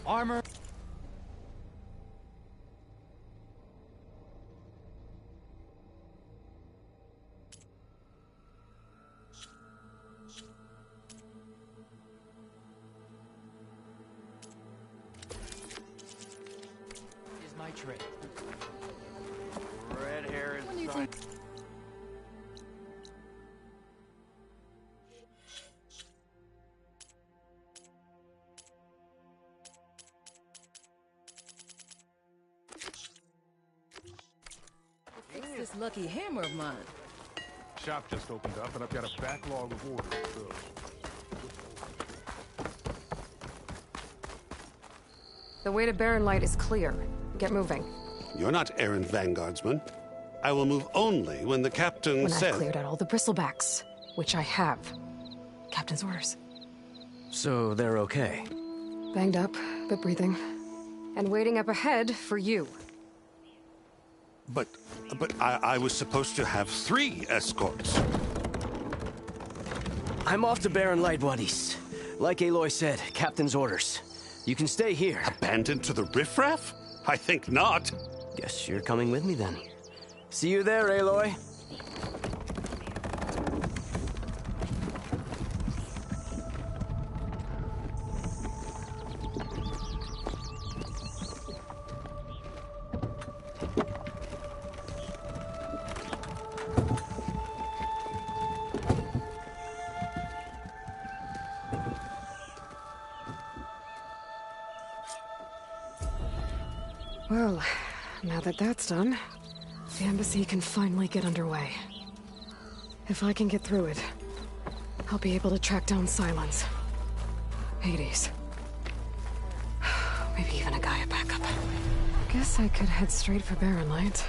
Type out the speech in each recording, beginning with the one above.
Armor. Is my trade. Red hair is What do you fine. think? Fix this lucky hammer of mine. Shop just opened up, and I've got a backlog of orders to fill. The way to Barren Light is clear. Get moving. You're not errand vanguardsman. I will move only when the captain When says... I've cleared out all the bristlebacks, which I have. Captain's orders. So they're okay. Banged up, but breathing. And waiting up ahead for you. But I was supposed to have 3 escorts. I'm off to Barren Light, Wadis. Like Aloy said, Captain's orders. You can stay here. Abandoned to the riffraff? I think not. Guess you're coming with me then. See you there, Aloy. Well, now that that's done, the embassy can finally get underway. If I can get through it, I'll be able to track down Silence. Hades. Maybe even a Gaia backup. Guess I could head straight for Barren Light.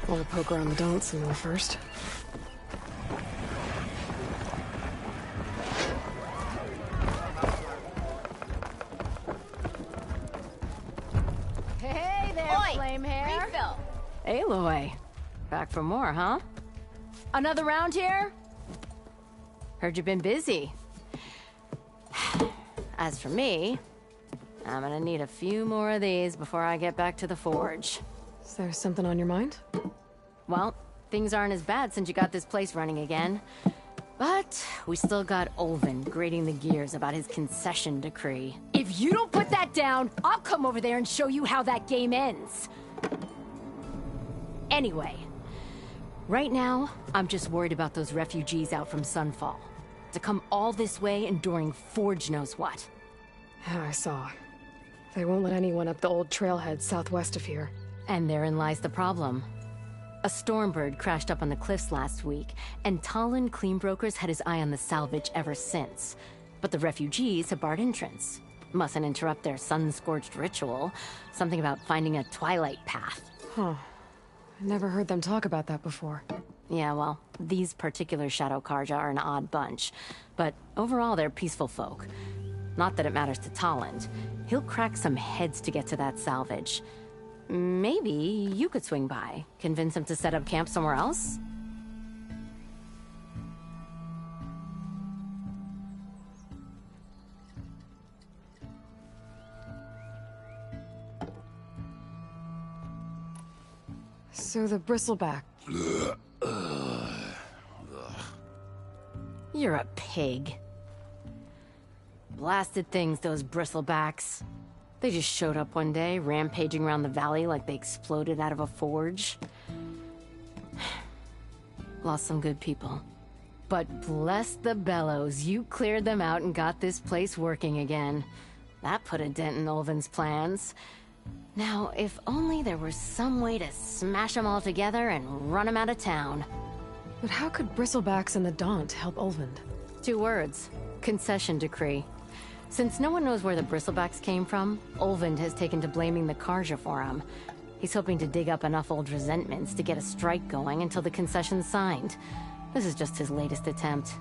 Or poke around the Daunt some more first. Hey there, flame hair. Refill. Aloy. Back for more, huh? Another round here? Heard you've been busy. As for me, I'm gonna need a few more of these before I get back to the forge. Is there something on your mind? Well, things aren't as bad since you got this place running again. But we still got Olvin grating the gears about his concession decree. If you don't put that down, I'll come over there and show you how that game ends. Anyway, right now, I'm just worried about those refugees out from Sunfall. To come all this way enduring Forge knows what. Yeah, I saw. They won't let anyone up the old trailhead southwest of here. And therein lies the problem. A Stormbird crashed up on the cliffs last week, and Talon Cleanbrokers had his eye on the salvage ever since. But the refugees have barred entrance. Mustn't interrupt their sun-scorched ritual. Something about finding a twilight path. Huh. I never heard them talk about that before. Yeah, well, these particular Shadow Karja are an odd bunch. But overall, they're peaceful folk. Not that it matters to Talon. He'll crack some heads to get to that salvage. Maybe you could swing by, convince him to set up camp somewhere else? So the bristleback. You're a pig. Blasted things, those bristlebacks. They just showed up one day, rampaging around the valley like they exploded out of a forge. Lost some good people. But bless the bellows, you cleared them out and got this place working again. That put a dent in Olvin's plans. Now, if only there was some way to smash them all together and run them out of town. But how could bristlebacks and the Daunt help Olvind? 2 words. Concession decree. Since no one knows where the bristlebacks came from, Olvind has taken to blaming the Karja for them. He's hoping to dig up enough old resentments to get a strike going until the concession's signed. This is just his latest attempt.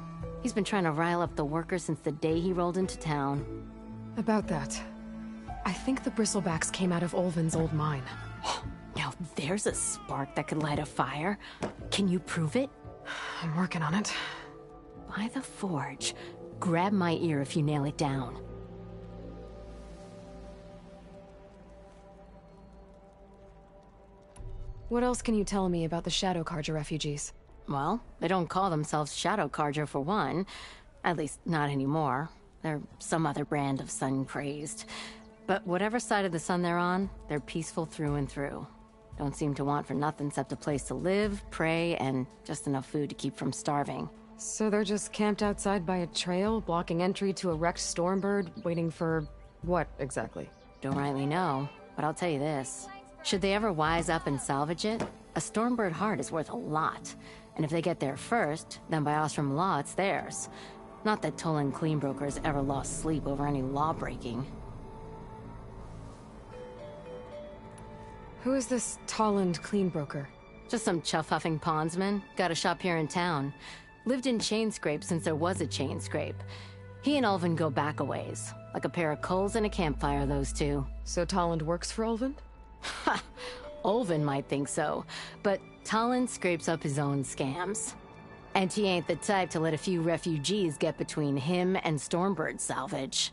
He's been trying to rile up the workers since the day he rolled into town. About that, I think the bristlebacks came out of Olvin's old mine. Now there's a spark that could light a fire. Can you prove it? I'm working on it. By the forge. Grab my ear if you nail it down. What else can you tell me about the Shadow Carja refugees? Well, they don't call themselves Shadow Carja for one. At least, not anymore. They're some other brand of sun-crazed. But whatever side of the sun they're on, they're peaceful through and through. Don't seem to want for nothing except a place to live, pray, and just enough food to keep from starving. So they're just camped outside by a trail, blocking entry to a wrecked Stormbird, waiting for... what, exactly? Don't rightly know, but I'll tell you this. Should they ever wise up and salvage it, a Stormbird heart is worth a lot. And if they get there first, then by Ostrom law, it's theirs. Not that Toland Cleanbrokers ever lost sleep over any law-breaking. Who is this Toland Cleanbroker? Just some chuff-huffing pondsman. Got a shop here in town. Lived in Chainscrape since there was a Chainscrape. He and Ulvin go back a ways. Like a pair of coals and a campfire, those two. So Toland works for Ulvin? Ha! Ulvin might think so, but Toland scrapes up his own scams. And he ain't the type to let a few refugees get between him and Stormbird salvage.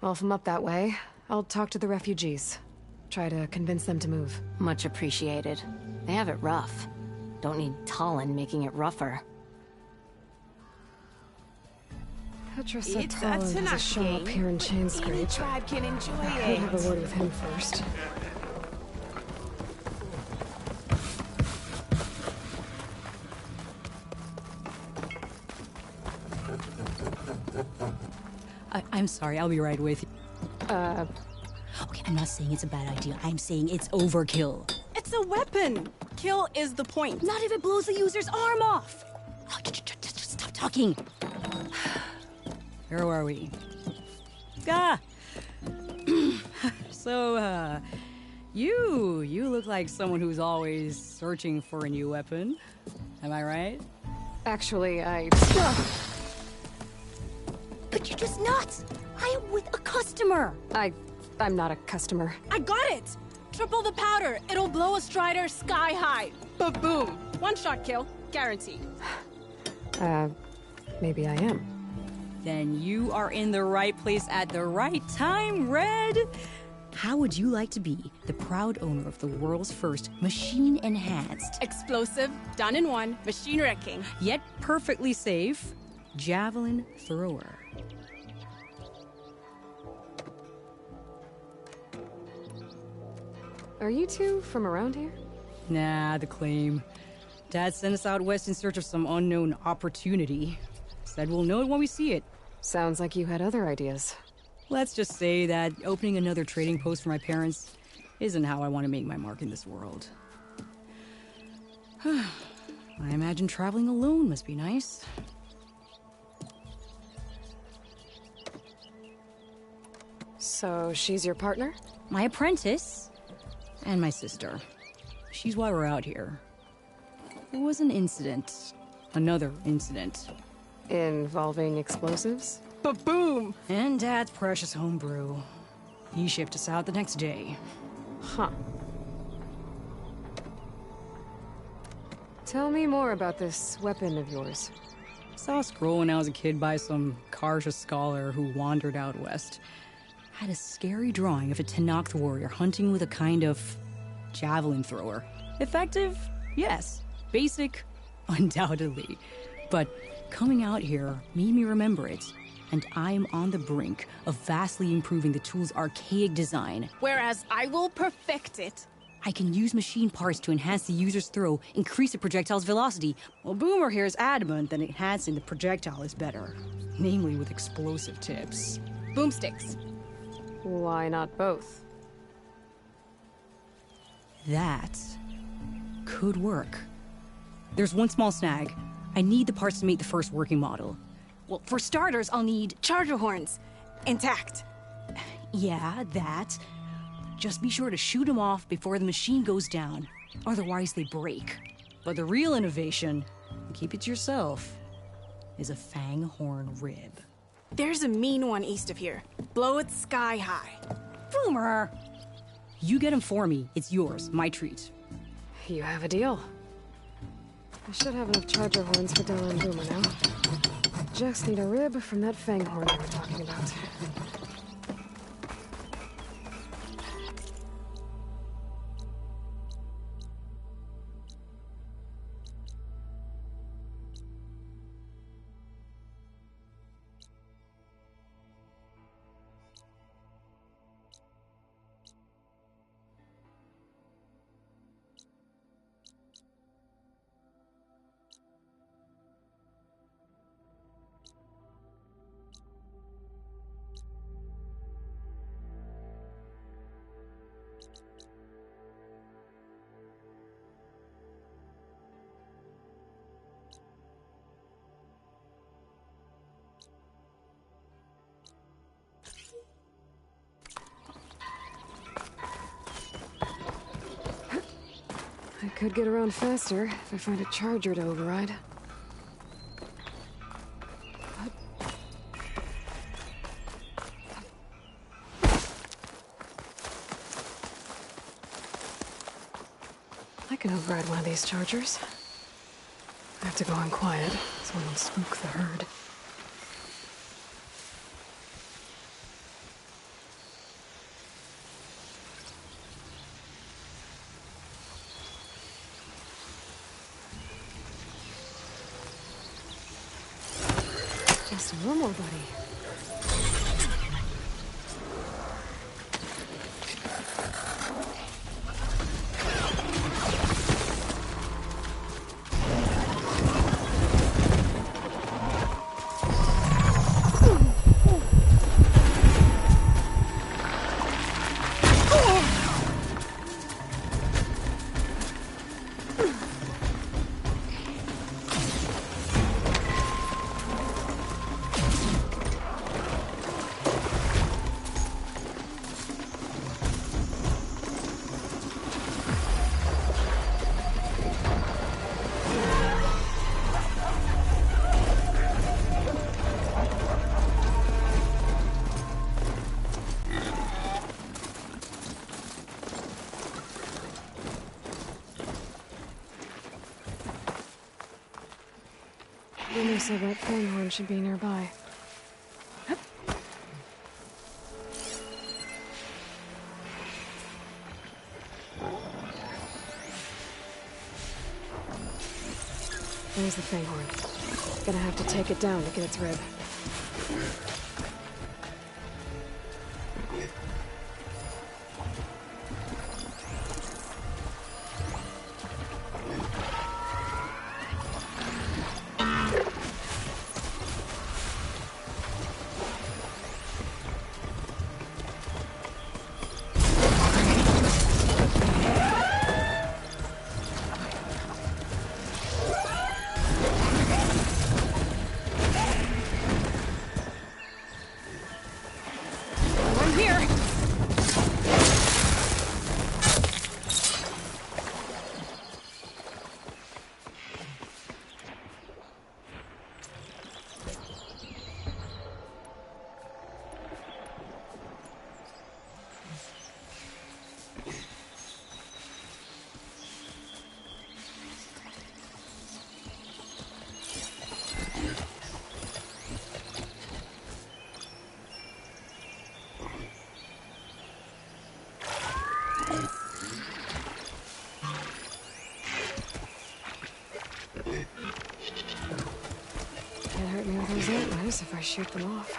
Well, if I'm up that way, I'll talk to the refugees. Try to convince them to move. Much appreciated. They have it rough. Don't need Toland making it rougher. Petra said It's a Toland has a Tanakh shop up game, here in but any Chainscrape. tribe can enjoy I could it. have a word with him first. I'm sorry, I'll be right with you. Okay, I'm not saying it's a bad idea. I'm saying it's overkill. It's a weapon. Kill is the point. Not if it blows the user's arm off. Oh, just stop talking. Where are we? Ah! So, you look like someone who's always searching for a new weapon. Am I right? Actually, But you're just nuts! I am with a customer! I'm not a customer. I got it. Triple the powder. It'll blow a Strider sky high. Ba-boom. One shot kill. Guaranteed. Maybe I am. Then you are in the right place at the right time, Red! How would you like to be the proud owner of the world's first machine-enhanced, Explosive. Done in one. Machine wrecking. yet perfectly safe, javelin thrower? Are you two from around here? Nah, the claim. Dad sent us out west in search of some unknown opportunity. Said we'll know it when we see it. Sounds like you had other ideas. Let's just say that opening another trading post for my parents isn't how I want to make my mark in this world. I imagine traveling alone must be nice. So she's your partner? My apprentice and my sister. She's why we're out here. There was an incident. Another incident. Involving explosives? Ba-boom. And Dad's precious homebrew. He shipped us out the next day. Huh. Tell me more about this weapon of yours. Saw a scroll when I was a kid by some Karja scholar who wandered out west. Had a scary drawing of a Tanakh warrior hunting with a kind of javelin thrower. Effective? Yes. Basic? Undoubtedly. But coming out here made me remember it. And I'm on the brink of vastly improving the tool's archaic design. Whereas I will perfect it. I can use machine parts to enhance the user's throw, increase the projectile's velocity. Well, Boomer here is adamant that enhancing the projectile is better. Namely with explosive tips. Boomsticks. Why not both? That could work. There's one small snag. I need the parts to make the first working model. Well, for starters, I'll need charger horns. Intact. Yeah, that. Just be sure to shoot them off before the machine goes down. Otherwise, they break. But the real innovation, keep it to yourself, is a fang horn rib. There's a mean one east of here. Blow it sky high. Boomer! You get him for me. It's yours. My treat. You have a deal. I should have enough charger horns for Della and Boomer now. Just need a rib from that fang horn we were talking about. could get around faster if I find a charger to override. I can override one of these chargers. I have to go in quiet, so I don't spook the herd. Just a normal buddy. Luna said that Fanghorn should be nearby. There's the Fanghorn. Gonna have to take it down to get its rib. Can't hurt me with those antlers if I shoot them off.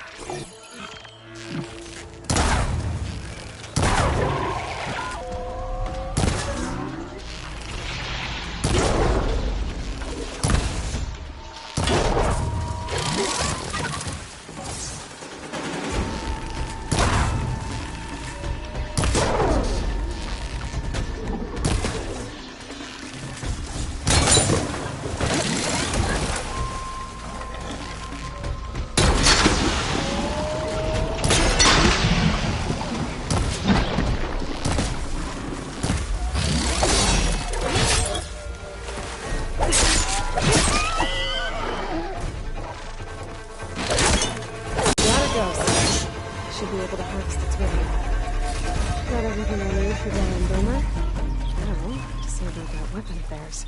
Should be able to harvest its rhythm. Got everything I need for Darren Boomer. Now, to see about that weapon of theirs.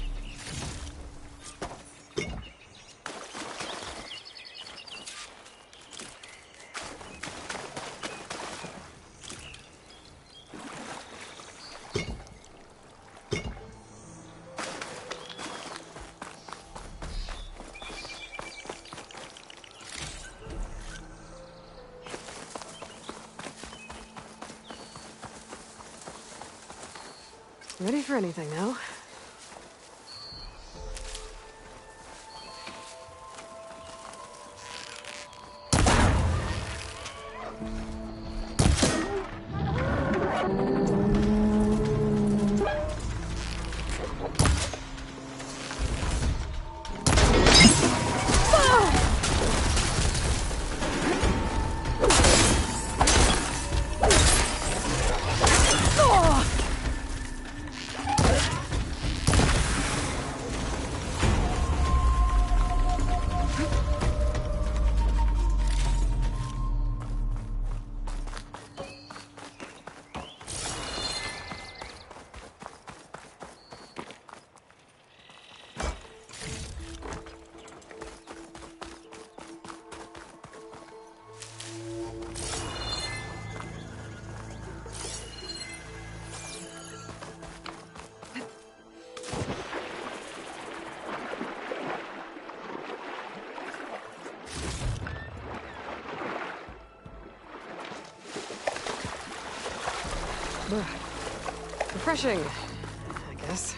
Ready for anything now. Refreshing, I guess.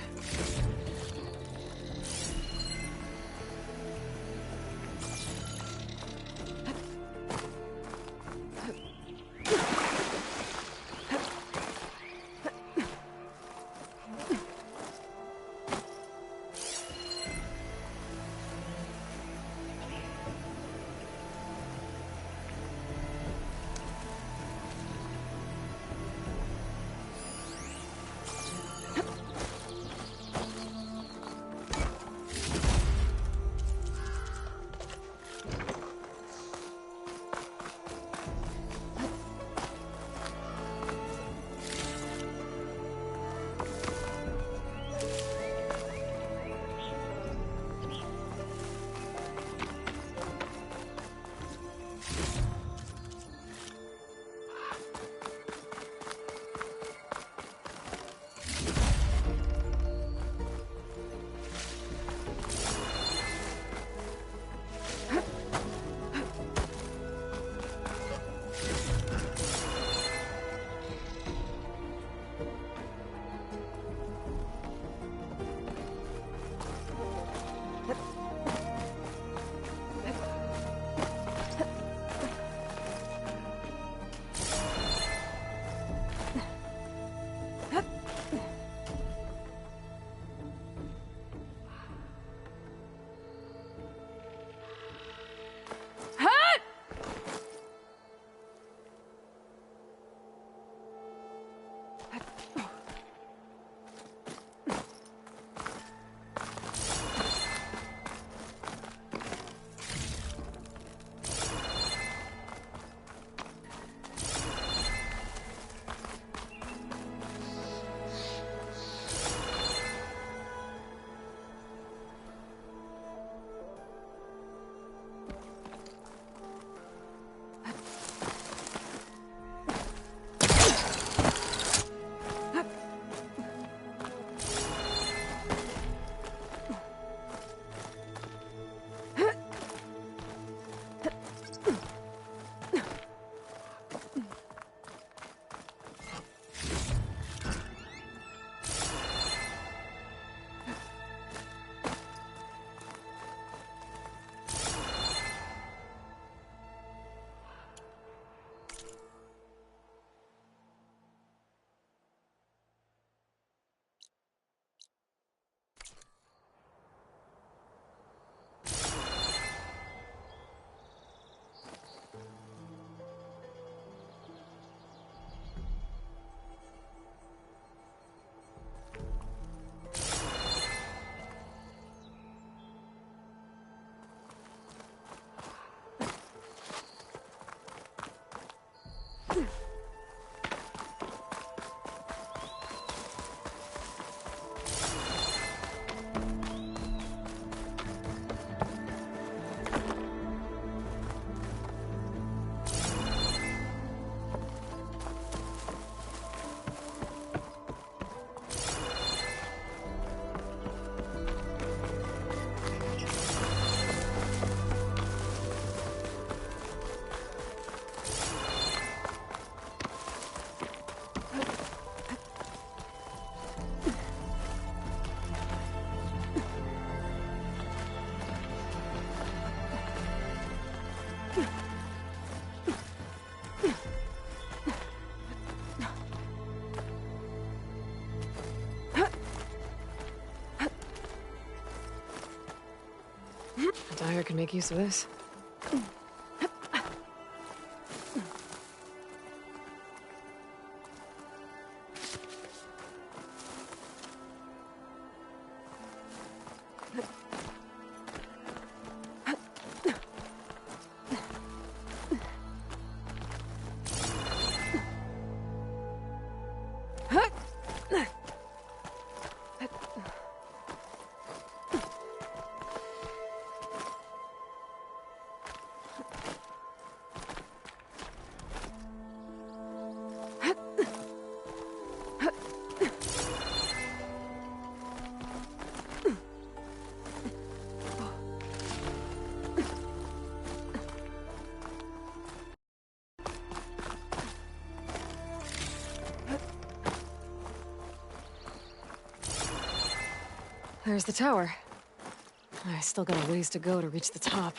Dyer can make use of this. There's the tower. I still got a ways to go to reach the top.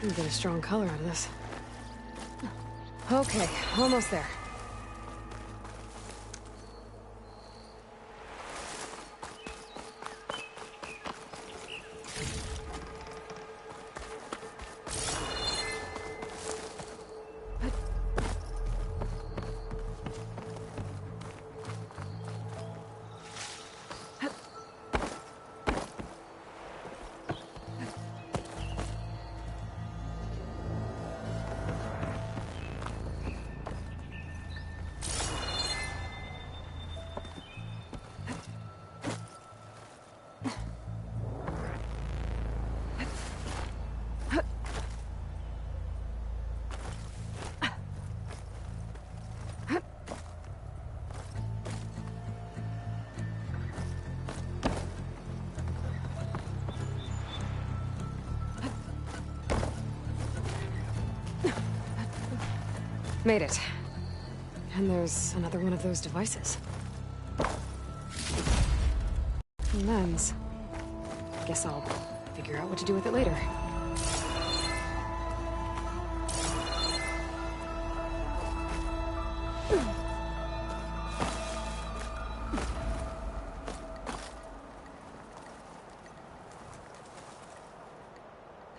You get a strong color out of this. Okay, almost there. Made it. And there's another one of those devices. Lens. Guess I'll figure out what to do with it later.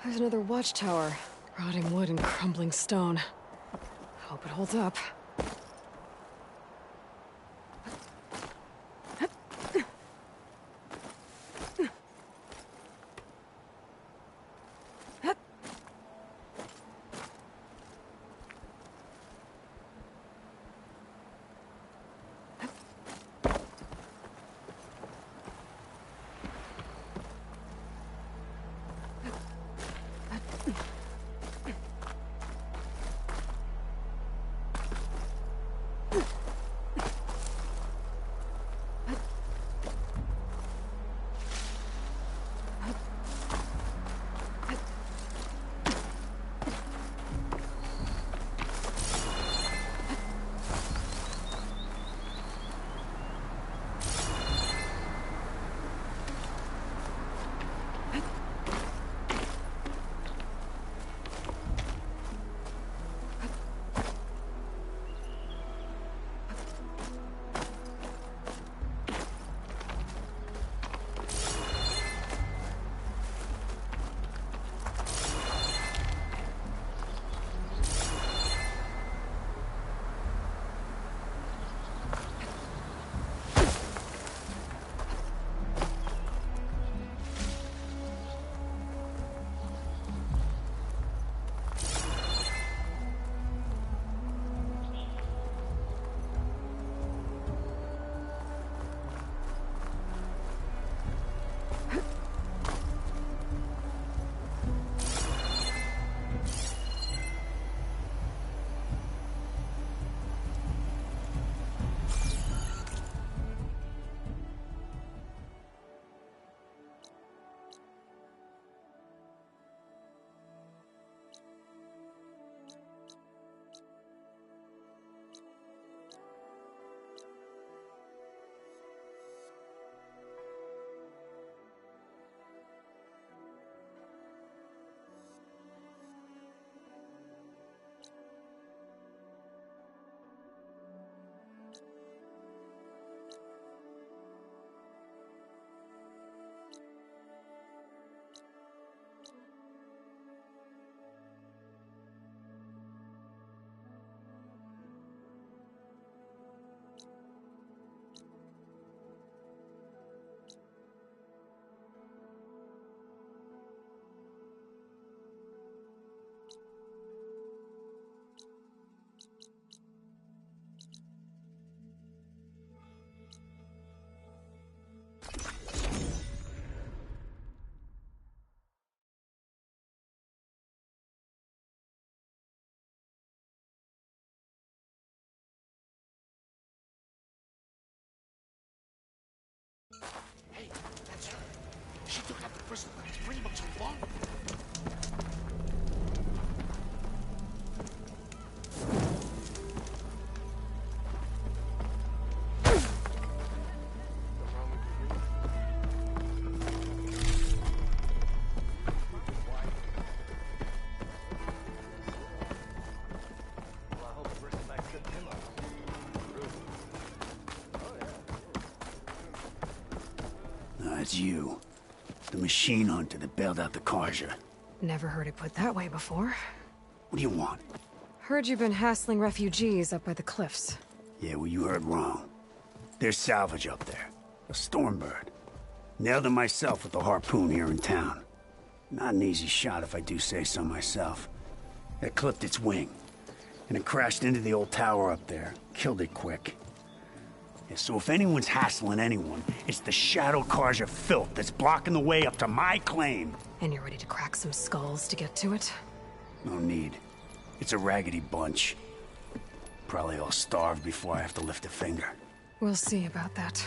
There's another watchtower. Rotting wood and crumbling stone. Hope it holds up. Bristleback's pretty much alone. It's you. The machine hunter that bailed out the Carja. Never heard it put that way before. What do you want? Heard you've been hassling refugees up by the cliffs. Yeah, well, you heard wrong. There's salvage up there. A Stormbird. Nailed him myself with the harpoon here in town. Not an easy shot if I do say so myself. It clipped its wing. And it crashed into the old tower up there. Killed it quick. Yeah, so if anyone's hassling anyone, it's the Shadow Carja filth that's blocking the way up to my claim. And you're ready to crack some skulls to get to it? No need. It's a raggedy bunch. Probably all starved before I have to lift a finger. We'll see about that.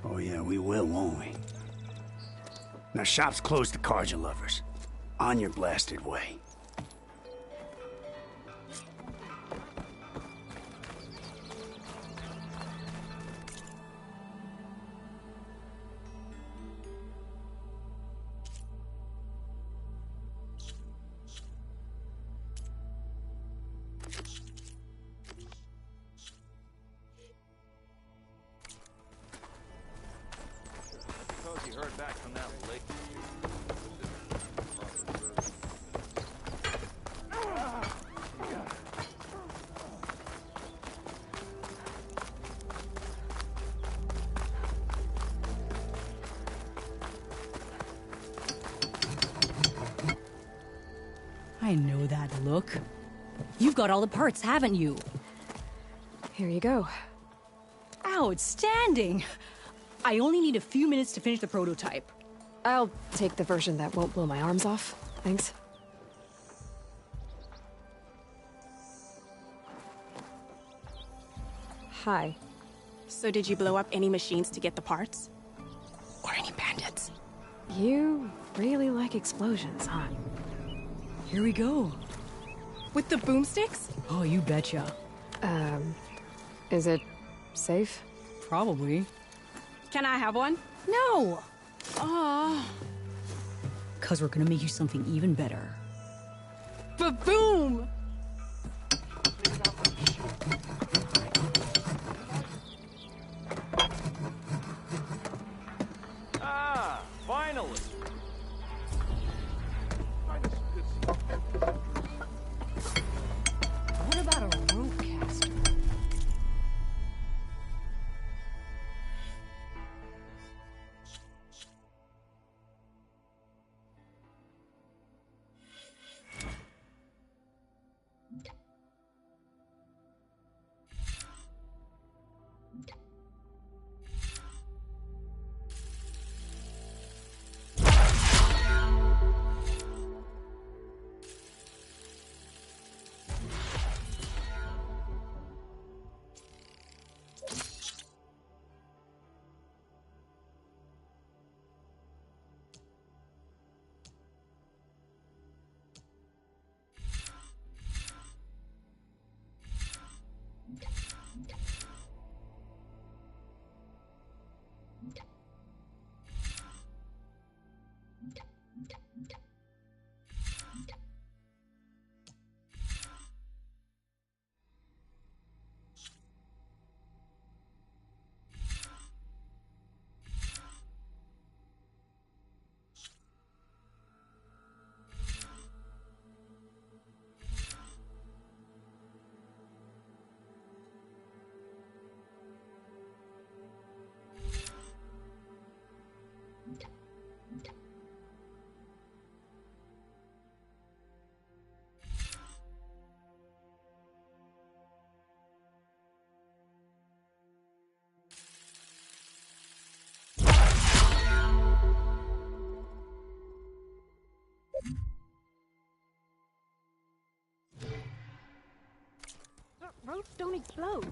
Oh yeah, we will, won't we? Now, shop's closed to Carja lovers. On your blasted way. I know that look. You've got all the parts, haven't you? Here you go. Outstanding! I only need a few minutes to finish the prototype. I'll take the version that won't blow my arms off. Thanks. Hi. So did you blow up any machines to get the parts? Or any bandits? You really like explosions, huh? Here we go. With the boomsticks? Oh, you betcha. Is it safe? Probably. Can I have one? No! Oh. 'Cause we're gonna make you something even better. Ba-boom! Ah, finally! What about a rope caster? Ropes don't explode.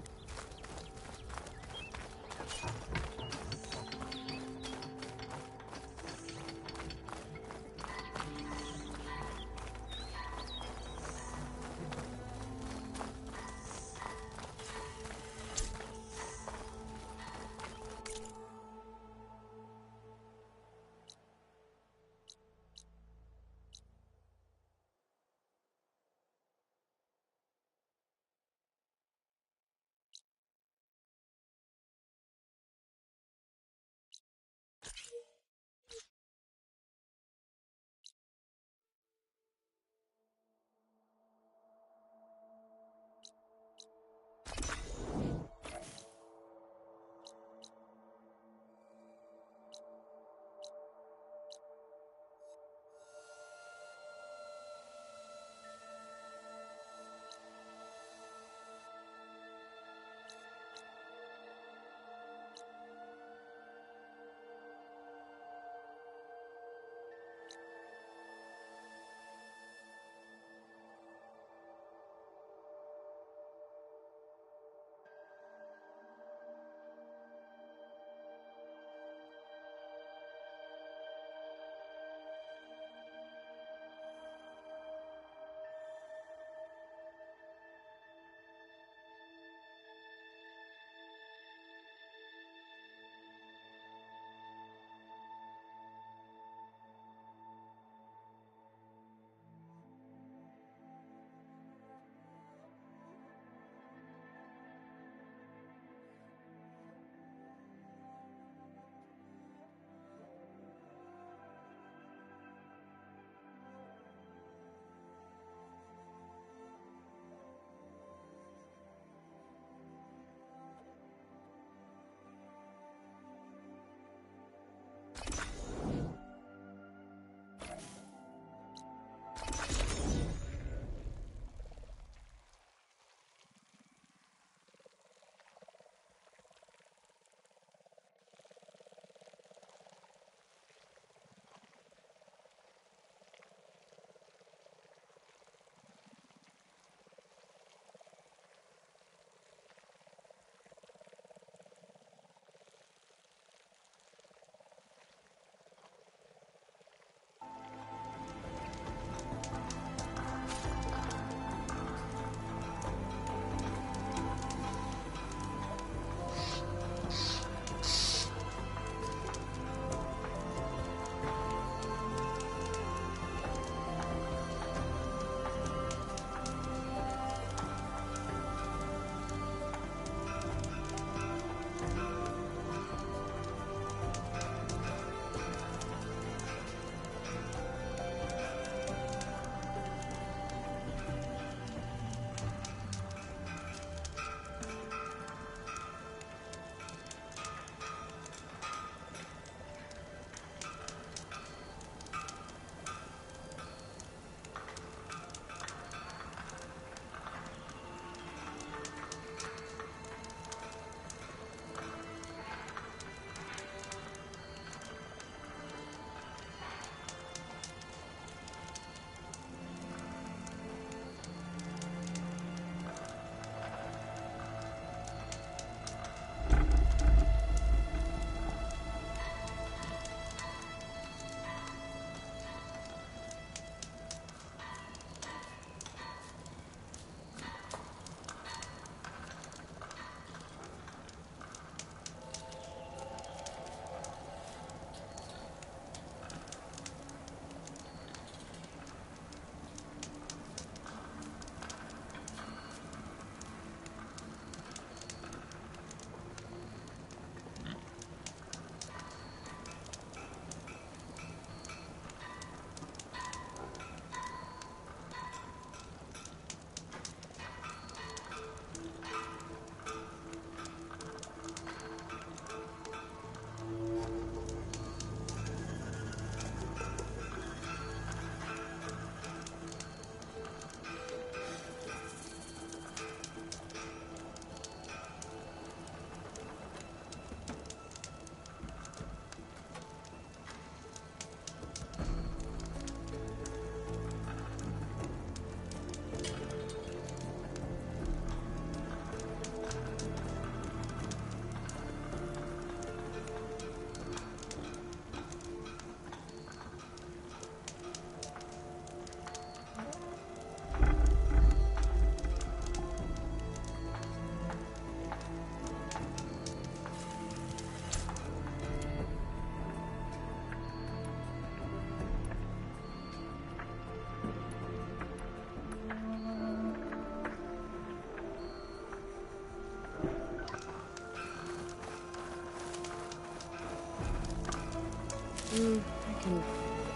can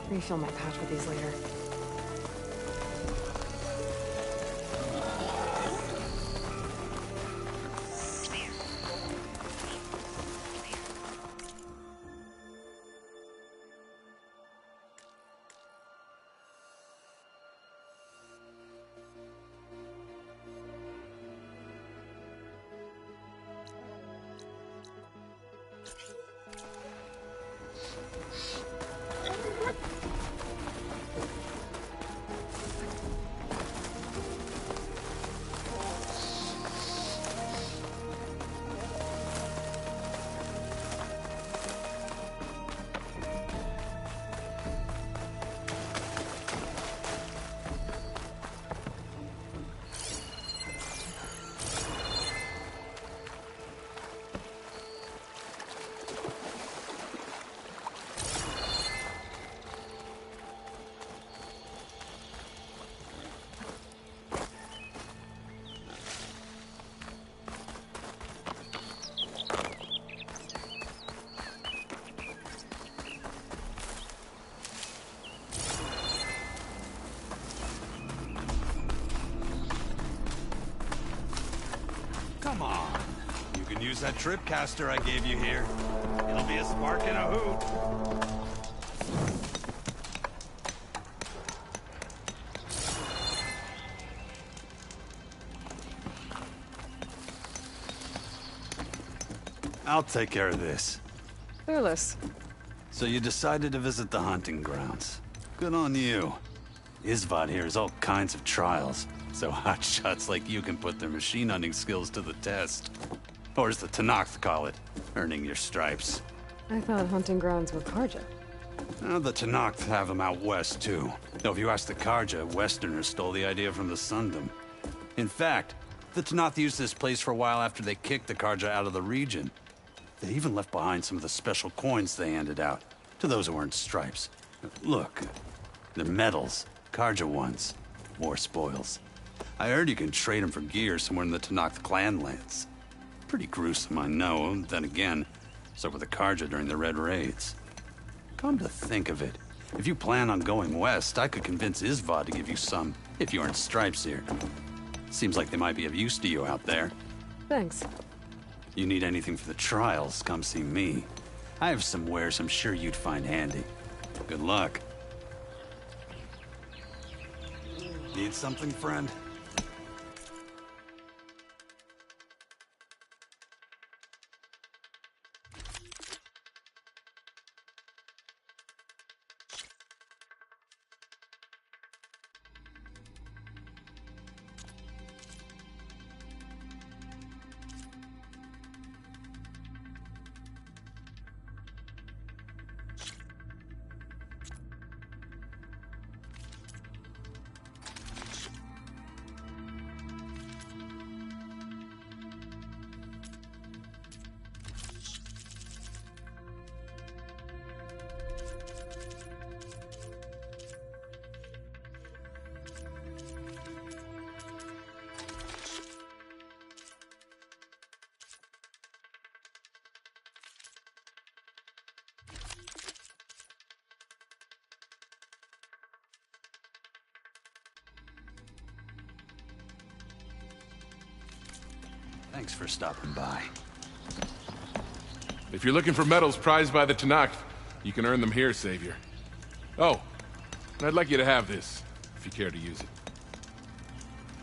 refill my patch with these later. Come on. You can use that tripcaster I gave you here. It'll be a spark and a hoot. I'll take care of this. Fearless. So you decided to visit the hunting grounds. Good on you. Isvad here has all kinds of trials, so hotshots like you can put their machine hunting skills to the test. Or as the Tenakth call it, earning your stripes. I thought hunting grounds were Karja. Now, the Tenakth have them out west, too. Though if you ask the Karja, Westerners stole the idea from the Sundom. In fact, the Tenakth used this place for a while after they kicked the Karja out of the region. They even left behind some of the special coins they handed out, to those who earned stripes. Look, they're medals, Karja ones, war spoils. I heard you can trade them for gear somewhere in the Tenakth clan lands. Pretty gruesome, I know. Then again, so were the Karja during the Red Raids. Come to think of it, if you plan on going west, I could convince Isvad to give you some, if you earn stripes here. Seems like they might be of use to you out there. Thanks. You need anything for the trials, come see me. I have some wares I'm sure you'd find handy. Good luck. Need something, friend? Thanks for stopping by. If you're looking for medals prized by the Tenakth, you can earn them here, Savior. Oh, and I'd like you to have this, if you care to use it.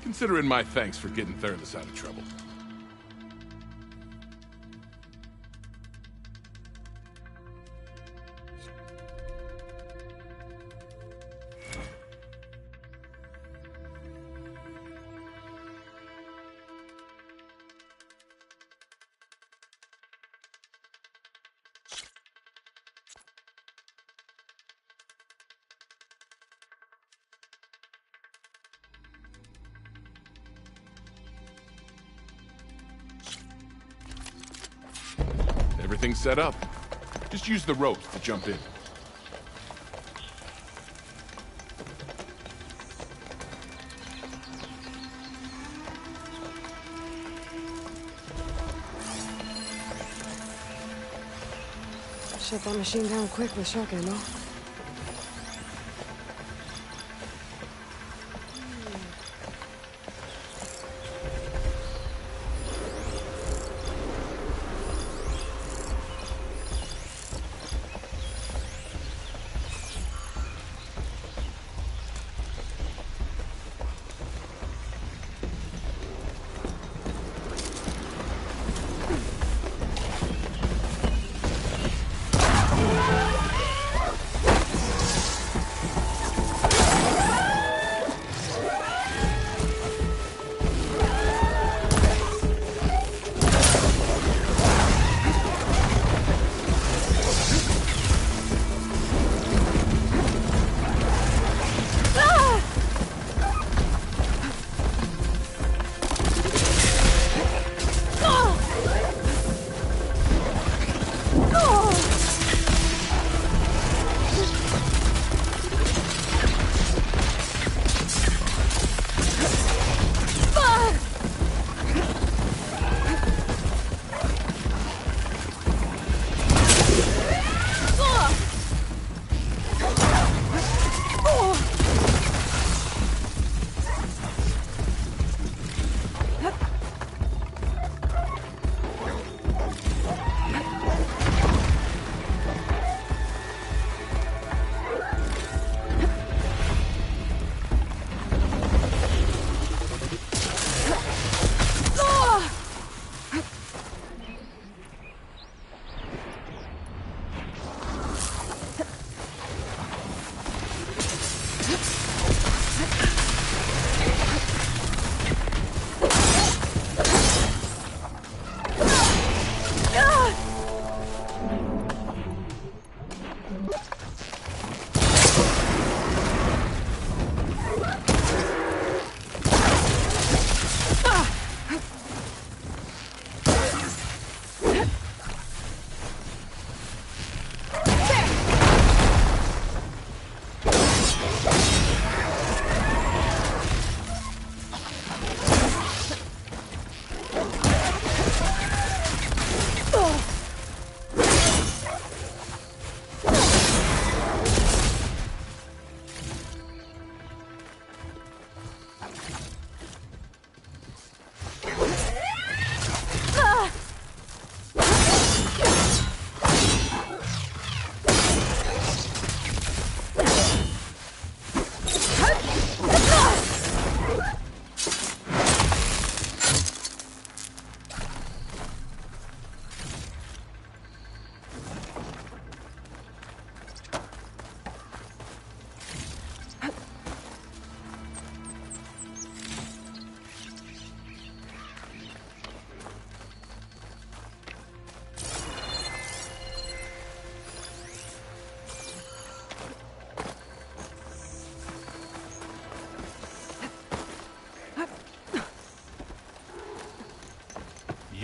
Consider it my thanks for getting Thurles out of trouble. Everything's set up. Just use the ropes to jump in. Shut that machine down quick with shock ammo.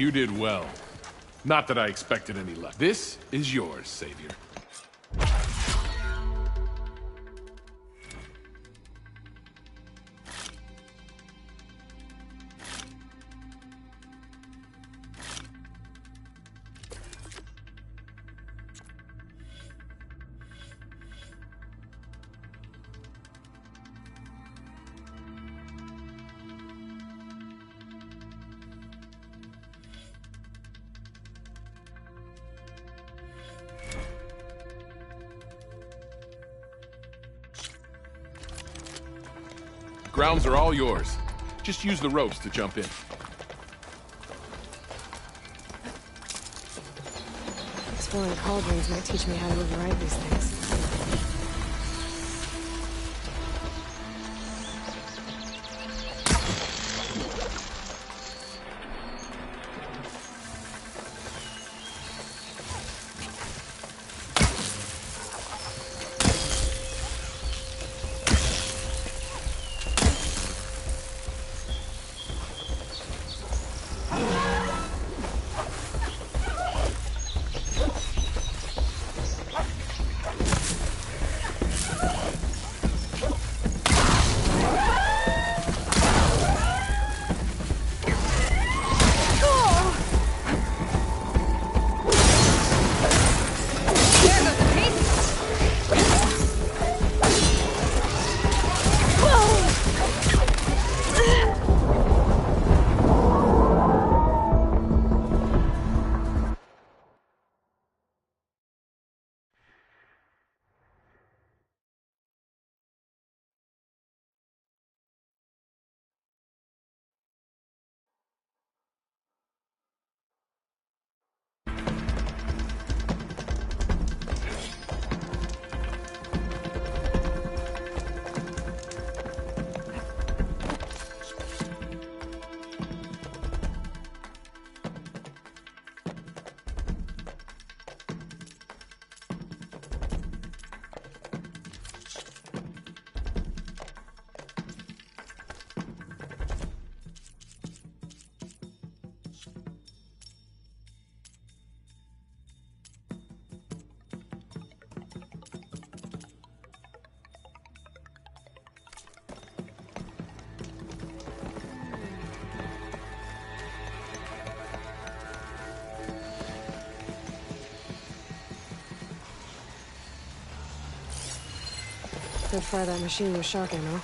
You did well. Not that I expected any luck. This is yours, Savior. Grounds are all yours. Just use the ropes to jump in. Exploring cauldrons might teach me how to override these things. Could fire that machine with shock ammo.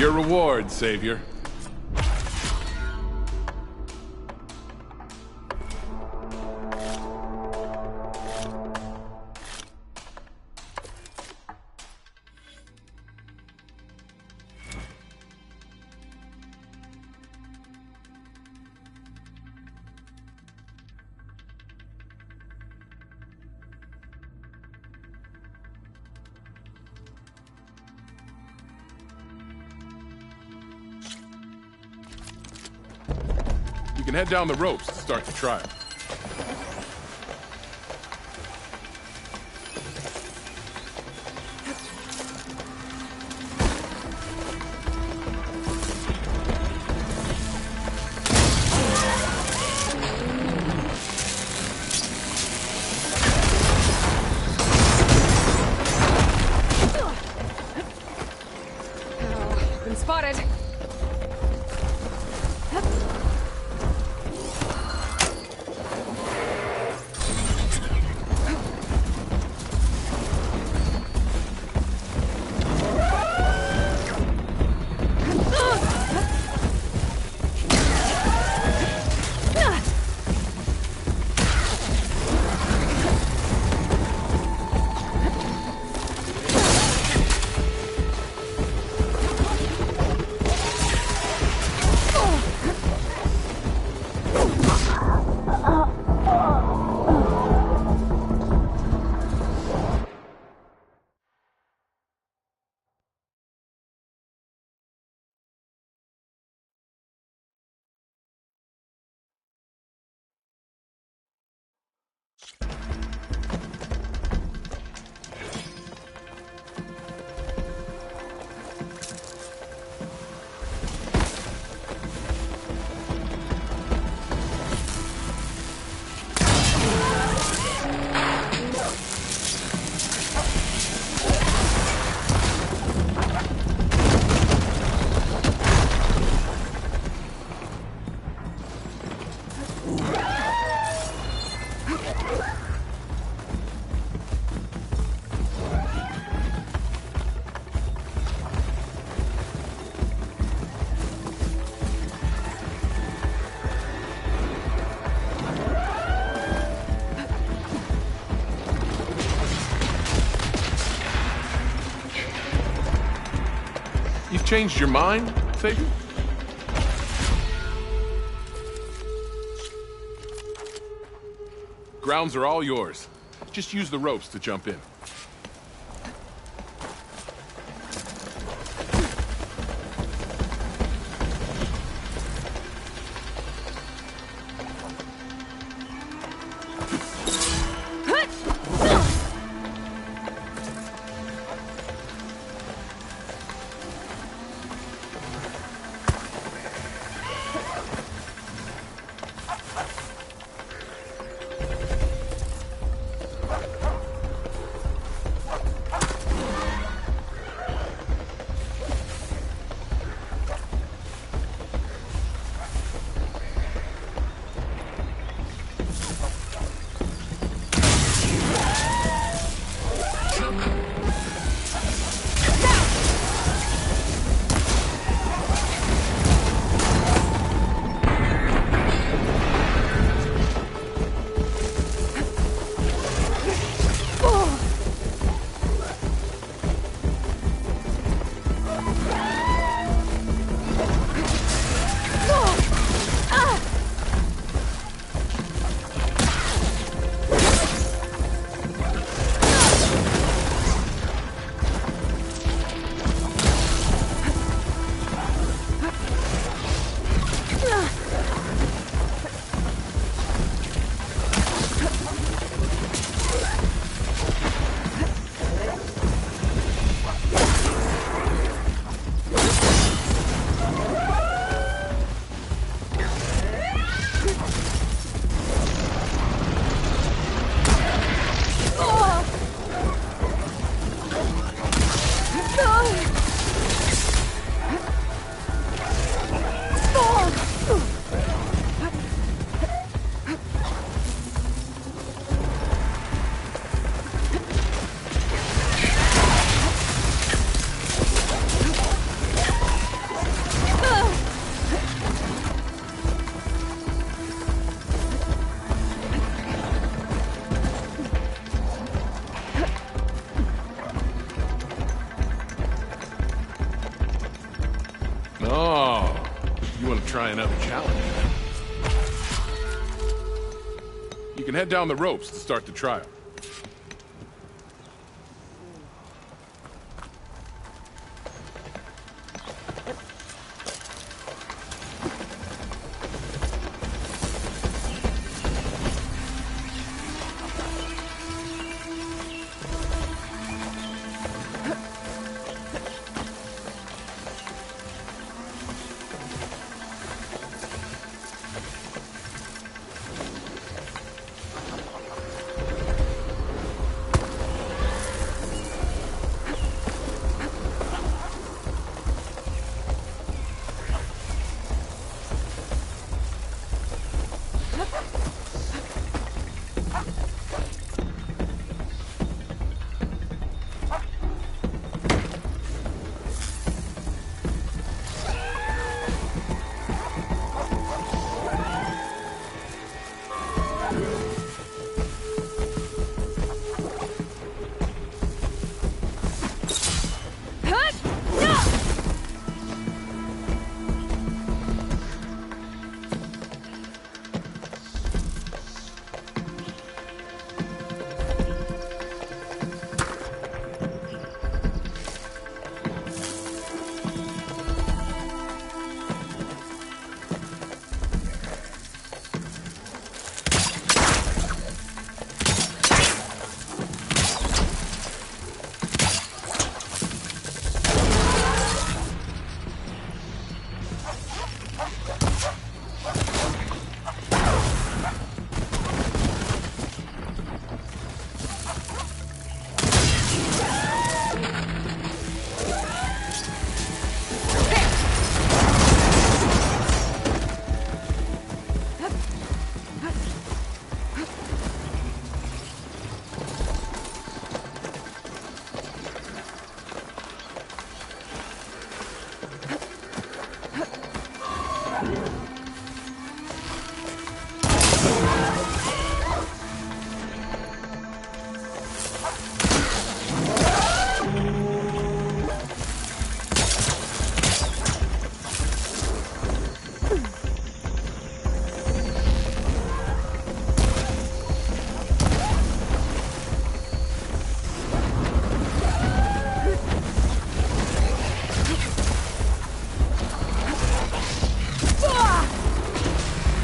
Your reward, Savior. You can head down the ropes to start the trial. Been spotted. You've changed your mind, Savior? Grounds are all yours. Just use the ropes to jump in. try another challenge. You can head down the ropes to start the trial.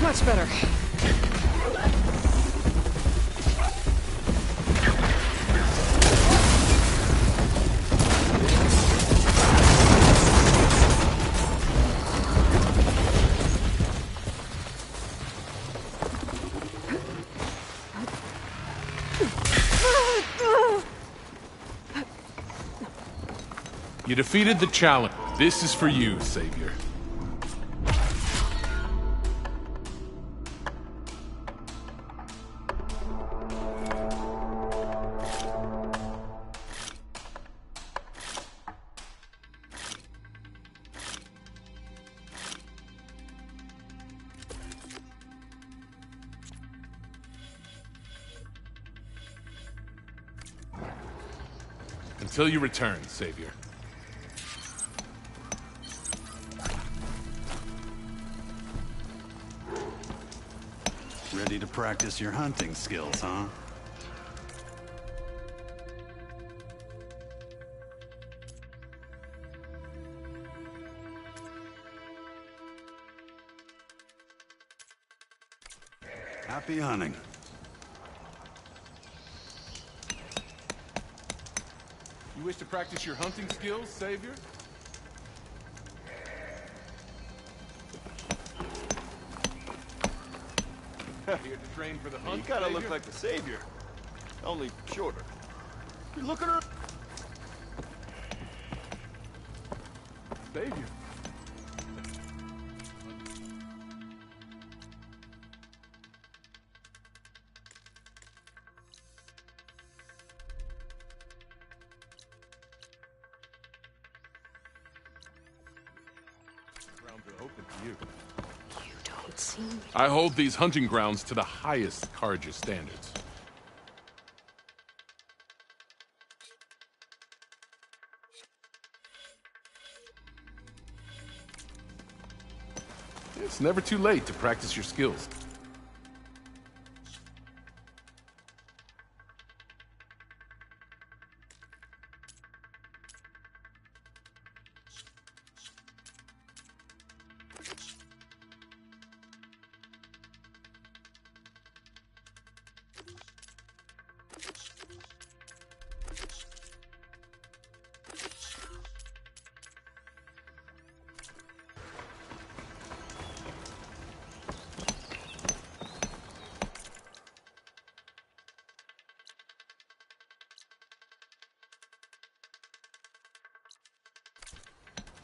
Much better. You defeated the challenge. This is for you, Savior. Until you return, Savior. Ready to practice your hunting skills, huh? Happy hunting. You wish to practice your hunting skills, Savior? Here to train for the hunt, You gotta Savior? look like the Savior. Only shorter. You look at her. Savior. Grounds are open to you. You don't see me. I hold these hunting grounds to the highest Carja standards. It's never too late to practice your skills.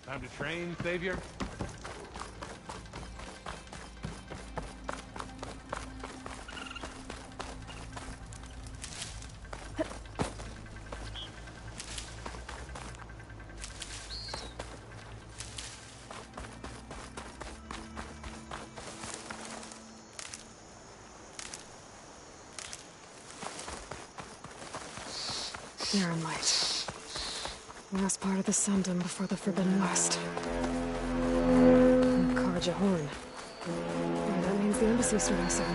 Time to train, Savior? Light. Last part of the Sundom before the Forbidden West. Karja Horn. And that means the embassy's starting soon.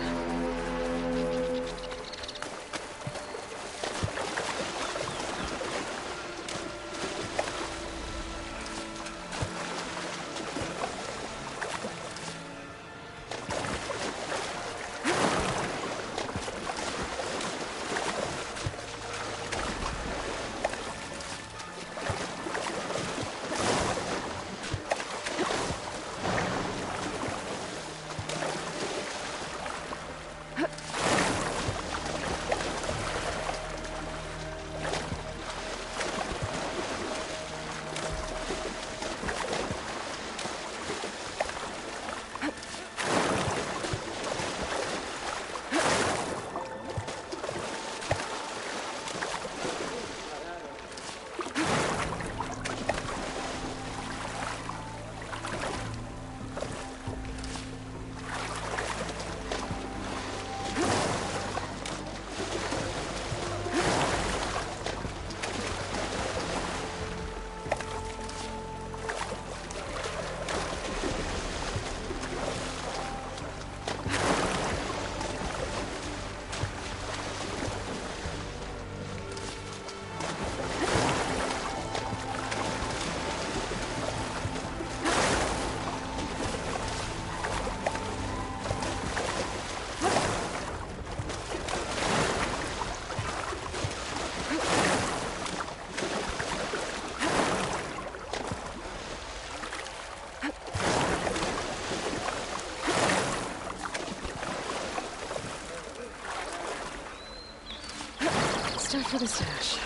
Start for the stash.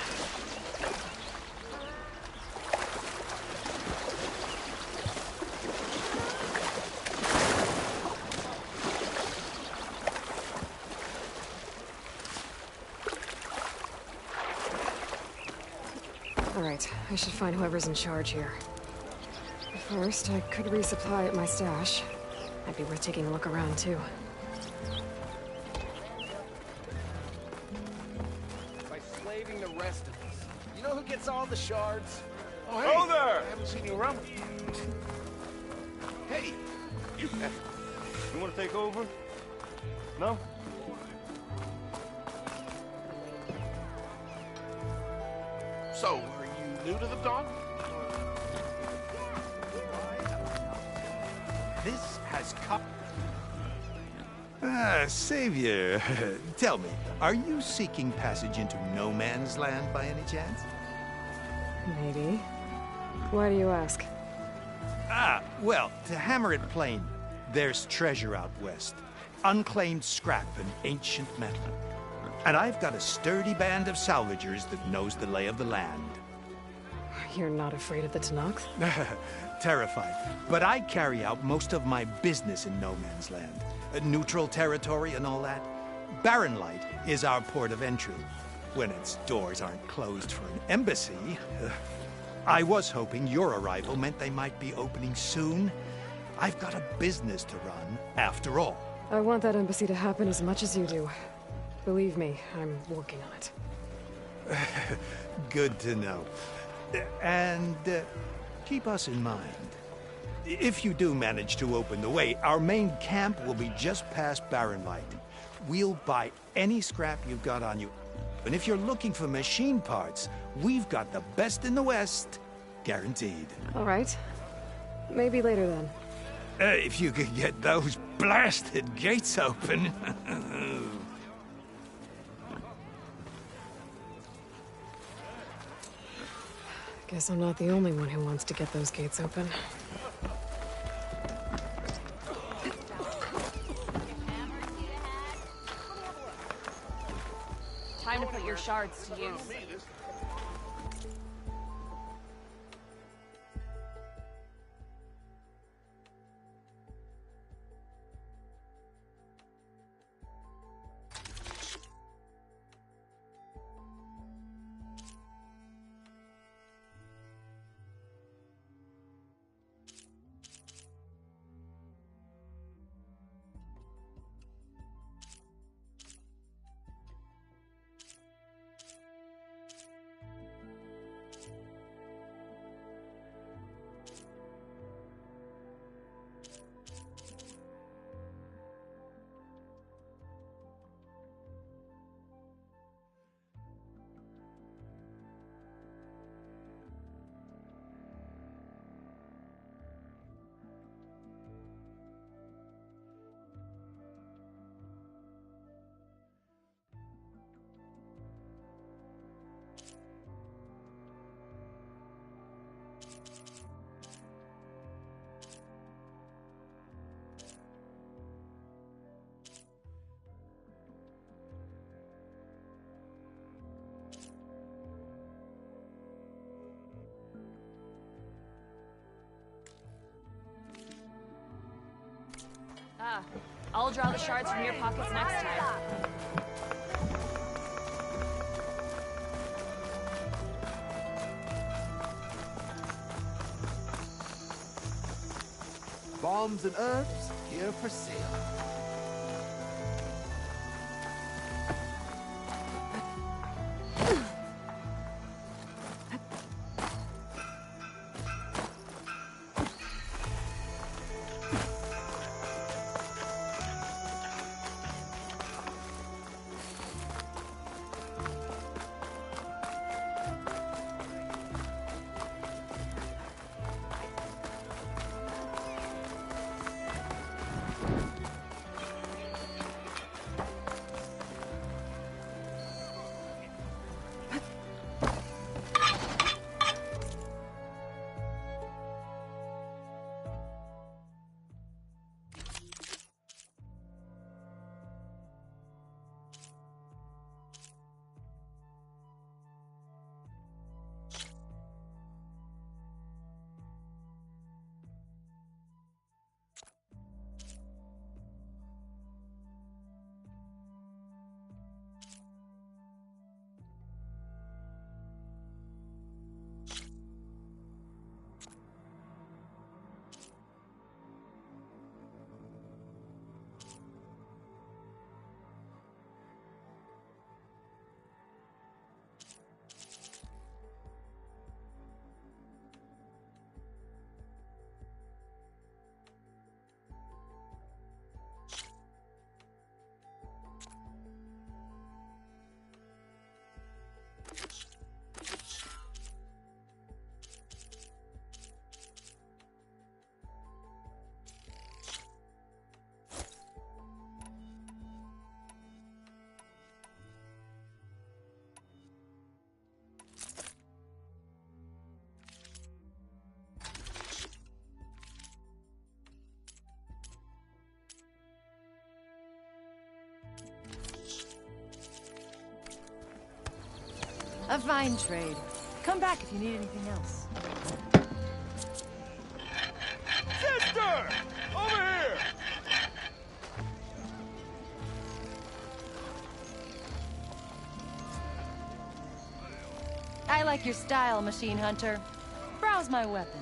Alright, I should find whoever's in charge here. First, I could resupply at my stash. Might be worth taking a look around, too. All the shards. Oh, hey! Oh, there! I haven't seen you around. Hey! You want to take over? No? So, are you new to the dog? This has come... Savior, tell me, are you seeking passage into no man's land by any chance? Maybe. Why do you ask? Well, to hammer it plain, there's treasure out west. Unclaimed scrap and ancient metal. And I've got a sturdy band of salvagers that knows the lay of the land. You're not afraid of the Tenakth? Terrified. But I carry out most of my business in no man's land. Neutral territory and all that. Barren Light is our port of entry. When its doors aren't closed for an embassy. I was hoping your arrival meant they might be opening soon. I've got a business to run, after all. I want that embassy to happen as much as you do. Believe me, I'm working on it. Good to know. And keep us in mind. If you do manage to open the way, our main camp will be just past Barren Light. We'll buy any scrap you've got on you. And if you're looking for machine parts, we've got the best in the West. Guaranteed. All right. Maybe later then. If you could get those blasted gates open. Guess I'm not the only one who wants to get those gates open. Time to put your shards to use. I'll draw the shards from your pockets next time. Bombs and herbs here for sale. A fine trade. Come back if you need anything else. Sister! Over here! I like your style, Machine Hunter. Browse my weapons.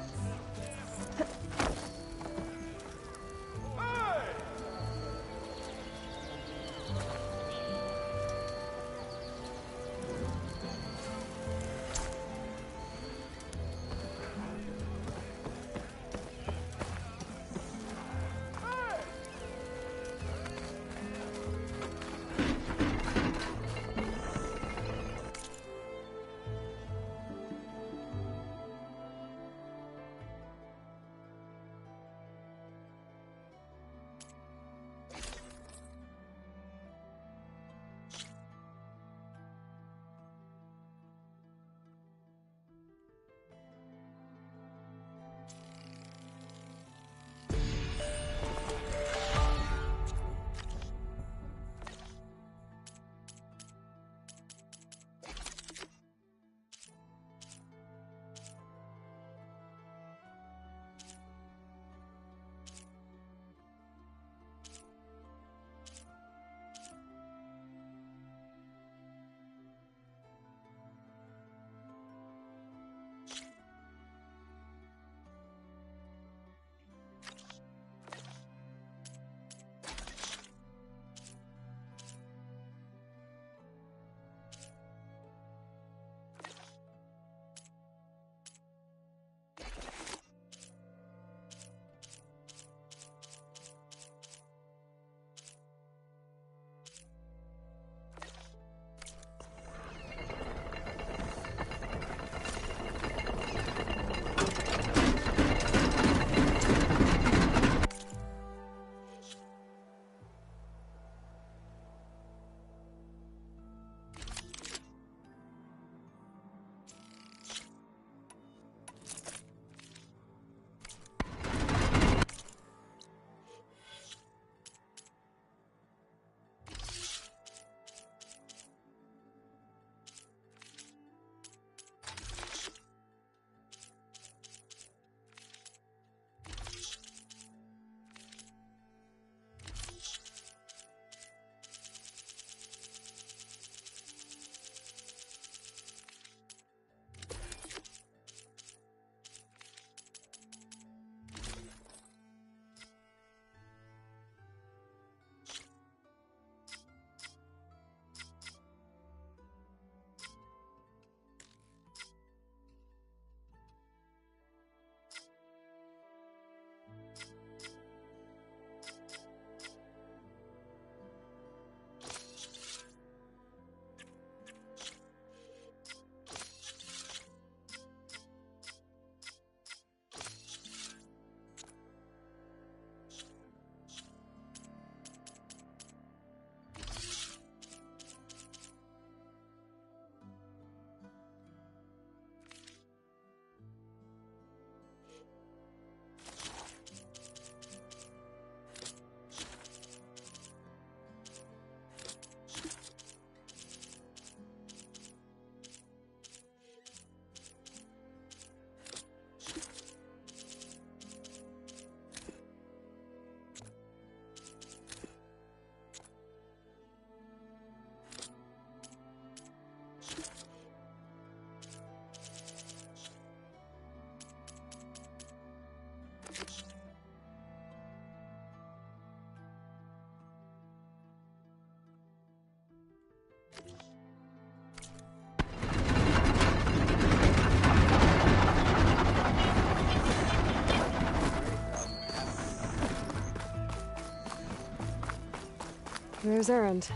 there's Erend.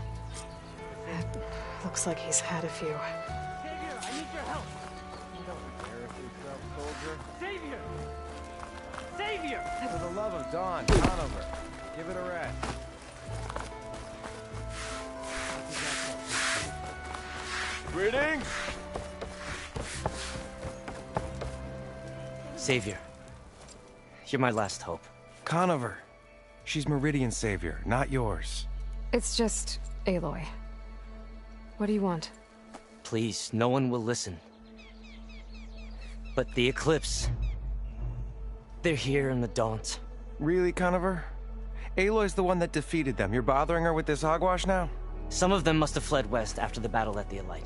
It looks like he's had a few. Savior, I need your help. Don't embarrass yourself, soldier. Savior! Savior! For the love of Dawn, Conover, give it a rest. Greetings! Savior, you're my last hope. Conover. She's Meridian's savior, not yours. It's just Aloy. What do you want? Please, no one will listen. But the Eclipse... they're here in the Daunt. Really, Conover? Aloy's the one that defeated them. You're bothering her with this hogwash now? Some of them must have fled west after the battle at the Elite.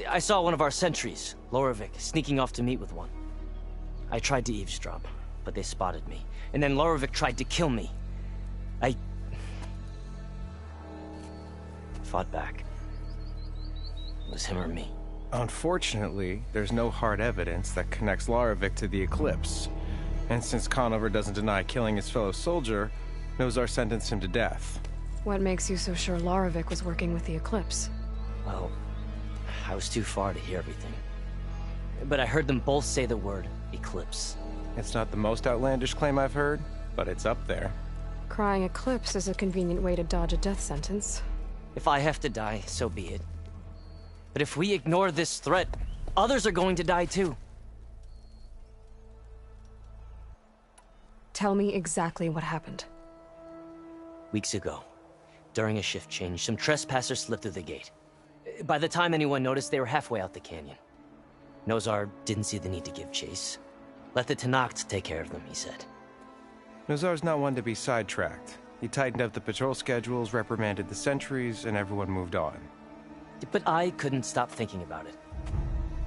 I saw one of our sentries, Loravik, sneaking off to meet with one. I tried to eavesdrop, but they spotted me. And then Loravik tried to kill me. I... fought back. It was him or me. Unfortunately, there's no hard evidence that connects Loravik to the Eclipse. And since Conover doesn't deny killing his fellow soldier, Nozar sentenced him to death. What makes you so sure Loravik was working with the Eclipse? Well, I was too far to hear everything. But I heard them both say the word Eclipse. It's not the most outlandish claim I've heard, but it's up there. Crying Eclipse is a convenient way to dodge a death sentence. If I have to die, so be it. But if we ignore this threat, others are going to die too. Tell me exactly what happened. Weeks ago, during a shift change, some trespassers slipped through the gate. By the time anyone noticed, they were halfway out the canyon. Nozar didn't see the need to give chase. Let the Tenakth take care of them, he said. Nozar's not one to be sidetracked. He tightened up the patrol schedules, reprimanded the sentries, and everyone moved on. But I couldn't stop thinking about it.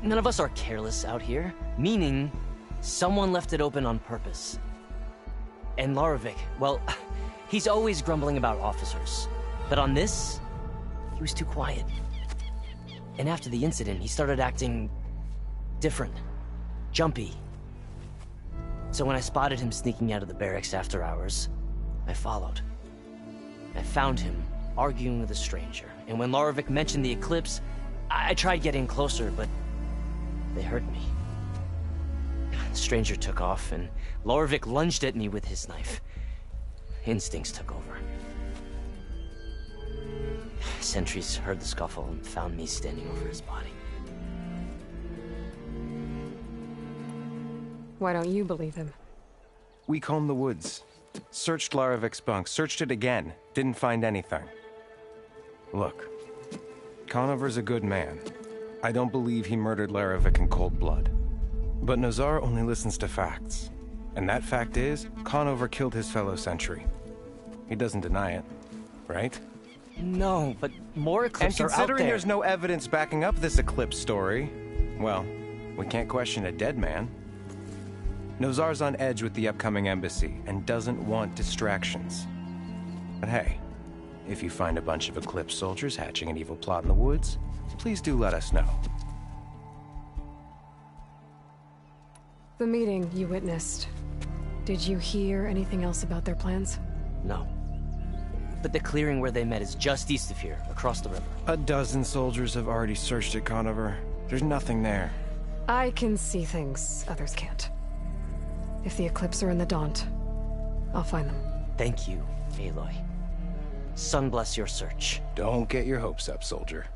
None of us are careless out here, meaning someone left it open on purpose. And Loravik, well, he's always grumbling about officers. But on this, he was too quiet. And after the incident, he started acting different, jumpy. So when I spotted him sneaking out of the barracks after hours, I followed. I found him arguing with a stranger, and when Loravik mentioned the Eclipse, I tried getting closer, but they heard me. The stranger took off, and Loravik lunged at me with his knife. Instincts took over. Sentries heard the scuffle and found me standing over his body. Why don't you believe him? We combed the woods. Searched Laravik's bunk, searched it again. Didn't find anything. Look, Conover's a good man. I don't believe he murdered Laravik in cold blood. But Nozar only listens to facts. And that fact is, Conover killed his fellow sentry. He doesn't deny it, right? No, but more Eclipse are out there. And considering there's no evidence backing up this Eclipse story, well, we can't question a dead man. Nozar's on edge with the upcoming embassy and doesn't want distractions. But hey, if you find a bunch of Eclipse soldiers hatching an evil plot in the woods, please do let us know. The meeting you witnessed. Did you hear anything else about their plans? No. But the clearing where they met is just east of here, across the river. A dozen soldiers have already searched it, Conover. There's nothing there. I can see things others can't. If the Eclipse are in the Daunt, I'll find them. Thank you, Aloy. Sun bless your search. Don't get your hopes up, soldier.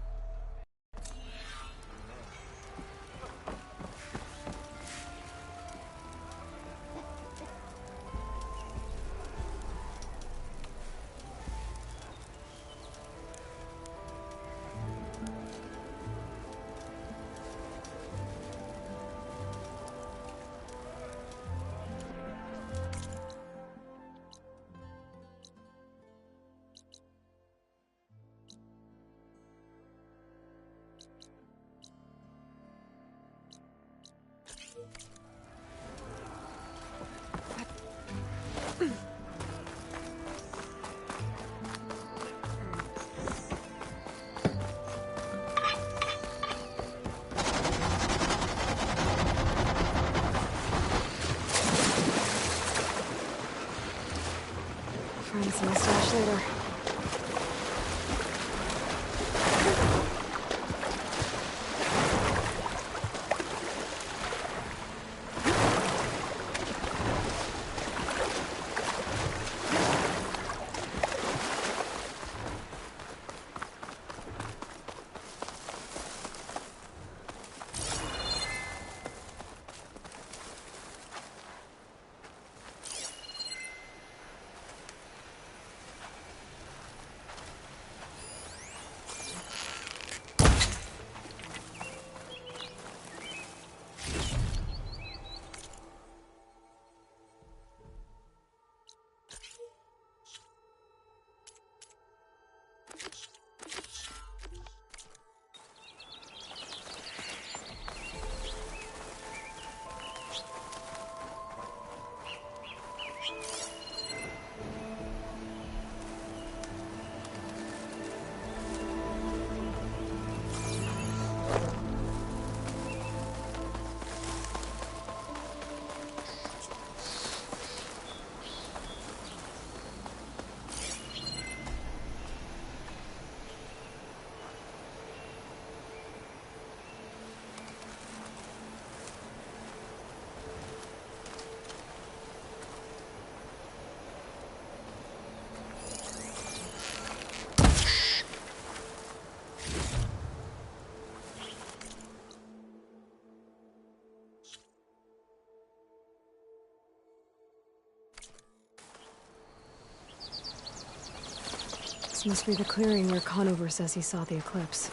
Must be the clearing where Conover says he saw the eclipse.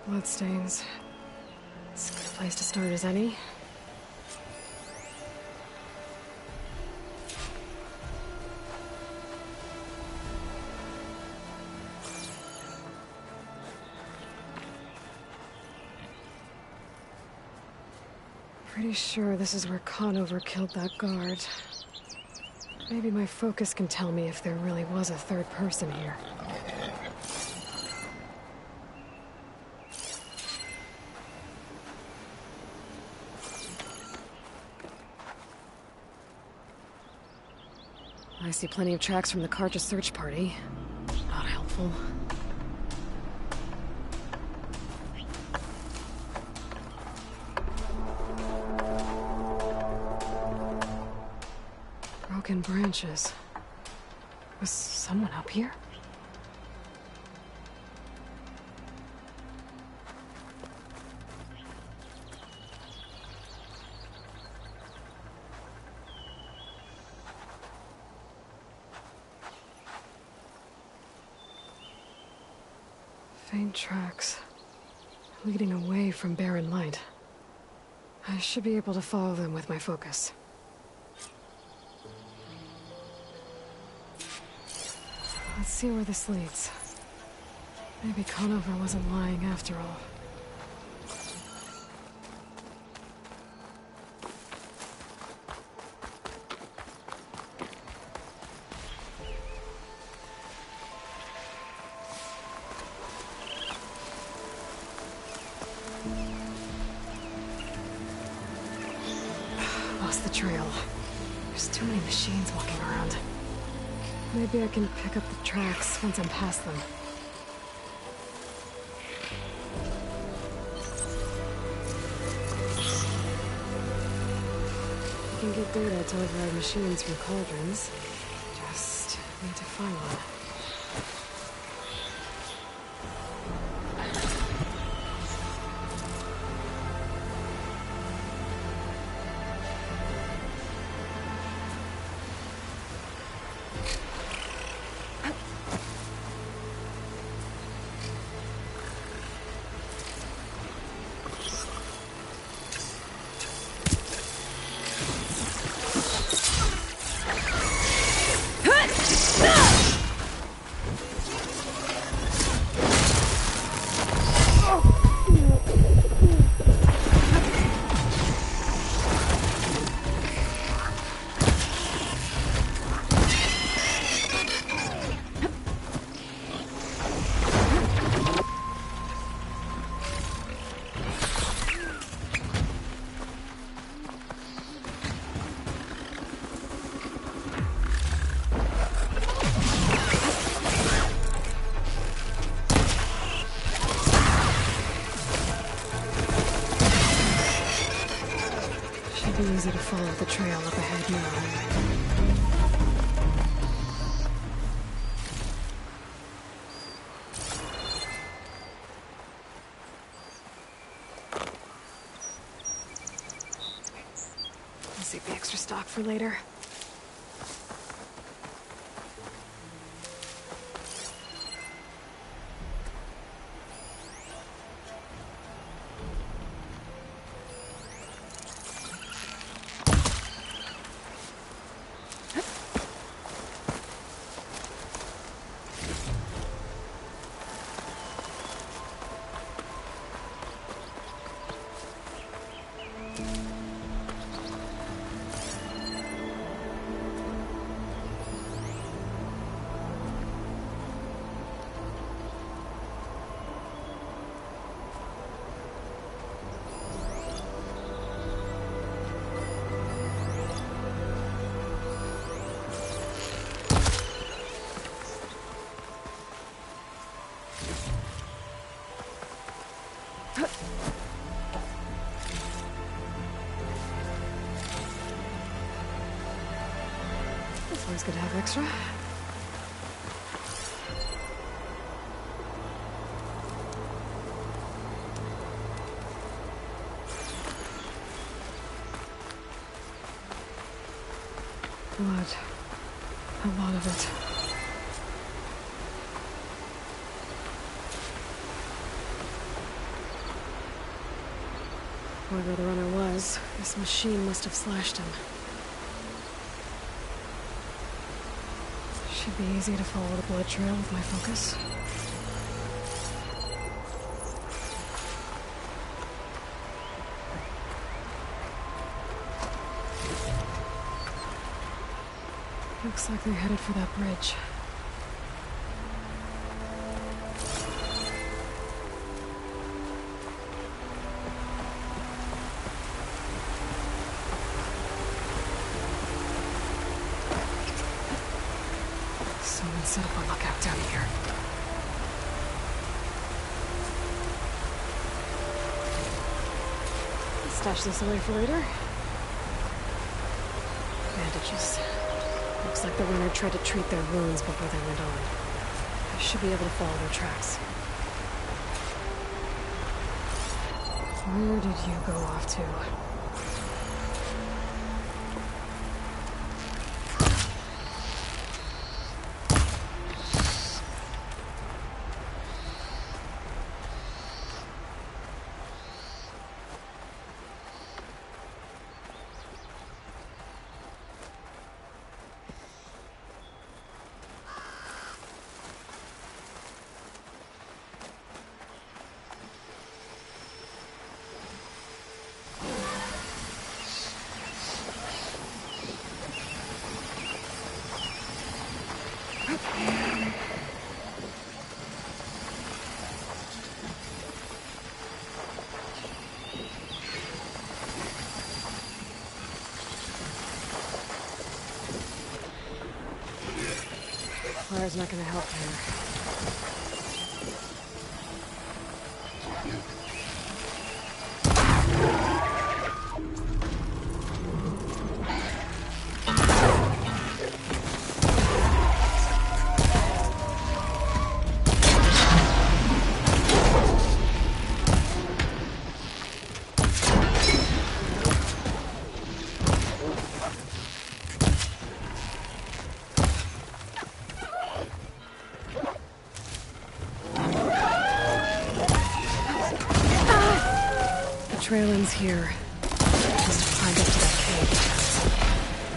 Bloodstains. It's a good place to start as any. Pretty sure this is where Conover killed that guard. Maybe my focus can tell me if there really was a third person here. I see plenty of tracks from the Carja search party. Not helpful. Broken branches. Was someone up here? Faint tracks, leading away from Barren Light. I should be able to follow them with my focus. Let's see where this leads. Maybe Conover wasn't lying after all. Lost the trail. There's too many machines walking around. Maybe I can pick up the tracks once I'm past them. You can get data to override machines from cauldrons. Just need to find one. Easy to follow the trail up ahead now. I'll save the extra stock for later. It's always good to have extra. Blood. A lot of it. Whoever the runner was, this machine must have slashed him. Should be easy to follow the blood trail with my focus. Looks like they're headed for that bridge. Someone set up a lookout down here. Stash this away for later. Bandages. Looks like the runner tried to treat their wounds before they went on. I should be able to follow their tracks. Where did you go off to? Fire's not gonna help here. Trail ends here. Must have climbed up to that cave.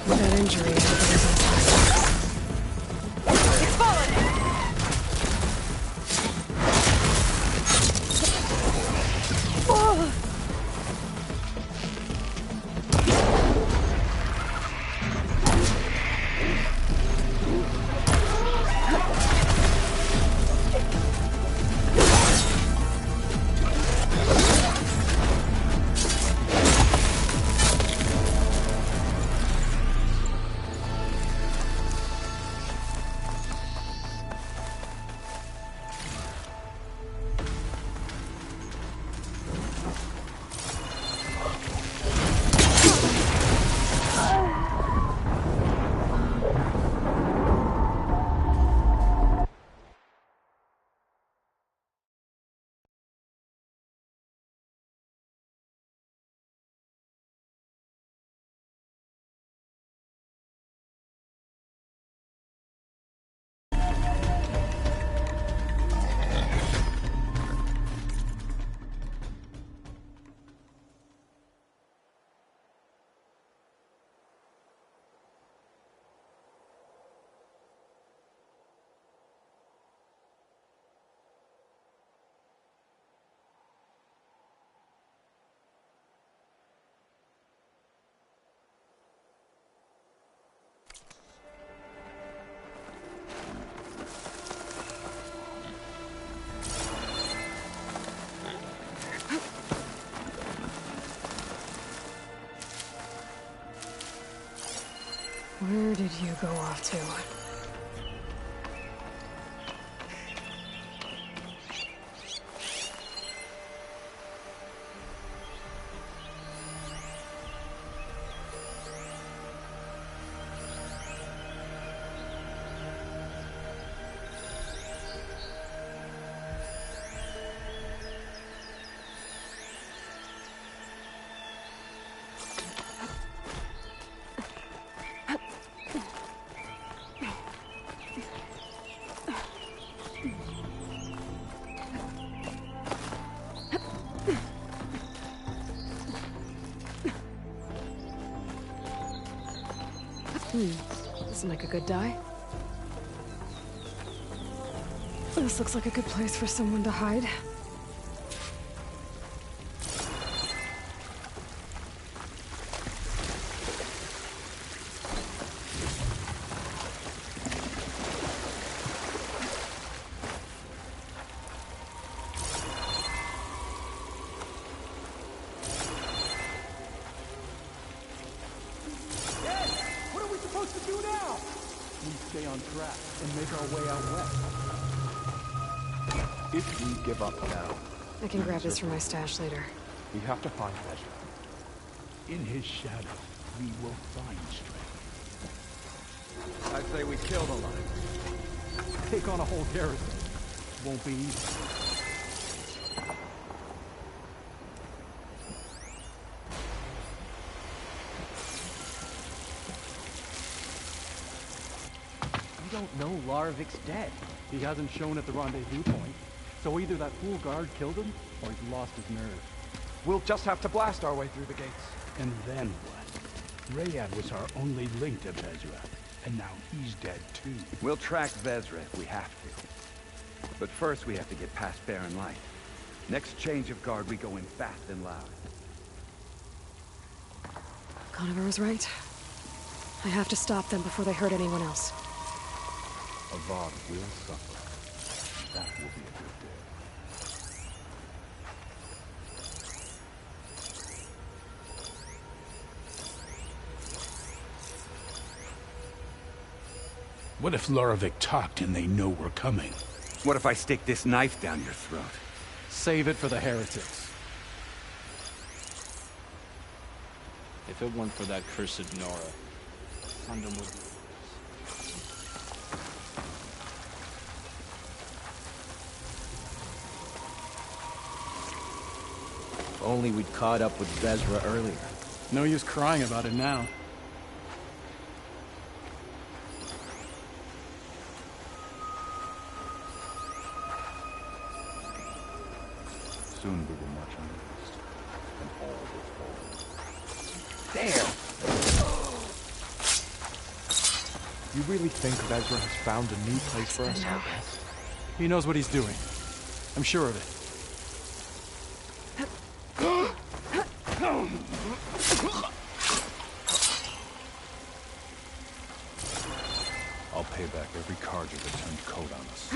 With that injury, I hope it doesn't fly. It's falling! Oh! Where did you go off to? This will make a good die. This looks like a good place for someone to hide. What are we supposed to do now? We stay on track and make our way out west. If we give up now... I can grab this from my stash later. We have to find Ezra. In his shadow, we will find strength. I say we kill the line. Take on a whole garrison. Won't be easy. We don't know Larovik's dead. He hasn't shown at the rendezvous point. So either that fool guard killed him, or he's lost his nerve. We'll just have to blast our way through the gates. And then what? Rayad was our only link to Vezra, and now he's dead too. We'll track Vezra if we have to. But first we have to get past Barren Light. Next change of guard, we go in fast and loud. Conover was right. I have to stop them before they hurt anyone else. Avad will suffer. That will be a good day. What if Larovik talked and they know we're coming? What if I stick this knife down your throat? Save it for the heretics. If it weren't for that cursed Nora, Sundom would be... If only we'd caught up with Vezra earlier. No use crying about it now. Soon we will march on the east, and all will fall. There! You really think Vezra has found a new place for us out west? He knows what he's doing. I'm sure of it. I'll pay back every Carja that turned coat on us.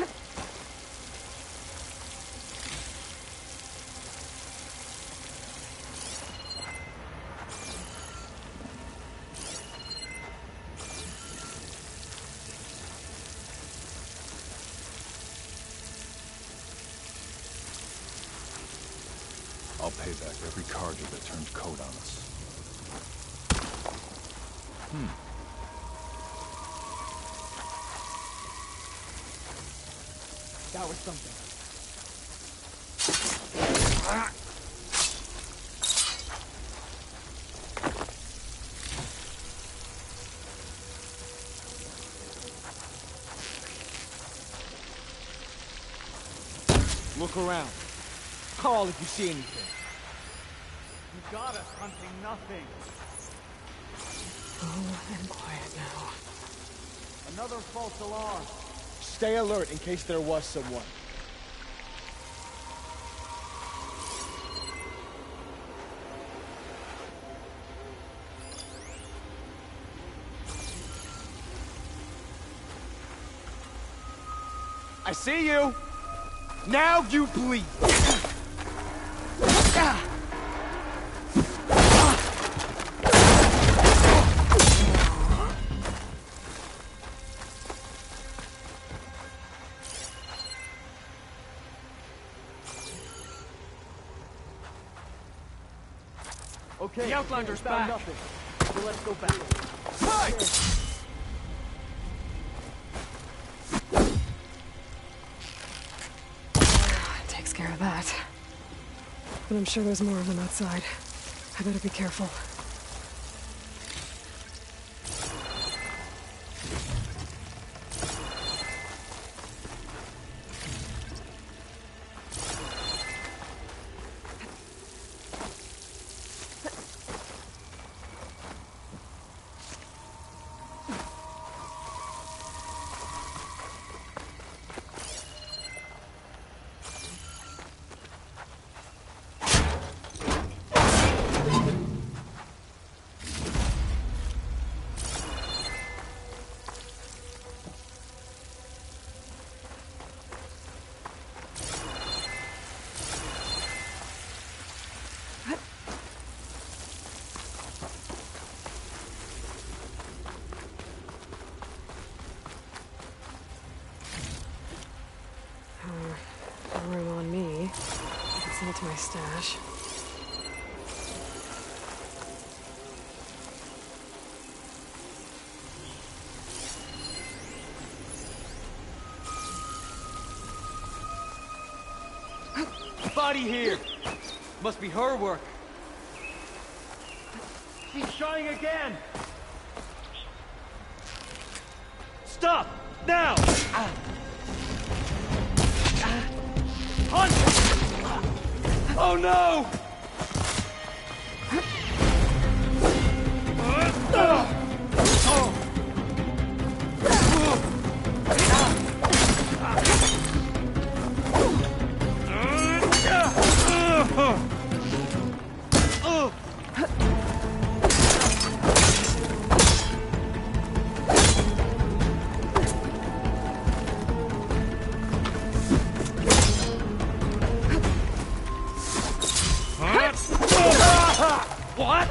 I'll pay back every Carja that turned coat on us. That was something. Look around. Call if you see anything. You got us hunting nothing. Oh, and quiet now. Another false alarm. Stay alert in case there was someone. I see you! Now you bleed! Okay, The Outlander's back. Nothing. So let's go back. Fight! Takes care of that. But I'm sure there's more of them outside. I better be careful. stash. Body here! Must be her work. She's trying again! Stop! Now! Hunt! Oh no! What?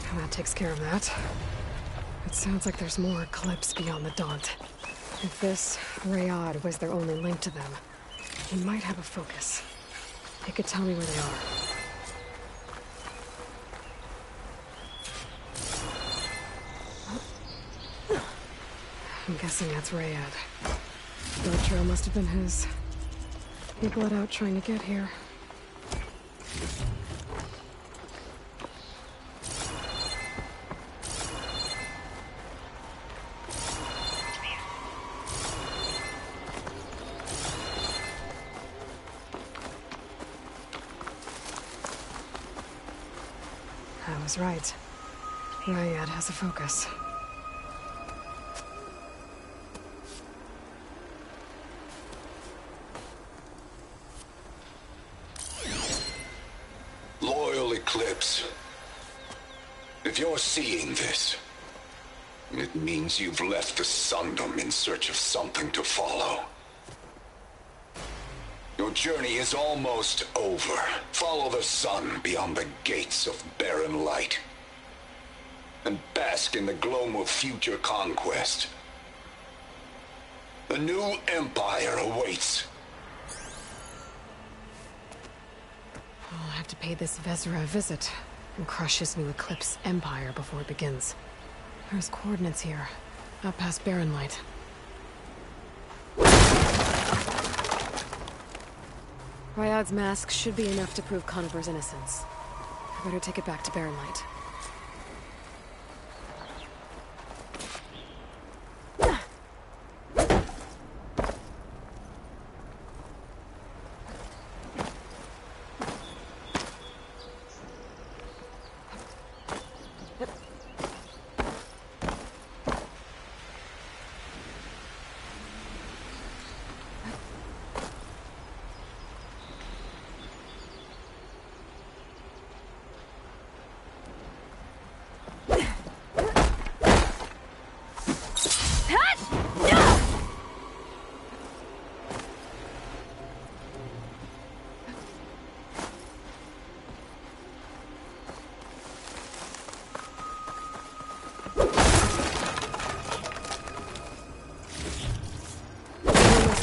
And that takes care of that. It sounds like there's more Eclipse beyond the Daunt. If this Rayad was their only link to them, he might have a focus. He could tell me where they are. I'm guessing that's Rayad. Blood trail must have been his. He bled out trying to get here. I was right. Rayad has a focus. Loyal Eclipse. If you're seeing this, it means you've left the Sundom in search of something to follow. Your journey is almost over. Follow the sun beyond the gates of barren light. And bask in the gloam of future conquest. A new empire awaits. I'll have to pay this Vezra a visit and crush his new Eclipse empire before it begins. There's coordinates here, out past Barren Light. Ryad's mask should be enough to prove Conover's innocence. I better take it back to Barren Light.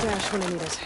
Dash when I need it.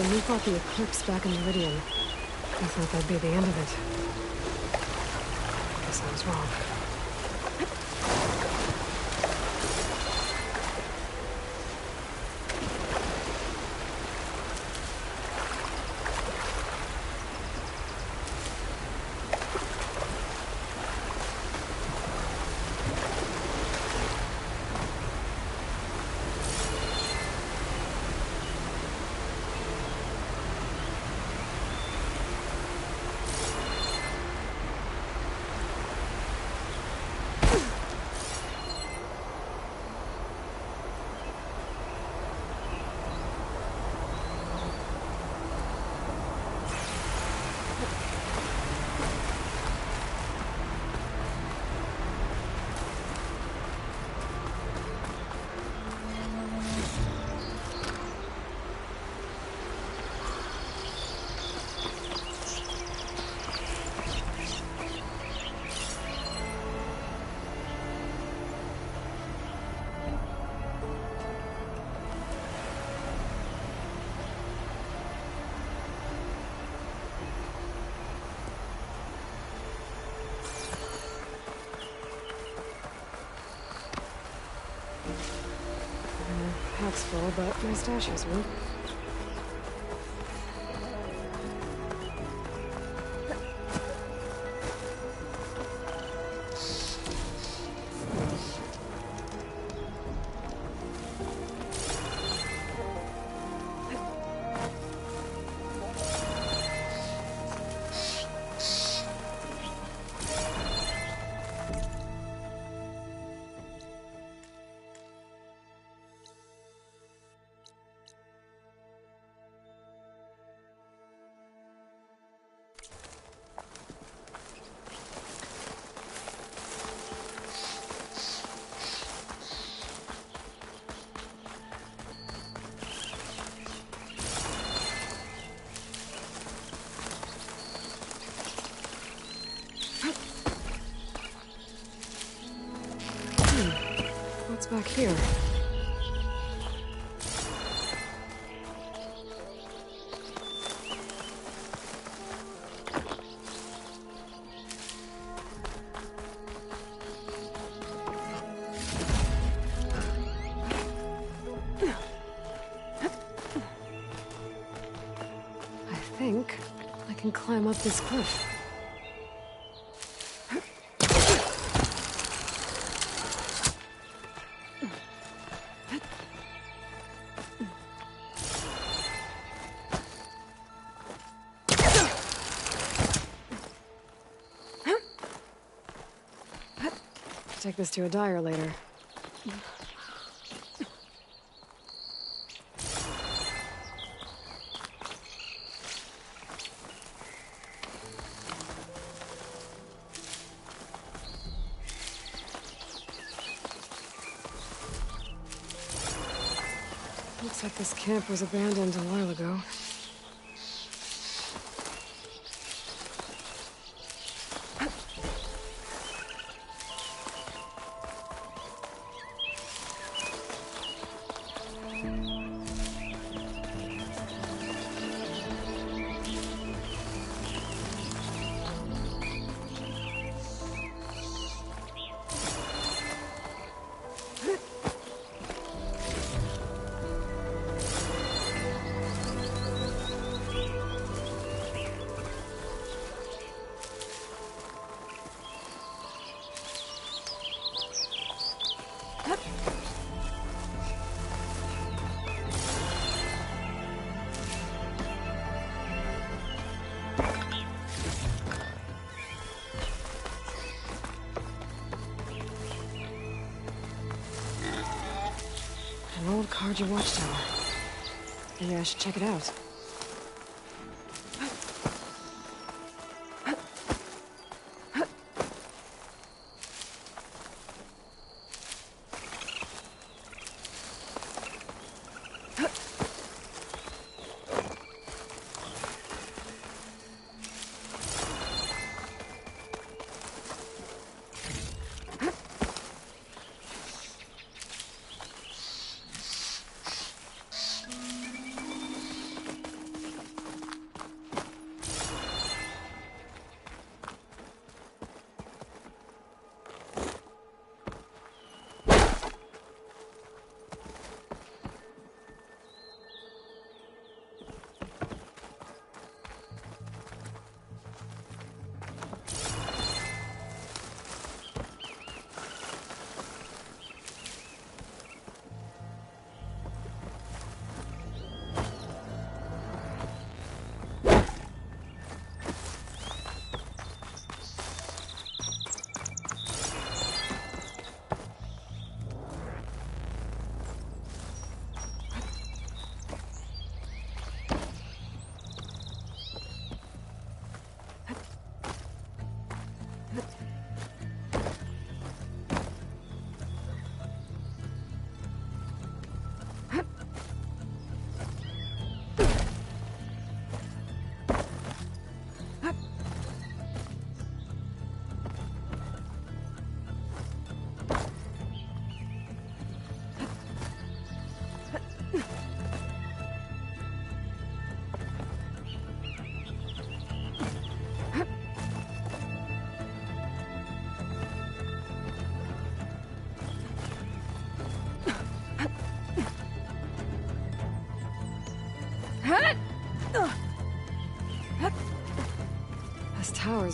when we fought the Eclipse back in Meridian, I thought that'd be the end of it. Guess I was wrong. Pack's full, but my stash has room. What's back here? I think I can climb up this cliff. Take this to a dyer later. Looks like this camp was abandoned a while ago. An old Carja watchtower. Maybe I should check it out.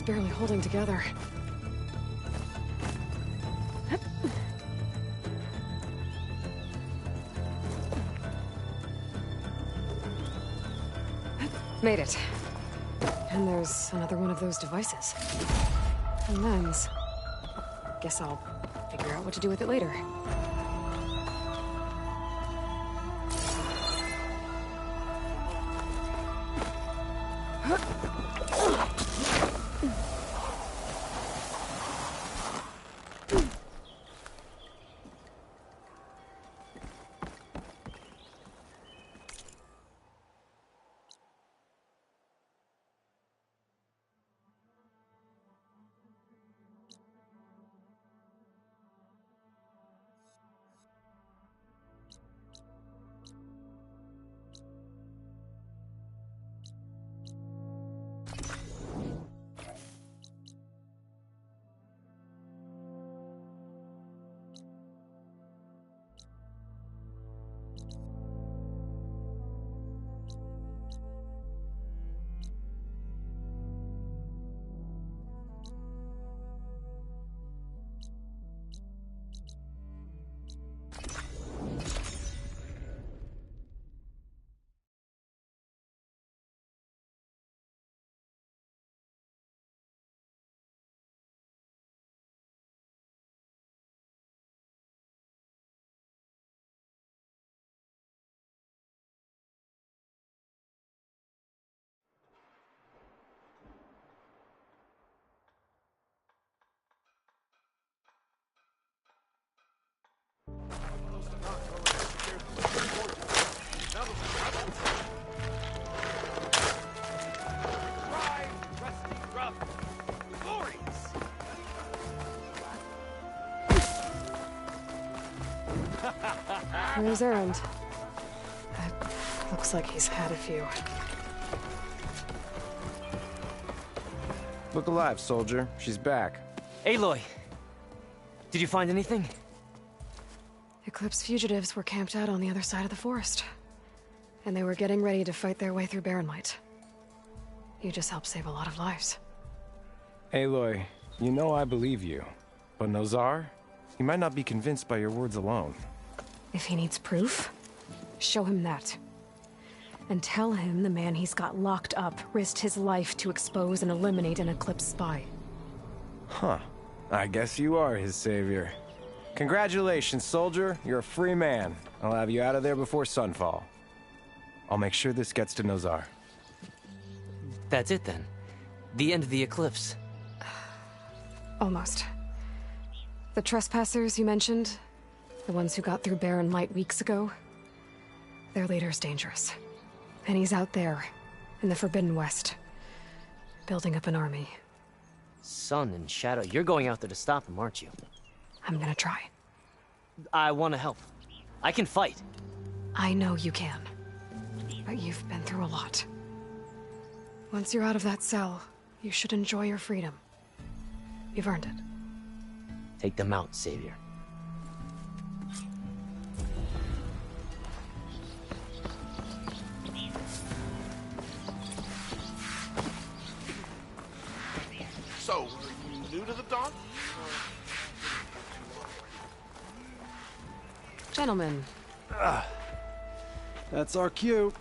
was barely holding together. Made it. And there's another one of those devices. A lens. Guess I'll figure out what to do with it later. Where's Erend? Looks like he's had a few. Look alive, soldier. She's back. Aloy! Did you find anything? Eclipse fugitives were camped out on the other side of the forest. And they were getting ready to fight their way through Barren Light. You just helped save a lot of lives. Aloy, you know I believe you. But Nozar? He might not be convinced by your words alone. If he needs proof, show him that. And tell him the man he's got locked up risked his life to expose and eliminate an Eclipse spy. Huh. I guess you are his savior. Congratulations, soldier. You're a free man. I'll have you out of there before sunfall. I'll make sure this gets to Nozar. That's it then. The end of the Eclipse. Almost. The trespassers you mentioned, the ones who got through Barren Light weeks ago, their leader's dangerous. And he's out there, in the Forbidden West, building up an army. Sun and Shadow, you're going out there to stop him, aren't you? I'm gonna try. I want to help. I can fight. I know you can. But you've been through a lot. Once you're out of that cell, you should enjoy your freedom. You've earned it. Take them out, Savior. So, are you new to the Dawn? Gentlemen. That's our cue.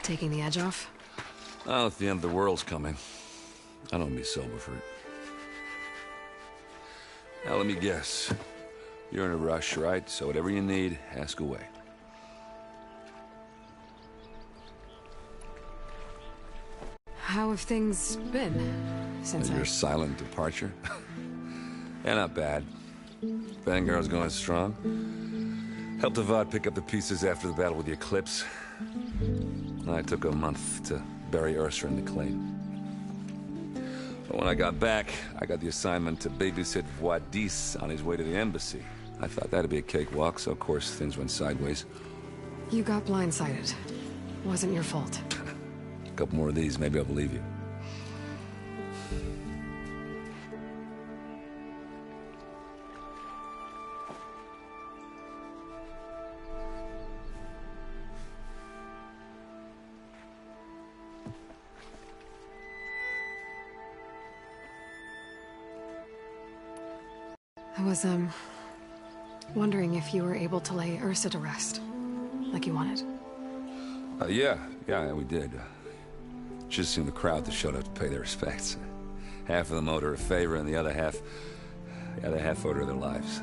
Taking the edge off? Well, if the end of the world's coming, I don't be sober for it. Now, let me guess. You're in a rush, right? So whatever you need, ask away. How have things been since Your silent departure? Yeah, not bad. Vanguard's going strong. Helped Avad pick up the pieces after the battle with the Eclipse. I took a month to bury Ursa in the claim. But when I got back, I got the assignment to babysit Wadis on his way to the embassy. I thought that'd be a cakewalk, so of course things went sideways. You got blindsided. Wasn't your fault. A couple more of these, maybe I'll believe you. I was, wondering if you were able to lay Ursa to rest, like you wanted. Yeah, we did. Just seen the crowd that showed up to pay their respects. Half of them owed her a favor, and the other half owed her their lives.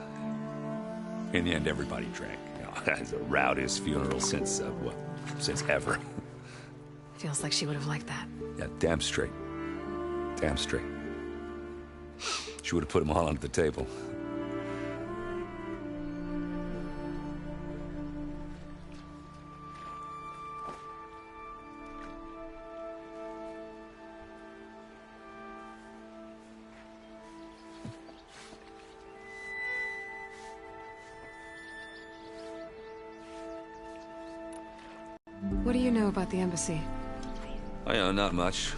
In the end, everybody drank. You know, it's the rowdiest funeral since ever. Feels like she would have liked that. Yeah, damn straight. Damn straight. She would have put them all under the table. What do you know about the embassy? I know not much.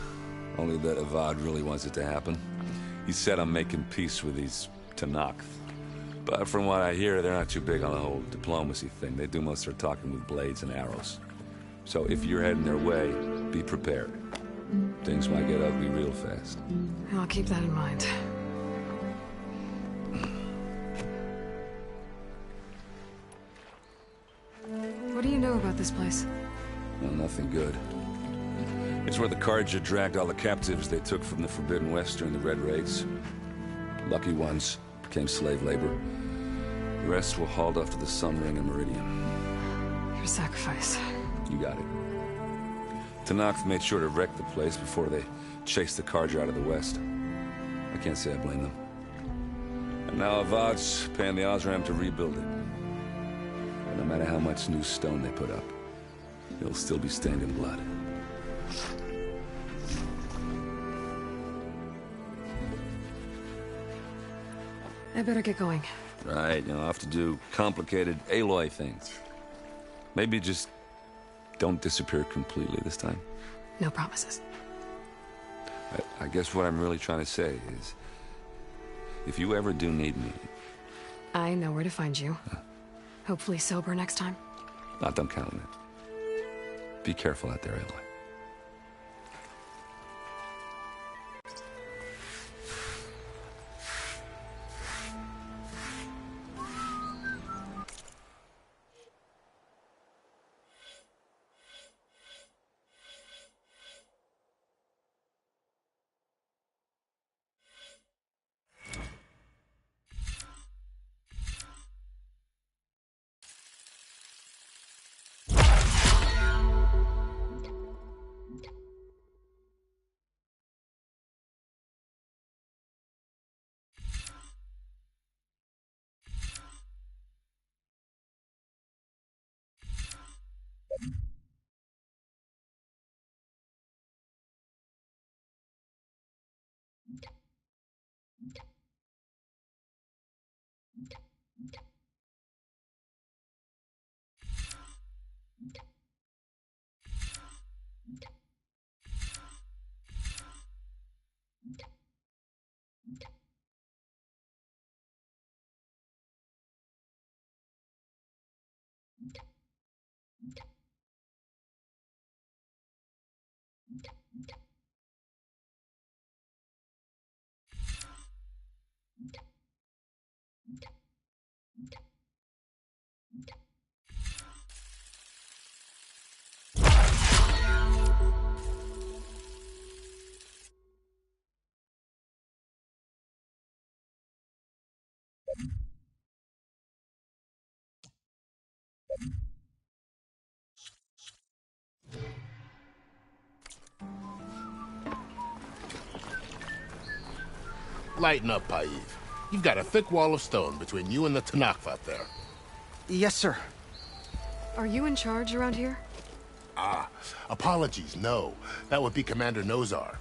Only that Avad really wants it to happen. He said I'm making peace with these Tenakth. But from what I hear, they're not too big on the whole diplomacy thing. They do most of their talking with blades and arrows. So if you're heading their way, be prepared. Things might get ugly real fast. I'll keep that in mind. What do you know about this place? Well, nothing good. It's where the Carja dragged all the captives they took from the Forbidden West during the Red Raids. Lucky ones became slave labor. The rest were hauled off to the Sun Ring and Meridian. Your sacrifice. You got it. Tenakth made sure to wreck the place before they chased the Carja out of the West. I can't say I blame them. And now Avad's paying the Osram to rebuild it. And no matter how much new stone they put up, it'll still be stained in blood. I better get going. Right, I'll have to do complicated Aloy things. Maybe just don't disappear completely this time. No promises. I guess what I'm really trying to say is, if you ever do need me... I know where to find you. Hopefully sober next time. Don't count on it. Be careful out there, Aloy. Lighten up, Paiv. You've got a thick wall of stone between you and the Tenakth out there. Yes, sir. Are you in charge around here? Apologies, no. That would be Commander Nozar.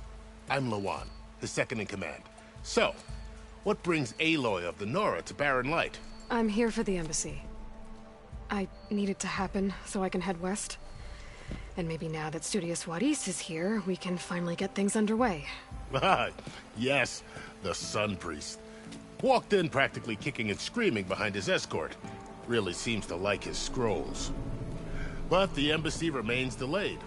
I'm Lawan, his second-in-command. So, what brings Aloy of the Nora to Barren Light? I'm here for the embassy. I need it to happen so I can head west. And maybe now that Studious Wadis is here, we can finally get things underway. Yes, the Sun Priest. Walked in practically kicking and screaming behind his escort. Really seems to like his scrolls. But the embassy remains delayed.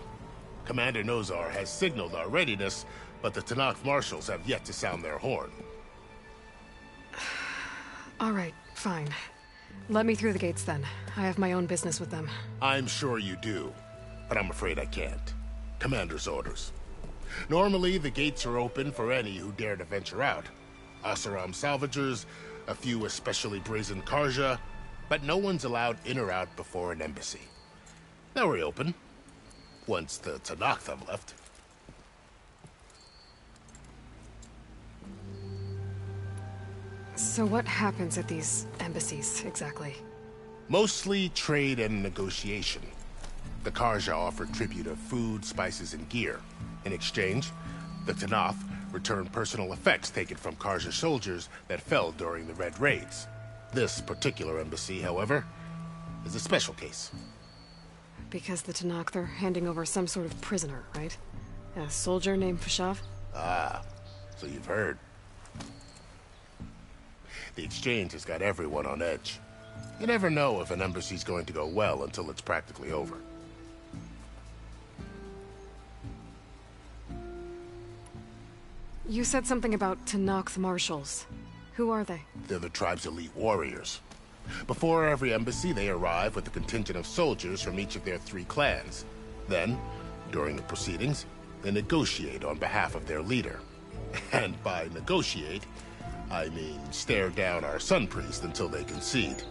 Commander Nozar has signaled our readiness, but the Tenakth marshals have yet to sound their horn. All right, fine. Let me through the gates then. I have my own business with them. I'm sure you do, but I'm afraid I can't. Commander's orders. Normally, the gates are open for any who dare to venture out. Oseram salvagers, a few especially brazen Karja, but no one's allowed in or out before an embassy. Now we're open, once the Tenakth have left. So what happens at these embassies, exactly? Mostly trade and negotiation. The Karja offer tribute of food, spices, and gear. In exchange, the Tenakth return personal effects taken from Karja soldiers that fell during the Red Raids. This particular embassy, however, is a special case. Because the Tenakth are handing over some sort of prisoner, right? A soldier named Fashav? Ah, so you've heard. The exchange has got everyone on edge. You never know if an embassy's going to go well until it's practically over. You said something about Tenakth marshals. Who are they? They're the tribe's elite warriors. Before every embassy, they arrive with a contingent of soldiers from each of their 3 clans. Then, during the proceedings, they negotiate on behalf of their leader. And by negotiate, I mean stare down our Sun Priest until they concede.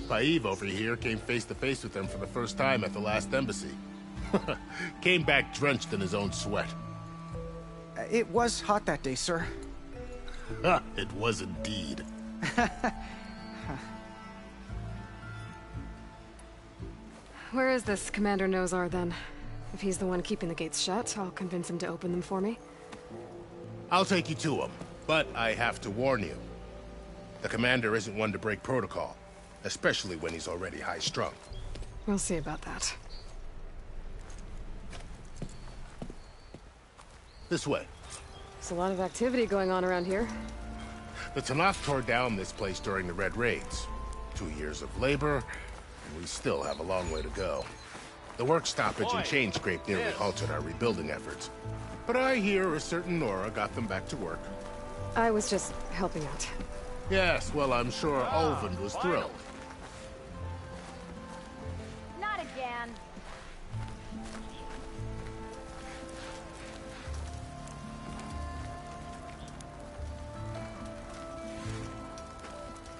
Paiv over here came face to face with them for the first time at the last embassy. Came back drenched in his own sweat. It was hot that day, sir. It was indeed. Where is this Commander Nozar, then? If he's the one keeping the gates shut, I'll convince him to open them for me. I'll take you to him, but I have to warn you. The Commander isn't one to break protocol, especially when he's already high-strung. We'll see about that. This way. There's a lot of activity going on around here. The Tenakth tore down this place during the Red Raids. 2 years of labor, and we still have a long way to go. The work stoppage and chain scrape nearly halted our rebuilding efforts. But I hear a certain Nora got them back to work. I was just helping out. Yes, well, I'm sure Ulvund was thrilled. Not again.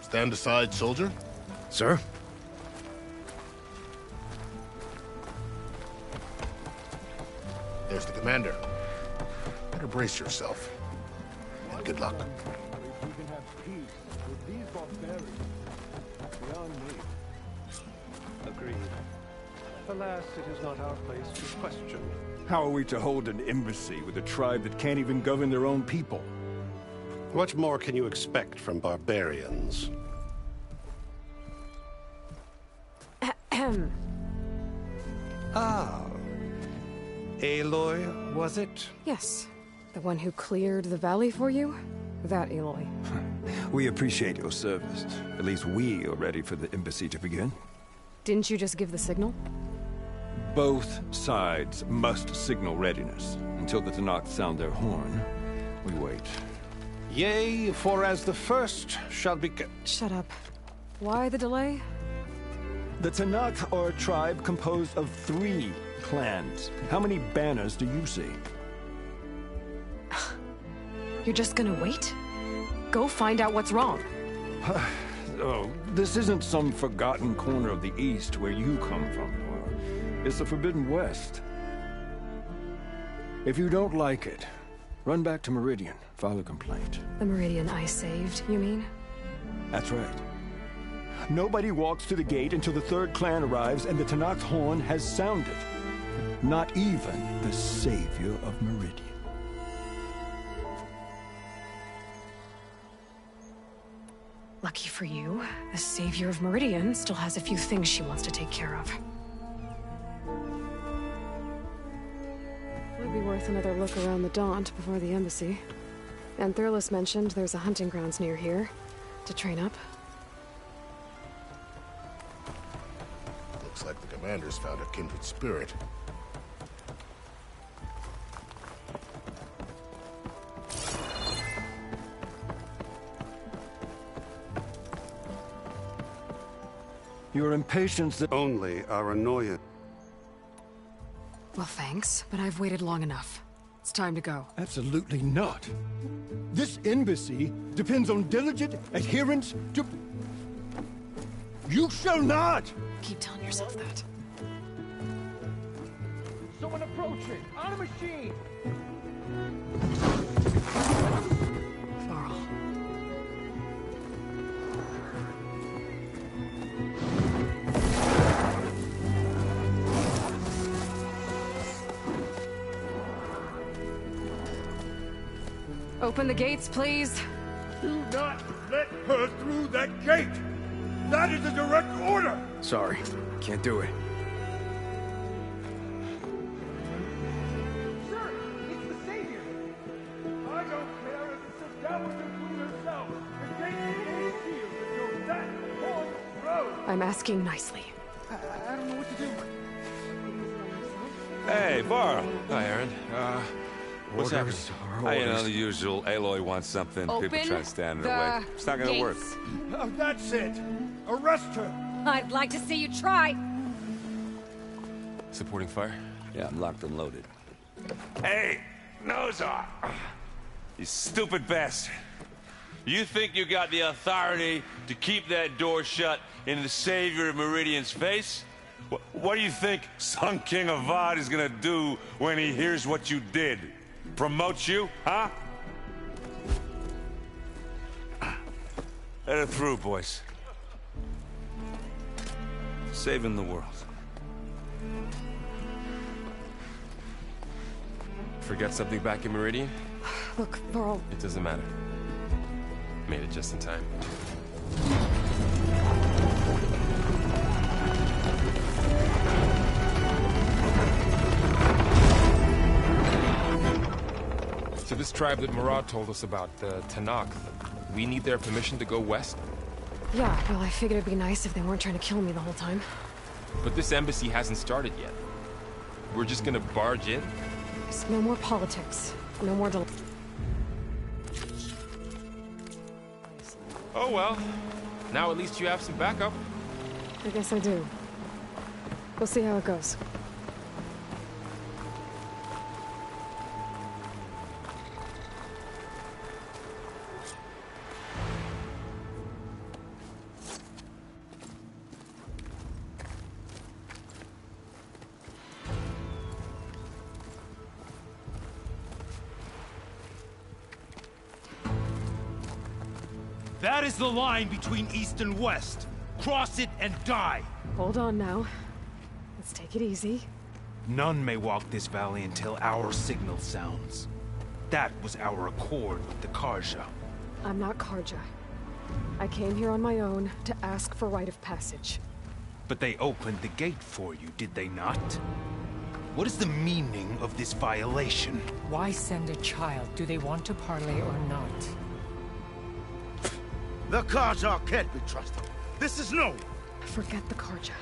Stand aside, soldier. Sir? There's the commander. Better brace yourself. And good luck. We can have peace with these barbarians. Beyond me. Agreed. Alas, it is not our place to question. How are we to hold an embassy with a tribe that can't even govern their own people? What more can you expect from barbarians? Ah. Aloy, was it? Yes. The one who cleared the valley for you? That Aloy. We appreciate your service. At least we are ready for the embassy to begin. Didn't you just give the signal? Both sides must signal readiness. Until the Tenakth sound their horn, we wait. Yea, for as the first shall be... Shut up. Why the delay? The Tenakth are a tribe composed of 3 clans. How many banners do you see? You're just gonna wait? Go find out what's wrong. Oh, this isn't some forgotten corner of the East where you come from, Nora. It's the Forbidden West. If you don't like it, run back to Meridian, file a complaint. The Meridian I saved, you mean? That's right. Nobody walks to the gate until the 3rd clan arrives and the Tenakth horn has sounded. Not even the savior of Meridian. Lucky for you, the savior of Meridian still has a few things she wants to take care of. Would be worth another look around the Daunt before the embassy. And Thurlis mentioned there's a hunting grounds near here to train up. Looks like the commander's found a kindred spirit. Your impatience only our annoyance. Well, thanks, but I've waited long enough. It's time to go. Absolutely not. This embassy depends on diligent adherence to... You shall not! Keep telling yourself that. Someone approaching! On a machine! Varl. Open the gates, please. Do not let her through that gate! That is a direct order! Sorry, can't do it. Sir, it's the Savior! I don't care if it's a dowager queen herself! The gate is sealed until that point road! I'm asking nicely. I don't know what to do. Hey, Varl. Hi, Aaron. What's happening? You know, the usual. Aloy wants something. People Open try to stand in her way. It's not gonna work. That's it! Arrest her! I'd like to see you try. Supporting fire? Yeah, I'm locked and loaded. Hey, Nozar! You stupid bastard! You think you got the authority to keep that door shut in the Savior of Meridian's face? What do you think Sun King Avad is gonna do when he hears what you did? Promote you, huh? Let her through, boys. Saving the world. Forget something back in Meridian? Look, Varl. It doesn't matter. Made it just in time. So this tribe that Murad told us about, the Tanakh, we need their permission to go west? Yeah, well, I figured it'd be nice if they weren't trying to kill me the whole time. But this embassy hasn't started yet. We're just gonna barge in? There's no more politics. No more del- Oh well. Now at least you have some backup. I guess I do. We'll see how it goes. That is the line between East and West. Cross it and die. Hold on now. Let's take it easy. None may walk this valley until our signal sounds. That was our accord with the Carja. I'm not Carja. I came here on my own to ask for rite of passage. But they opened the gate for you, did they not? What is the meaning of this violation? Why send a child? Do they want to parley or not? The Carja can't be trusted. This is no. Forget the Carja.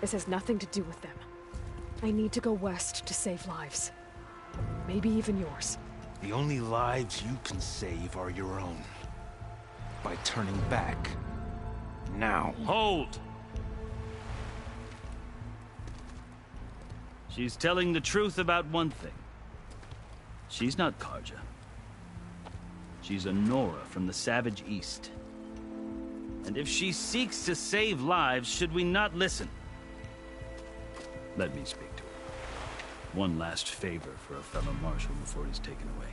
This has nothing to do with them. I need to go west to save lives. Maybe even yours. The only lives you can save are your own. By turning back. Now. Hold! She's telling the truth about one thing. She's not Carja. She's a Nora from the Savage East. And if she seeks to save lives, should we not listen? Let me speak to her. One last favor for a fellow marshal before he's taken away.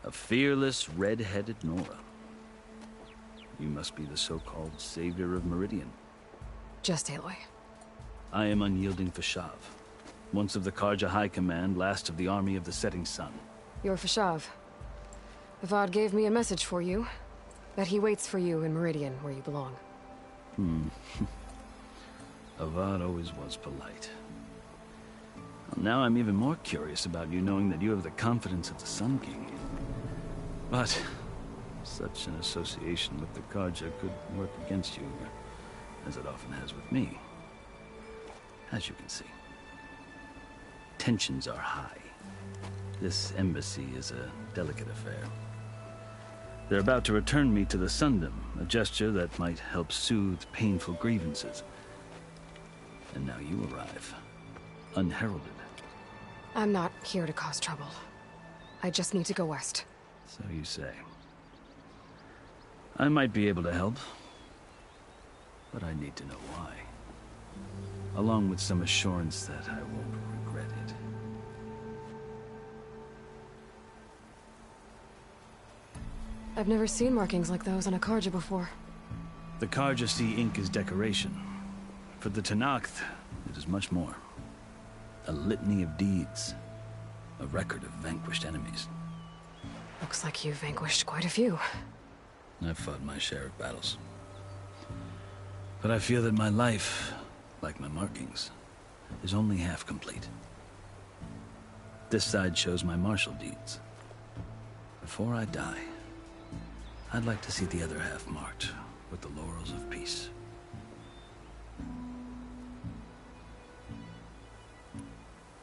A fearless, red-headed Nora. You must be the so-called Savior of Meridian. Just Aloy. I am Unyielding Fashav. Once of the Carja High Command, last of the Army of the Setting Sun. You're Fashav. Avad gave me a message for you. That he waits for you in Meridian, where you belong. Avad always was polite. Well, now I'm even more curious about you knowing that you have the confidence of the Sun King. But such an association with the Carja could work against you, as it often has with me. as you can see. Tensions are high. This embassy is a delicate affair. They're about to return me to the Sundom, a gesture that might help soothe painful grievances. And now you arrive, unheralded. I'm not here to cause trouble. I just need to go west. So you say. I might be able to help, but I need to know why. Along with some assurance that I won't regret it. I've never seen markings like those on a Carja before. The Carja see ink as decoration. For the Tenakth, it is much more. A litany of deeds. A record of vanquished enemies. Looks like you've vanquished quite a few. I've fought my share of battles. But I feel that my life, like my markings, is only half complete. This side shows my martial deeds. Before I die, I'd like to see the other half marked with the laurels of peace.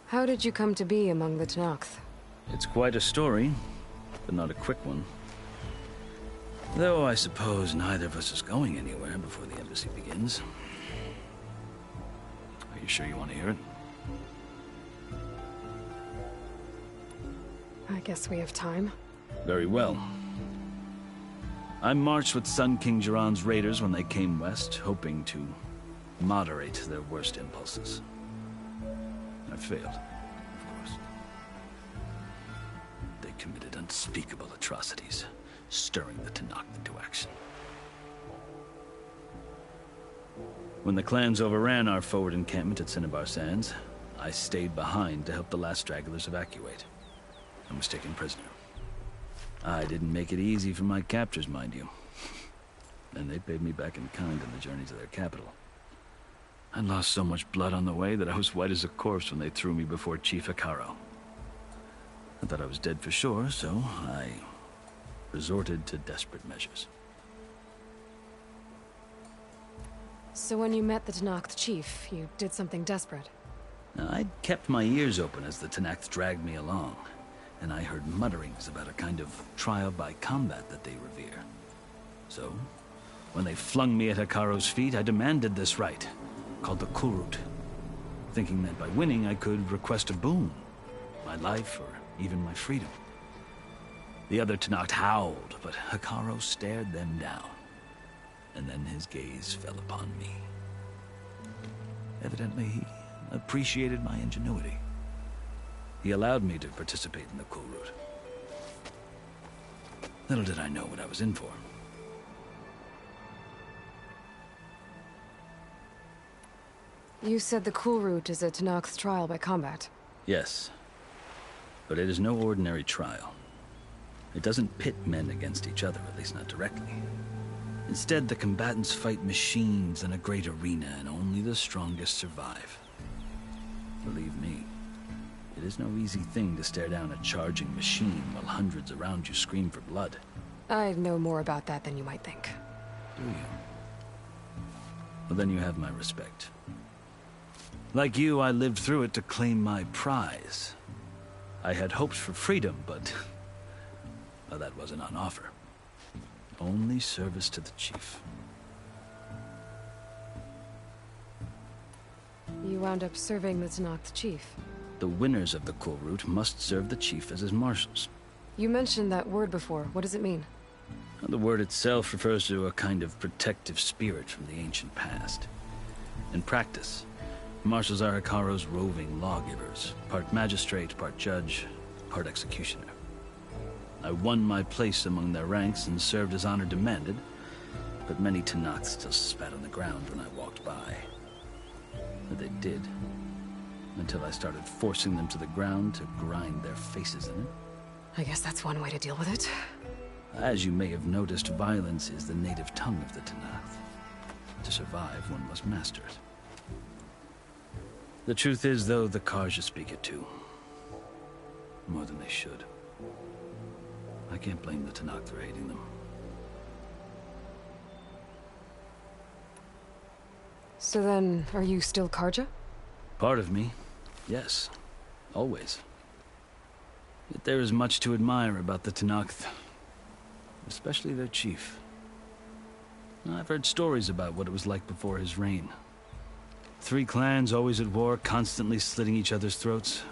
How did you come to be among the Tenakth? It's quite a story, but not a quick one. Though I suppose neither of us is going anywhere before the embassy begins. Are you sure you want to hear it? I guess we have time. Very well. I marched with Sun King Jiran's raiders when they came west, hoping to moderate their worst impulses. I failed, of course. They committed unspeakable atrocities, stirring the Tenakth into action. When the clans overran our forward encampment at Cinnabar Sands, I stayed behind to help the last stragglers evacuate. I was taken prisoner. I didn't make it easy for my captors, mind you. And they paid me back in kind on the journey to their capital. I lost so much blood on the way that I was white as a corpse when they threw me before Chief Hekarro. I thought I was dead for sure, so I resorted to desperate measures. So when you met the Tenakth chief, you did something desperate? I'd kept my ears open as the Tenakth dragged me along, and I heard mutterings about a kind of trial by combat that they revere. So, when they flung me at Hekarro's feet, I demanded this right, called the Kulrut, thinking that by winning I could request a boon, my life or even my freedom. The other Tenakth howled, but Hekarro stared them down, and then his gaze fell upon me. Evidently, he appreciated my ingenuity. He allowed me to participate in the Kulrut. Little did I know what I was in for. You said the Kulrut is a Tenakth's trial by combat. Yes, but it is no ordinary trial. It doesn't pit men against each other, at least not directly. Instead, the combatants fight machines in a great arena, and only the strongest survive. Believe me, it is no easy thing to stare down a charging machine while hundreds around you scream for blood. I know more about that than you might think. Do you? Well, then you have my respect. Like you, I lived through it to claim my prize. I had hopes for freedom, but well, that wasn't on offer. Only service to the chief. You wound up serving the Tenakth chief. The winners of the Kulrut must serve the chief as his marshals. You mentioned that word before. What does it mean? The word itself refers to a kind of protective spirit from the ancient past. In practice, marshals are Hekarro's roving lawgivers, part magistrate, part judge, part executioner. I won my place among their ranks and served as honor demanded, but many Tenakth still spat on the ground when I walked by. But they did, until I started forcing them to the ground to grind their faces in it. I guess that's one way to deal with it. As you may have noticed, violence is the native tongue of the Tenakth. To survive, one must master it. The truth is, though, the Carja speak it too. More than they should. I can't blame the Tenakth for hating them. So then, are you still Carja? Part of me, yes. Always. Yet there is much to admire about the Tenakth. Especially their chief. I've heard stories about what it was like before his reign. 3 clans always at war, constantly slitting each other's throats.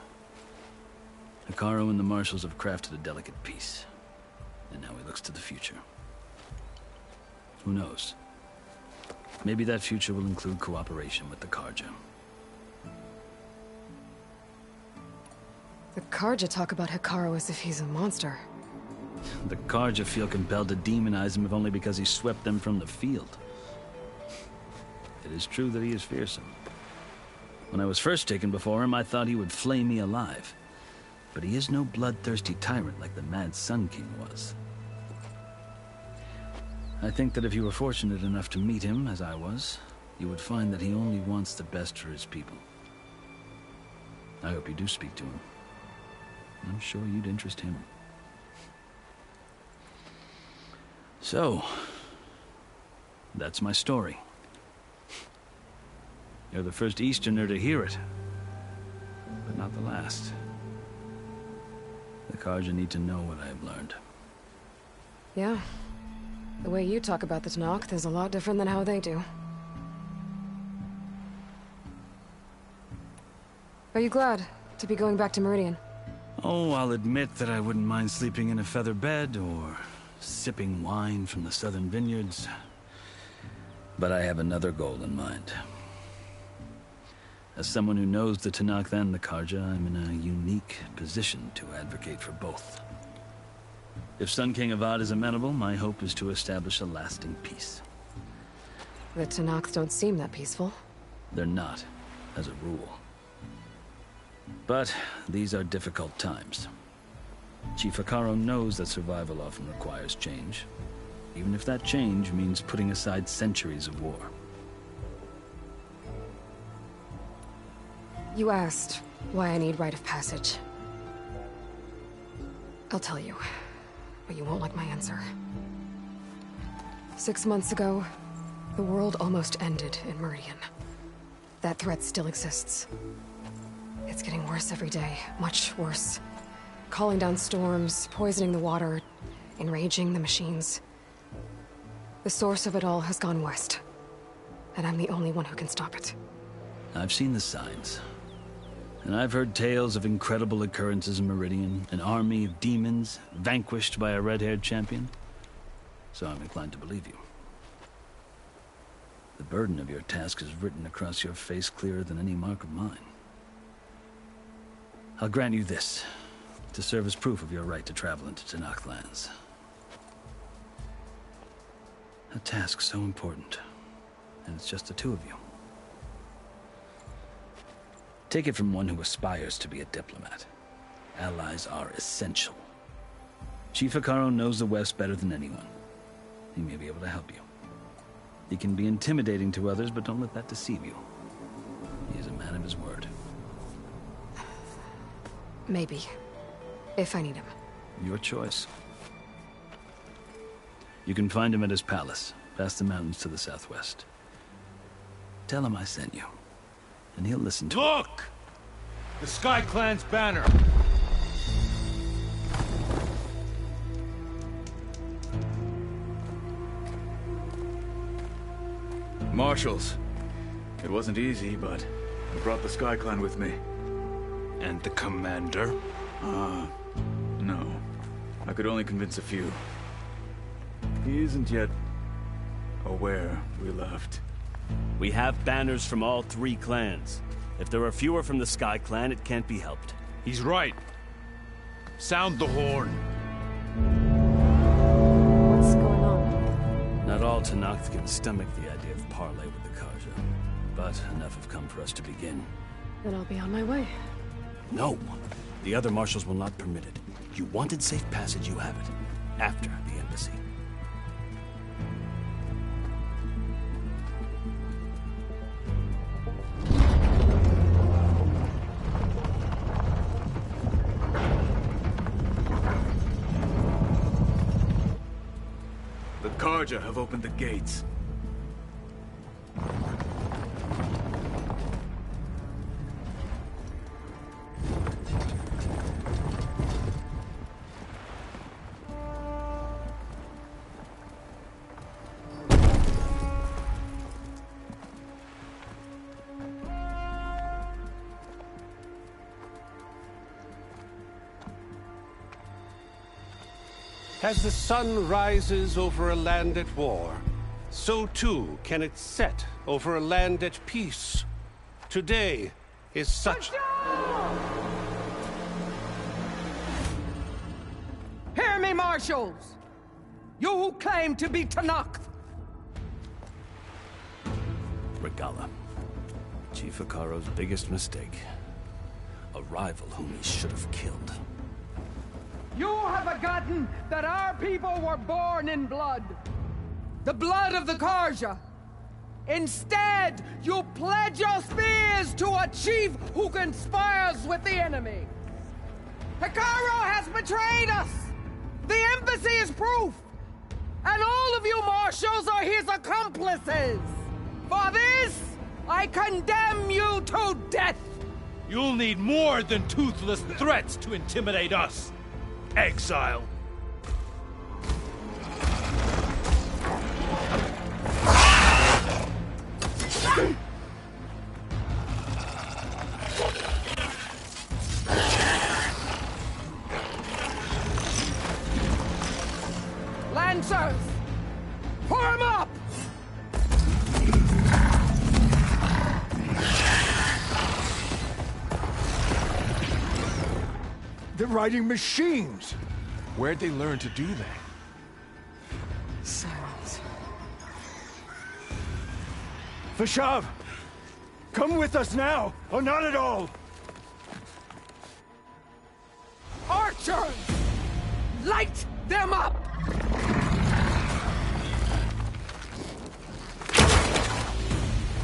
Hekarro and the Marshals have crafted a delicate peace. And now he looks to the future. Who knows? Maybe that future will include cooperation with the Carja. The Carja talk about Hekarro as if he's a monster. The Carja feel compelled to demonize him if only because he swept them from the field. It is true that he is fearsome. When I was first taken before him, I thought he would flay me alive. But he is no bloodthirsty tyrant like the Mad Sun King was. I think that if you were fortunate enough to meet him, as I was, you would find that he only wants the best for his people. I hope you do speak to him. I'm sure you'd interest him. So, that's my story. You're the first Easterner to hear it, but not the last. The Carja need to know what I have learned. Yeah. The way you talk about the Tenakth is a lot different than how they do. Are you glad to be going back to Meridian? Oh, I'll admit that I wouldn't mind sleeping in a feather bed or sipping wine from the southern vineyards. But I have another goal in mind. As someone who knows the Tenakth and the Carja, I'm in a unique position to advocate for both. If Sun King Avad is amenable, my hope is to establish a lasting peace. The Tenakth don't seem that peaceful. They're not, as a rule. But these are difficult times. Chief Hekarro knows that survival often requires change, even if that change means putting aside centuries of war. You asked why I need rite of passage. I'll tell you, but you won't like my answer. 6 months ago, the world almost ended in Meridian. That threat still exists. It's getting worse every day, much worse. Calling down storms, poisoning the water, enraging the machines. The source of it all has gone west, and I'm the only one who can stop it. I've seen the signs. And I've heard tales of incredible occurrences in Meridian, an army of demons vanquished by a red-haired champion. So I'm inclined to believe you. The burden of your task is written across your face clearer than any mark of mine. I'll grant you this, to serve as proof of your right to travel into Tenakth lands. A task so important, and it's just the 2 of you. Take it from one who aspires to be a diplomat. Allies are essential. Chief Hekarro knows the West better than anyone. He may be able to help you. He can be intimidating to others, but don't let that deceive you. He is a man of his word. Maybe. If I need him. Your choice. You can find him at his palace, past the mountains to the southwest. Tell him I sent you, and he'll listen to Look! The Sky Clan's banner! Marshals. It wasn't easy, but I brought the Sky Clan with me. And the commander? No. I could only convince a few. He isn't yet aware we left. We have banners from all 3 clans. If there are fewer from the Sky Clan, it can't be helped. He's right. Sound the horn. What's going on? Not all Tenakth can stomach the idea of parley with the Carja, but enough have come for us to begin. Then I'll be on my way. No. The other marshals will not permit it. You wanted safe passage, you have it. After the embassy. The Carja have opened the gates. As the sun rises over a land at war, so too can it set over a land at peace. Today is such... Hear me, marshals! You who claim to be Tenakth! Regalla. Chief Hekarro's biggest mistake. A rival whom he should have killed. You have forgotten that our people were born in blood. The blood of the Carja. Instead, you pledge your spears to a chief who conspires with the enemy. Hekarro has betrayed us! The embassy is proof! And all of you marshals are his accomplices! For this, I condemn you to death! You'll need more than toothless threats to intimidate us, exile. Lancers! Form up! They're riding machines. Where'd they learn to do that? Silence. Vashav! Come with us now, or not at all! Archers! Light them up!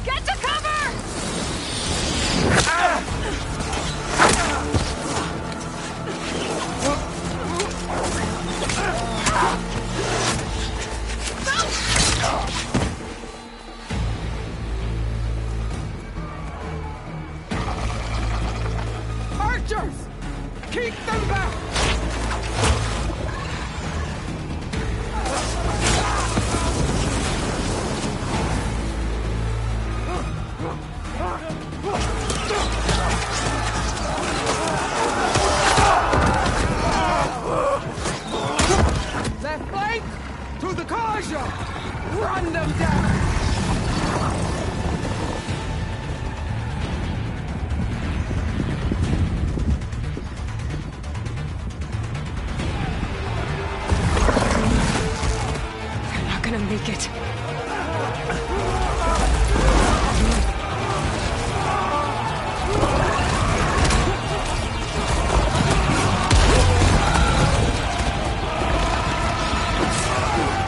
Get to cover! Archers! Keep them back! Left flank! To the Carja! Run them down! They're not gonna make it.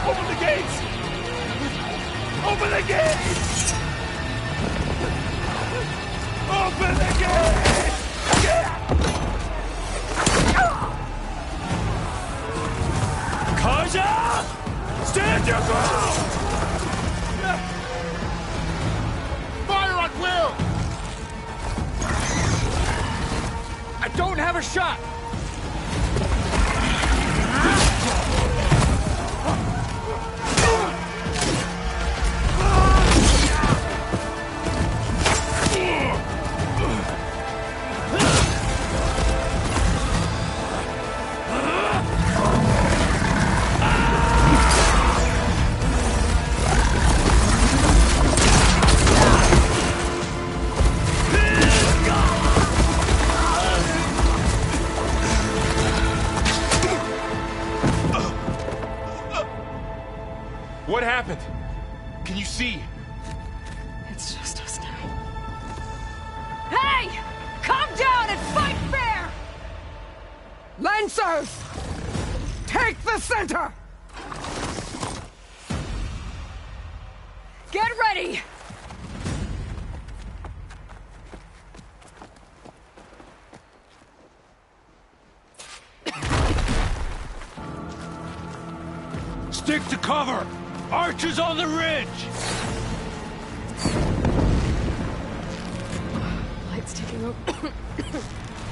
Open the gates! Open the gates! Open the gates! Carja! Stand your ground! Fire at will! I don't have a shot! What happened? Can you see? It's just us now. Hey! Calm down and fight fair! Lancers! Take the center! Get ready! Stick to cover! Archers on the ridge! Light's taking over.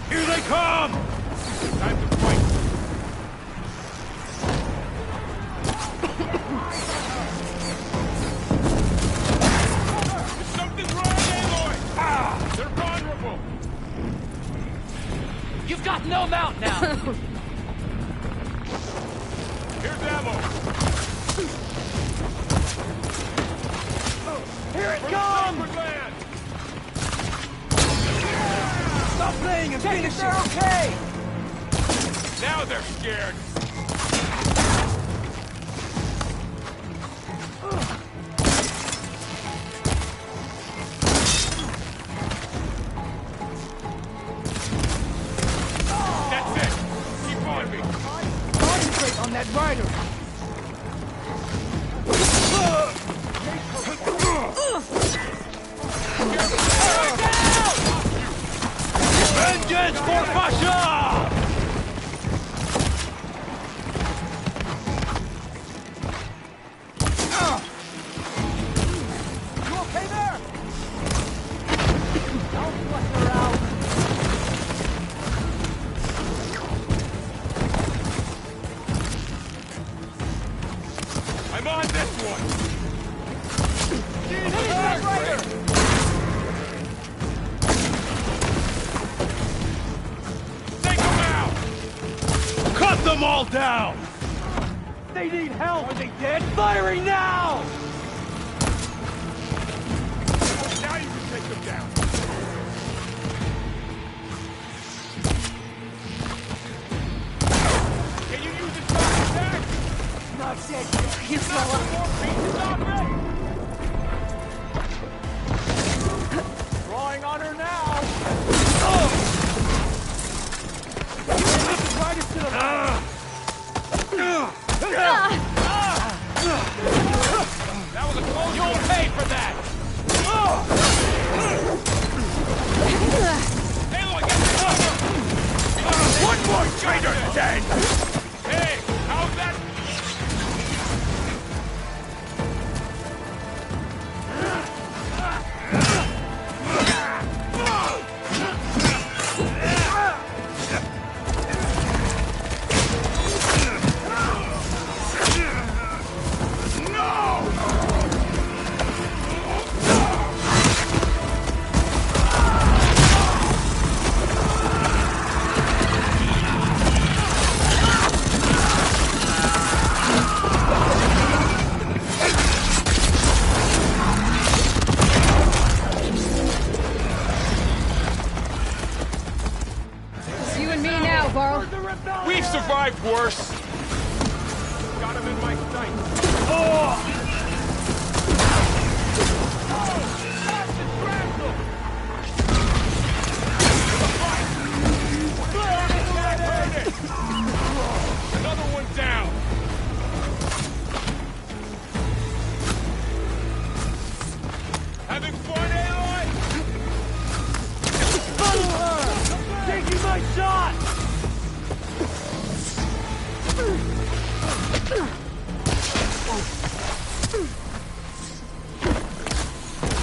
Here they come! Time to fight! Is something wrong, Aloy? Ah! They're vulnerable! You've got no mount now! them! Stop playing and finish it! Okay! Now they're scared. That's it. Keep on me. Concentrate on that rider. Vengeance for Pasha! You okay there? Don't flush her out. I'm on this one. Finish that rider! Cut them all down! They need help! Are they dead? Firing now! Now you can take them down. Can you use it for attack? Not dead yet. He's More pieces already. drawing on her now! Rider to the right! That was a close. You'll pay for that. Aloy, get this. One more traitor dead! Hey, how's that? We've survived worse. Got him in my sights. Another one down. Having fun, Aloy? Follow her! Taking my shot!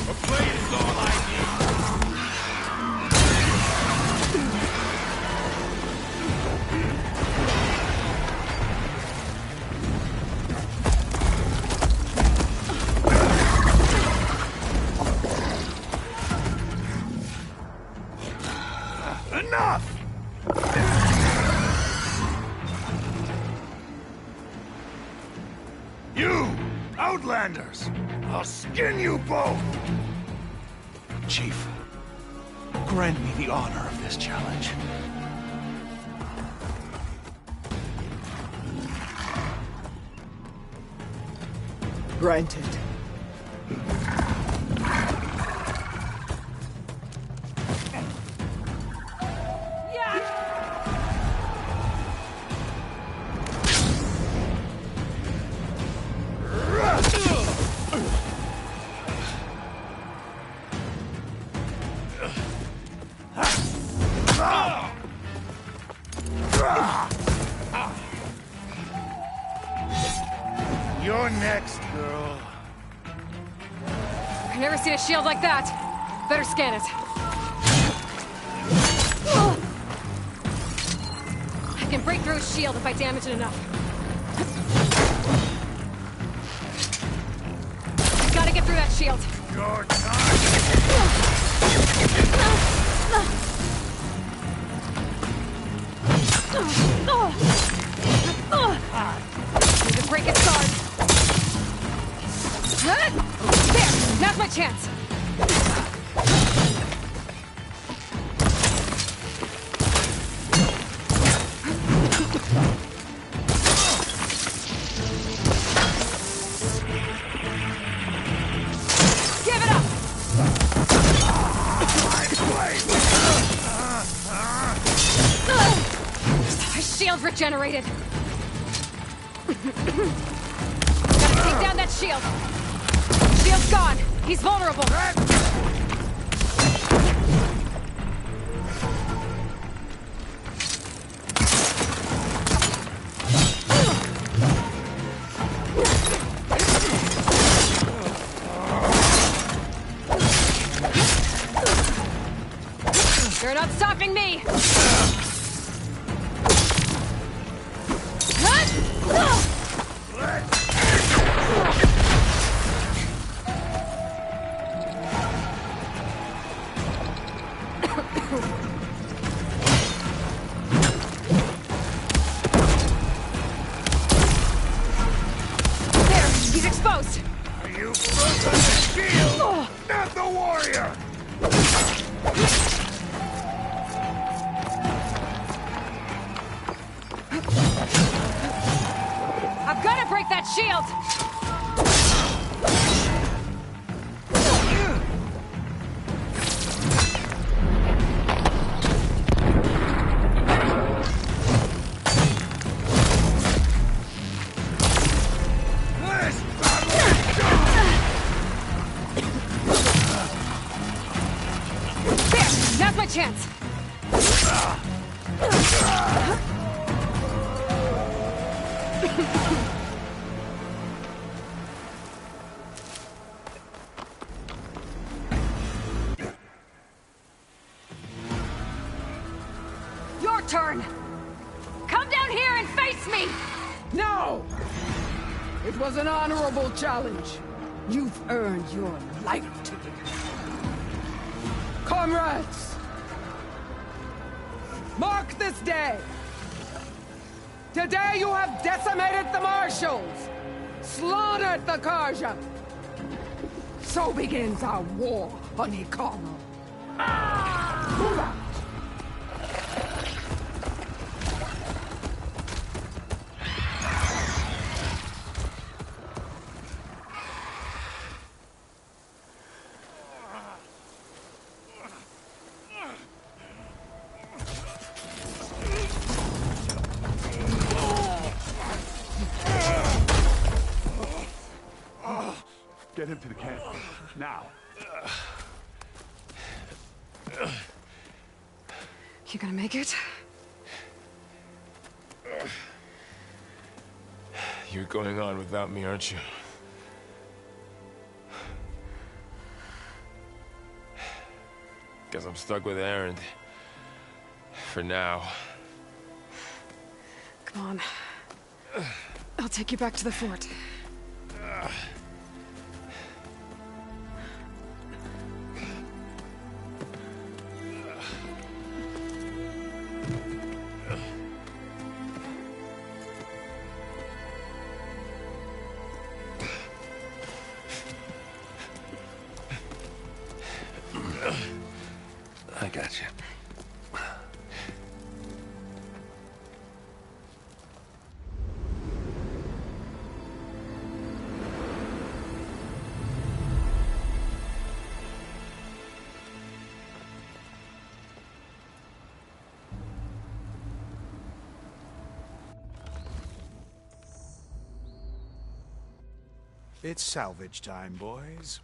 A blade is all I Enough! You, Outlanders! I'll skin you both! Chief, grant me the honor of this challenge. Granted. You're next, girl. I've never seen a shield like that. Better scan it. I can break through a shield if I damage it enough. Gotta get through that shield. Your Need to break its guard. There! Now's my chance! shield regenerated! Gotta take down that shield! Shield's gone! He's vulnerable! You're not stopping me! Chance. Your turn. Come down here and face me. No! It was an honorable challenge. You've earned your life ticket. Comrades! Mark this day! Today you have decimated the Marshals! Slaughtered the Carja! So begins our war on Hikaru. Move out! Get him to the camp. Now. You gonna make it? You're going on without me, aren't you? Guess I'm stuck with Erend. For now. Come on. I'll take you back to the fort. I got you. It's salvage time, boys.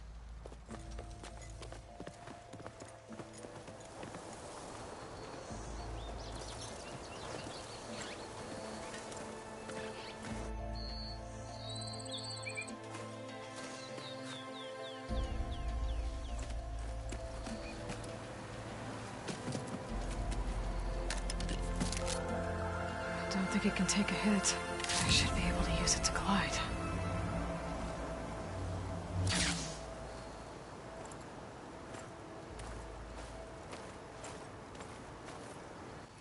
I don't think it can take a hit. I should be able to use it to glide.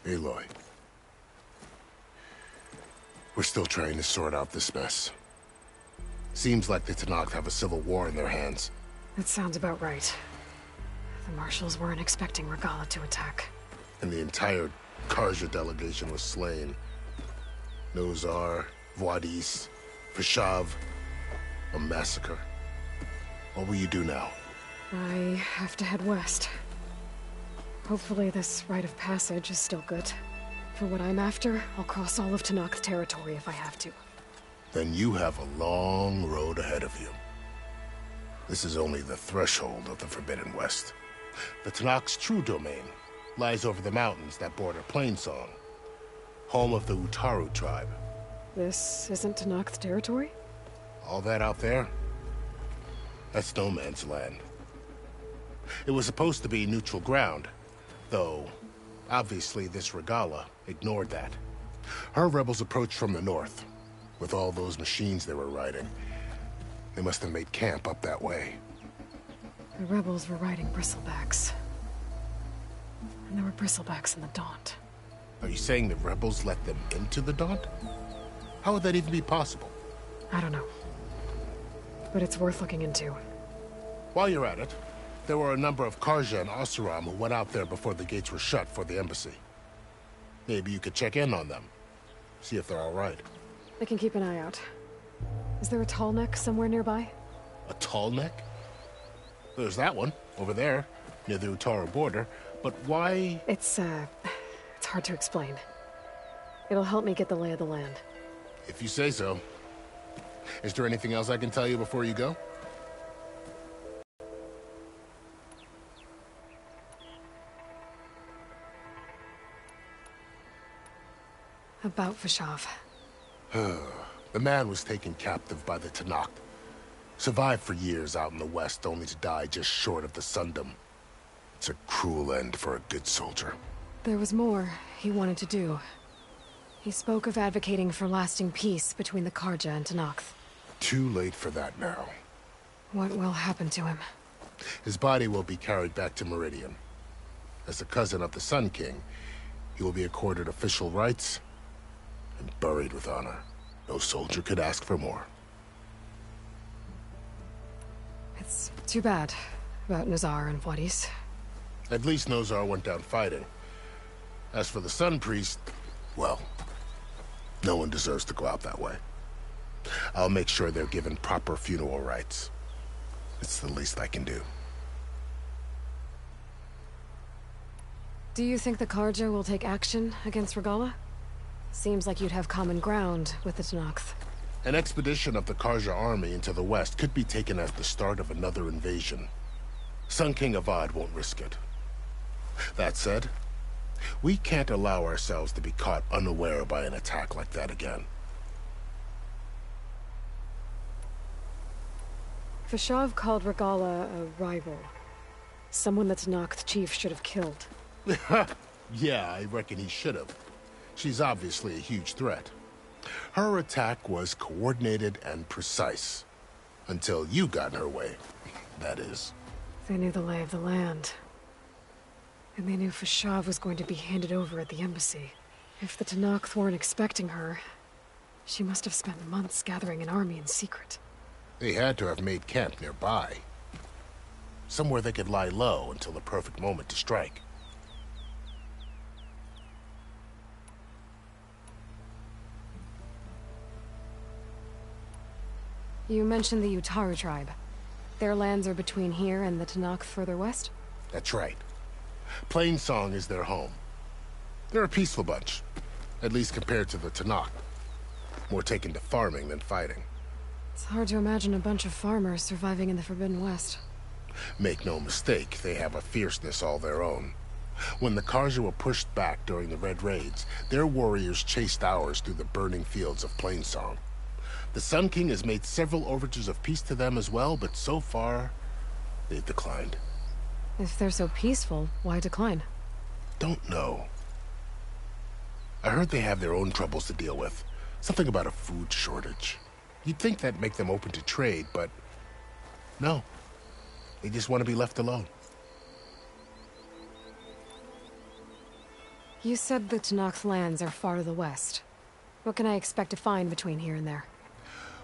Aloy. We're still trying to sort out this mess. Seems like the Tenakth have a civil war in their hands. That sounds about right. The Marshals weren't expecting Regalla to attack. And the entire Carja delegation was slain. Nozar, Wadis, Fashav. A massacre. What will you do now? I have to head west. Hopefully this rite of passage is still good. For what I'm after, I'll cross all of Tenakth territory if I have to. Then you have a long road ahead of you. This is only the threshold of the Forbidden West. The Tenakth's true domain lies over the mountains that border Plainsong, home of the Utaru tribe. This isn't Tenakth territory? All that out there? That's no man's land. It was supposed to be neutral ground, though obviously this Regalla ignored that. Her rebels approached from the north. With all those machines they were riding, they must have made camp up that way. The rebels were riding bristlebacks. And there were bristlebacks in the Daunt. Are you saying the rebels let them into the Daunt? How would that even be possible? I don't know. But it's worth looking into. While you're at it, there were a number of Carja and Oseram who went out there before the gates were shut for the embassy. Maybe you could check in on them. See if they're all right. I can keep an eye out. Is there a tall neck somewhere nearby? A tall neck? There's that one, over there, near the Utaru border. But why? It's hard to explain. It'll help me get the lay of the land. If you say so. Is there anything else I can tell you before you go? About Vashav. The man was taken captive by the Tenakth. Survived for years out in the west, only to die just short of the Sundom. It's a cruel end for a good soldier. There was more he wanted to do. He spoke of advocating for lasting peace between the Carja and Tenakth. Too late for that now. What will happen to him? His body will be carried back to Meridian. As a cousin of the Sun King, he will be accorded official rights and buried with honor. No soldier could ask for more. It's too bad about Nazar and Wadis. At least Nozar went down fighting. As for the Sun Priest, well, no one deserves to go out that way. I'll make sure they're given proper funeral rites. It's the least I can do. Do you think the Carja will take action against Regalla? Seems like you'd have common ground with the Tenakth. An expedition of the Carja army into the west could be taken as the start of another invasion. Sun King Avad won't risk it. That said, we can't allow ourselves to be caught unaware by an attack like that again. Vashav called Regalla a rival. Someone the Tenakth chief should have killed. Yeah, I reckon he should have. She's obviously a huge threat. Her attack was coordinated and precise. Until you got in her way, that is. They knew the lay of the land. And they knew Vashav was going to be handed over at the embassy. If the Tenakth weren't expecting her, she must have spent months gathering an army in secret. They had to have made camp nearby. Somewhere they could lie low until the perfect moment to strike. You mentioned the Utaru tribe. Their lands are between here and the Tenakth further west? That's right. Plainsong is their home. They're a peaceful bunch, at least compared to the Tenakth. More taken to farming than fighting. It's hard to imagine a bunch of farmers surviving in the Forbidden West. Make no mistake, they have a fierceness all their own. When the Carja were pushed back during the Red Raids, their warriors chased ours through the burning fields of Plainsong. The Sun King has made several overtures of peace to them as well, but so far, they've declined. If they're so peaceful, why decline? Don't know. I heard they have their own troubles to deal with. Something about a food shortage. You'd think that'd make them open to trade, but no. They just want to be left alone. You said the Tenakth lands are far to the west. What can I expect to find between here and there?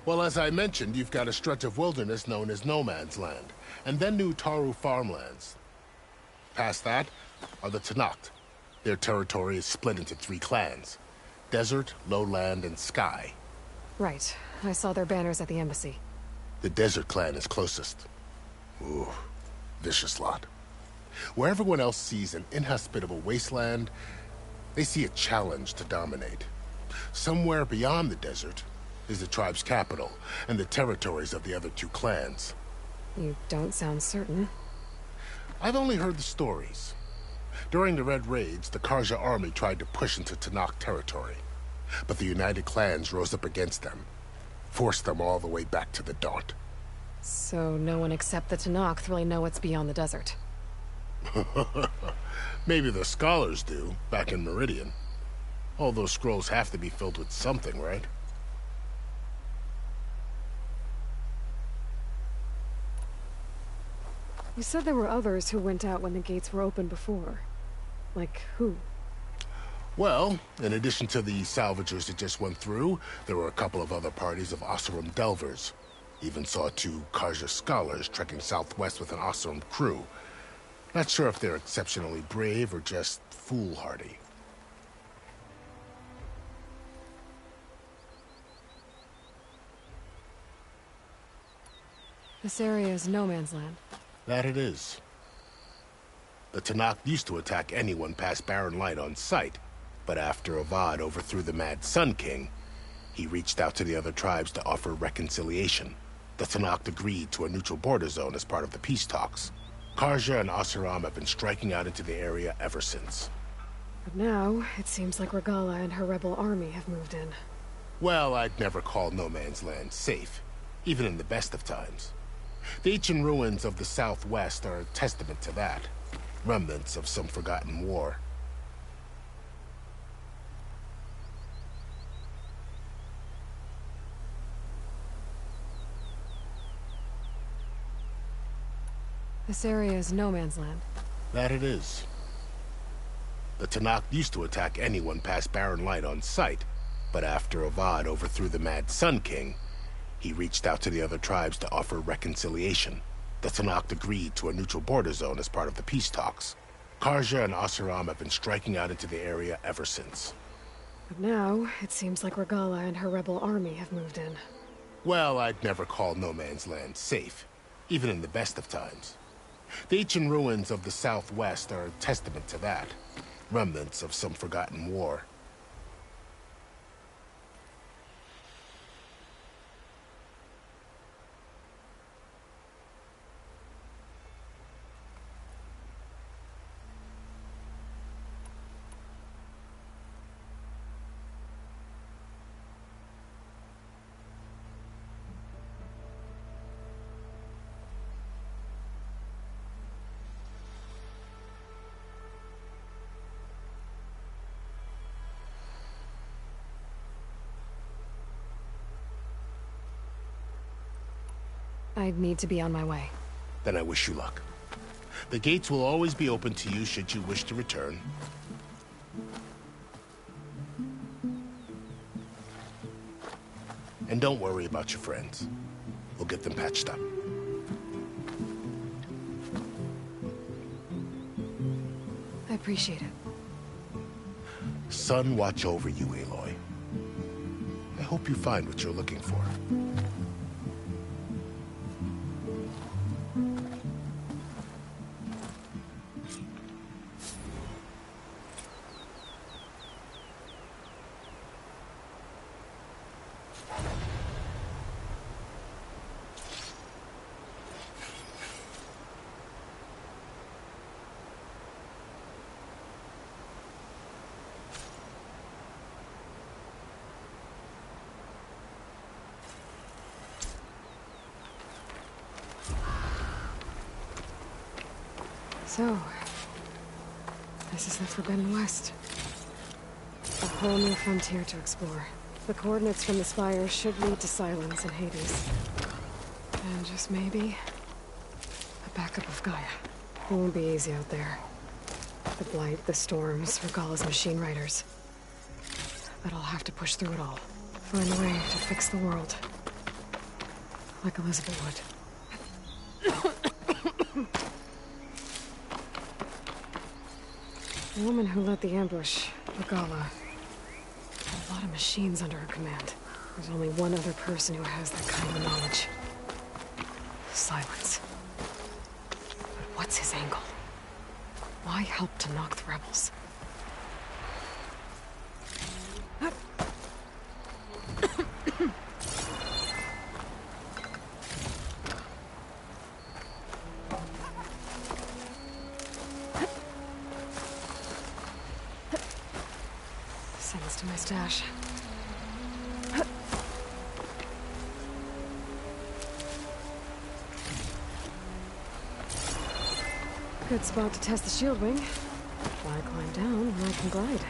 Well, as I mentioned, you've got a stretch of wilderness known as No Man's Land, and then the Utaru farmlands. Past that are the Tenakth. Their territory is split into 3 clans: Desert, Lowland, and Sky. Right. I saw their banners at the embassy. The Desert clan is closest. Ooh, vicious lot. Where everyone else sees an inhospitable wasteland, They see a challenge to dominate. Somewhere beyond the desert is the tribe's capital and the territories of the other two clans. You don't sound certain. I've only heard the stories. During the Red Raids, the Karja army tried to push into Tenakth territory, but the United Clans rose up against them, forced them all the way back to the Daunt. So no one except the Tenakth really know what's beyond the desert? Maybe the scholars do, back in Meridian. All those scrolls have to be filled with something, right? You said there were others who went out when the gates were open before. Like who? Well, in addition to the salvagers that just went through, there were a couple of other parties of Oseram Delvers. Even saw 2 Karja scholars trekking southwest with an Oseram crew. Not sure if they're exceptionally brave or just foolhardy. This area is no man's land. That it is. The Tenakth used to attack anyone past Barren Light on sight, but after Avad overthrew the Mad Sun King, he reached out to the other tribes to offer reconciliation. The Tenakth agreed to a neutral border zone as part of the peace talks. Karja and Oseram have been striking out into the area ever since. But now, it seems like Regalla and her rebel army have moved in. Well, I'd never call no man's land safe, even in the best of times. The ancient ruins of the Southwest are a testament to that. Remnants of some forgotten war. This area is no man's land. That it is. The Tenakth used to attack anyone past Barren Light on sight, but after Avad overthrew the Mad Sun King, he reached out to the other tribes to offer reconciliation. The Tenakth agreed to a neutral border zone as part of the peace talks. Karja and Oseram have been striking out into the area ever since. But now, it seems like Regalla and her rebel army have moved in. Well, I'd never call no man's land safe, even in the best of times. The ancient ruins of the Southwest are a testament to that. Remnants of some forgotten war. I need to be on my way. Then I wish you luck. The gates will always be open to you should you wish to return. And don't worry about your friends. We'll get them patched up. I appreciate it. Sun watch over you, Aloy. I hope you find what you're looking for. So, this is the Forbidden West. A whole new frontier to explore. The coordinates from the spire should lead to Silence and Hades. And just maybe, a backup of Gaia. It won't be easy out there. The Blight, the Storms, Regalla's machine riders. But I'll have to push through it all. Find a way to fix the world. Like Elizabeth would. The woman who led the ambush, Regalla, had a lot of machines under her command. There's only one other person who has that kind of knowledge. Silence. But what's his angle? Why help to knock the rebels? stash. Good spot to test the shield wing. Why climb down when I can glide?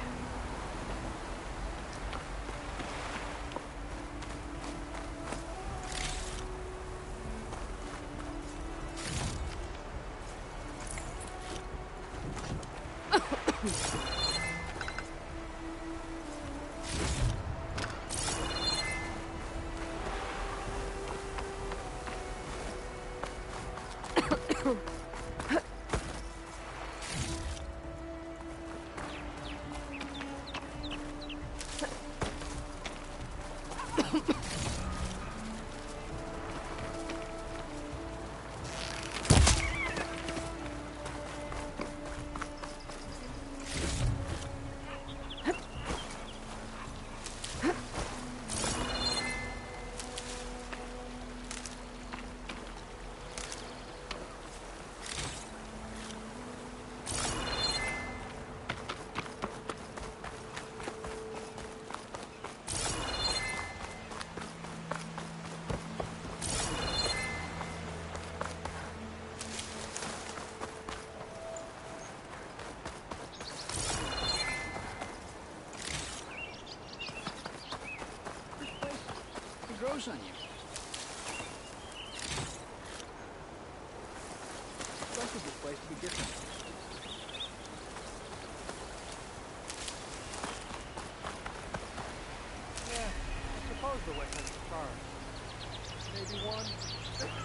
Grows on you. Expected this place to be different. Yeah, I suppose the way has stars. Maybe one. Didn't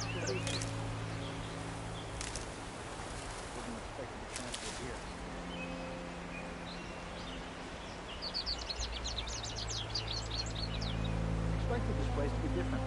expect to be transferred here. Expected this place to be different.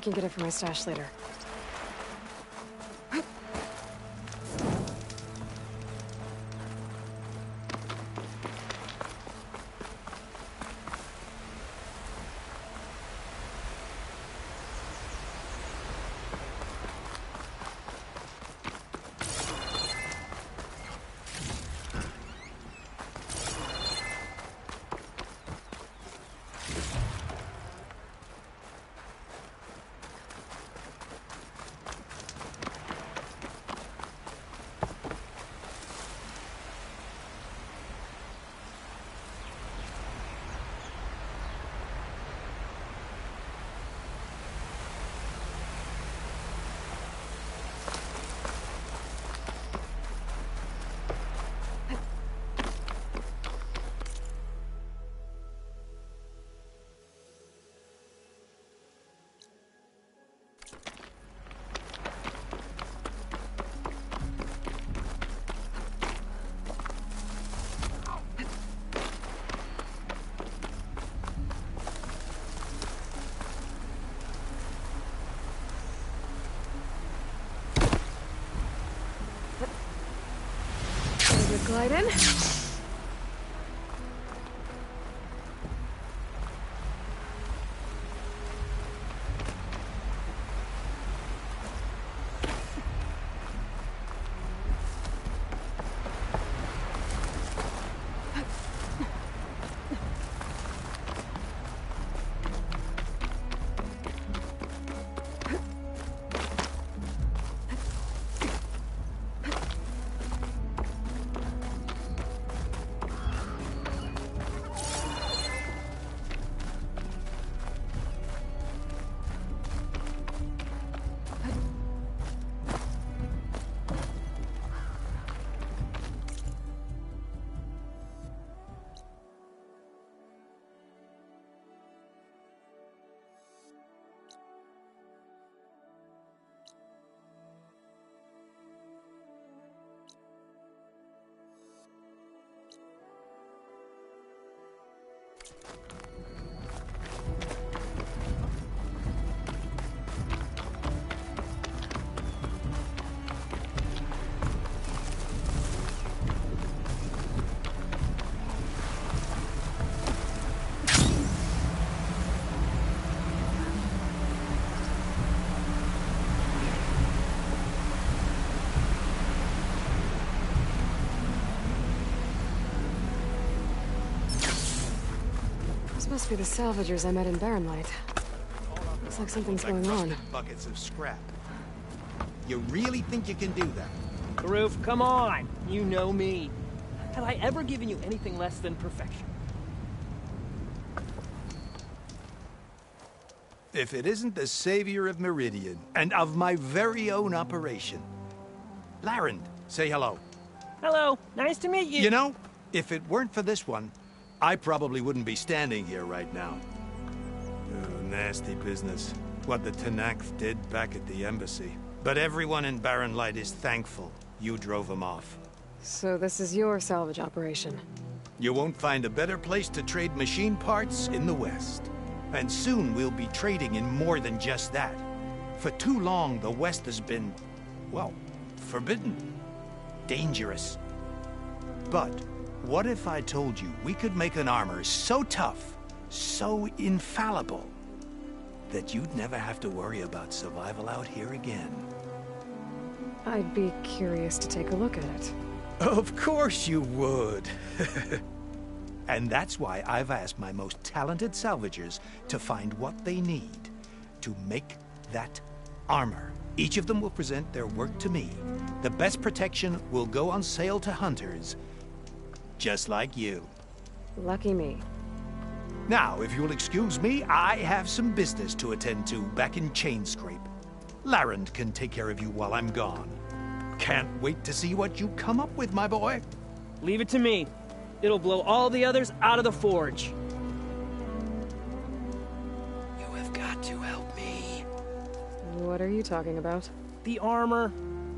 can get it from my stash later. Glide in. This must be the salvagers I met in Barrenlight. Looks like something's going on. Buckets of scrap. You really think you can do that? Karuf, come on! You know me. Have I ever given you anything less than perfection? If it isn't the savior of Meridian, and of my very own operation. Larend, say hello. Hello, nice to meet you. You know, if it weren't for this one, I probably wouldn't be standing here right now. Oh, nasty business. What the Tenakth did back at the embassy. But everyone in Barrenlight is thankful you drove them off. So this is your salvage operation? You won't find a better place to trade machine parts in the West. And soon we'll be trading in more than just that. For too long, the West has been, well, forbidden. Dangerous. But what if I told you we could make an armor so tough, so infallible, that you'd never have to worry about survival out here again? I'd be curious to take a look at it. Of course you would. And that's why I've asked my most talented salvagers to find what they need to make that armor. Each of them will present their work to me. The best protection will go on sale to hunters, just like you. Lucky me. Now, if you'll excuse me, I have some business to attend to back in Chainscrape. Larend can take care of you while I'm gone. Can't wait to see what you come up with, my boy. Leave it to me. It'll blow all the others out of the forge. You have got to help me. What are you talking about? The armor.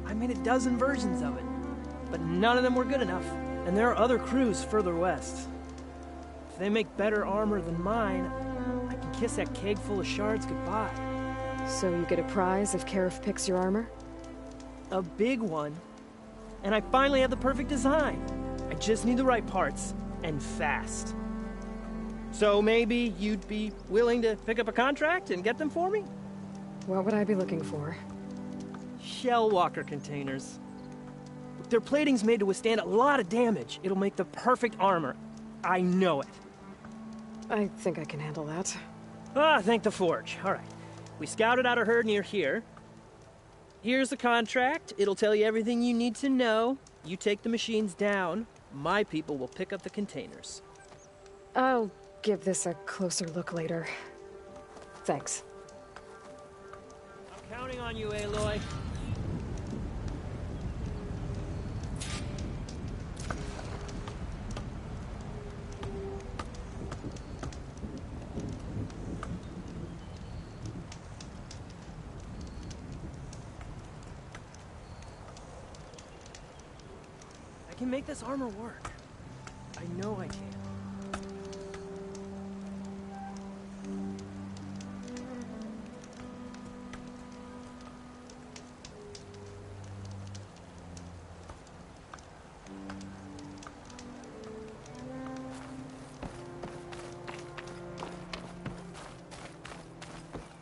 I made a dozen versions of it, but none of them were good enough. And there are other crews further west. If they make better armor than mine, I can kiss that keg full of shards goodbye. So you get a prize if Karif picks your armor? A big one. And I finally have the perfect design. I just need the right parts, and fast. So maybe you'd be willing to pick up a contract and get them for me? What would I be looking for? Shell walker containers. Their plating's made to withstand a lot of damage. It'll make the perfect armor. I know it. I think I can handle that. Ah, thank the Forge. All right. We scouted out a herd near here. Here's the contract. It'll tell you everything you need to know. You take the machines down. My people will pick up the containers. I'll give this a closer look later. Thanks. I'm counting on you, Aloy. I can make this armor work. I know I can.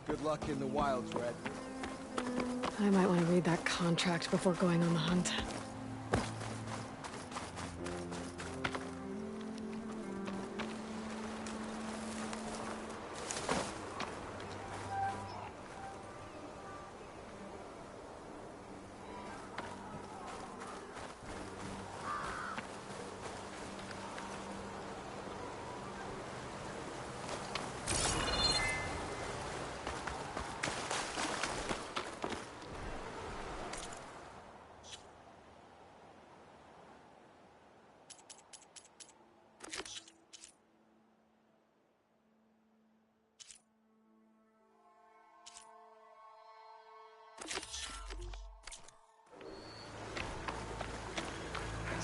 Good luck in the wilds, Red. I might want to read that contract before going on the hunt.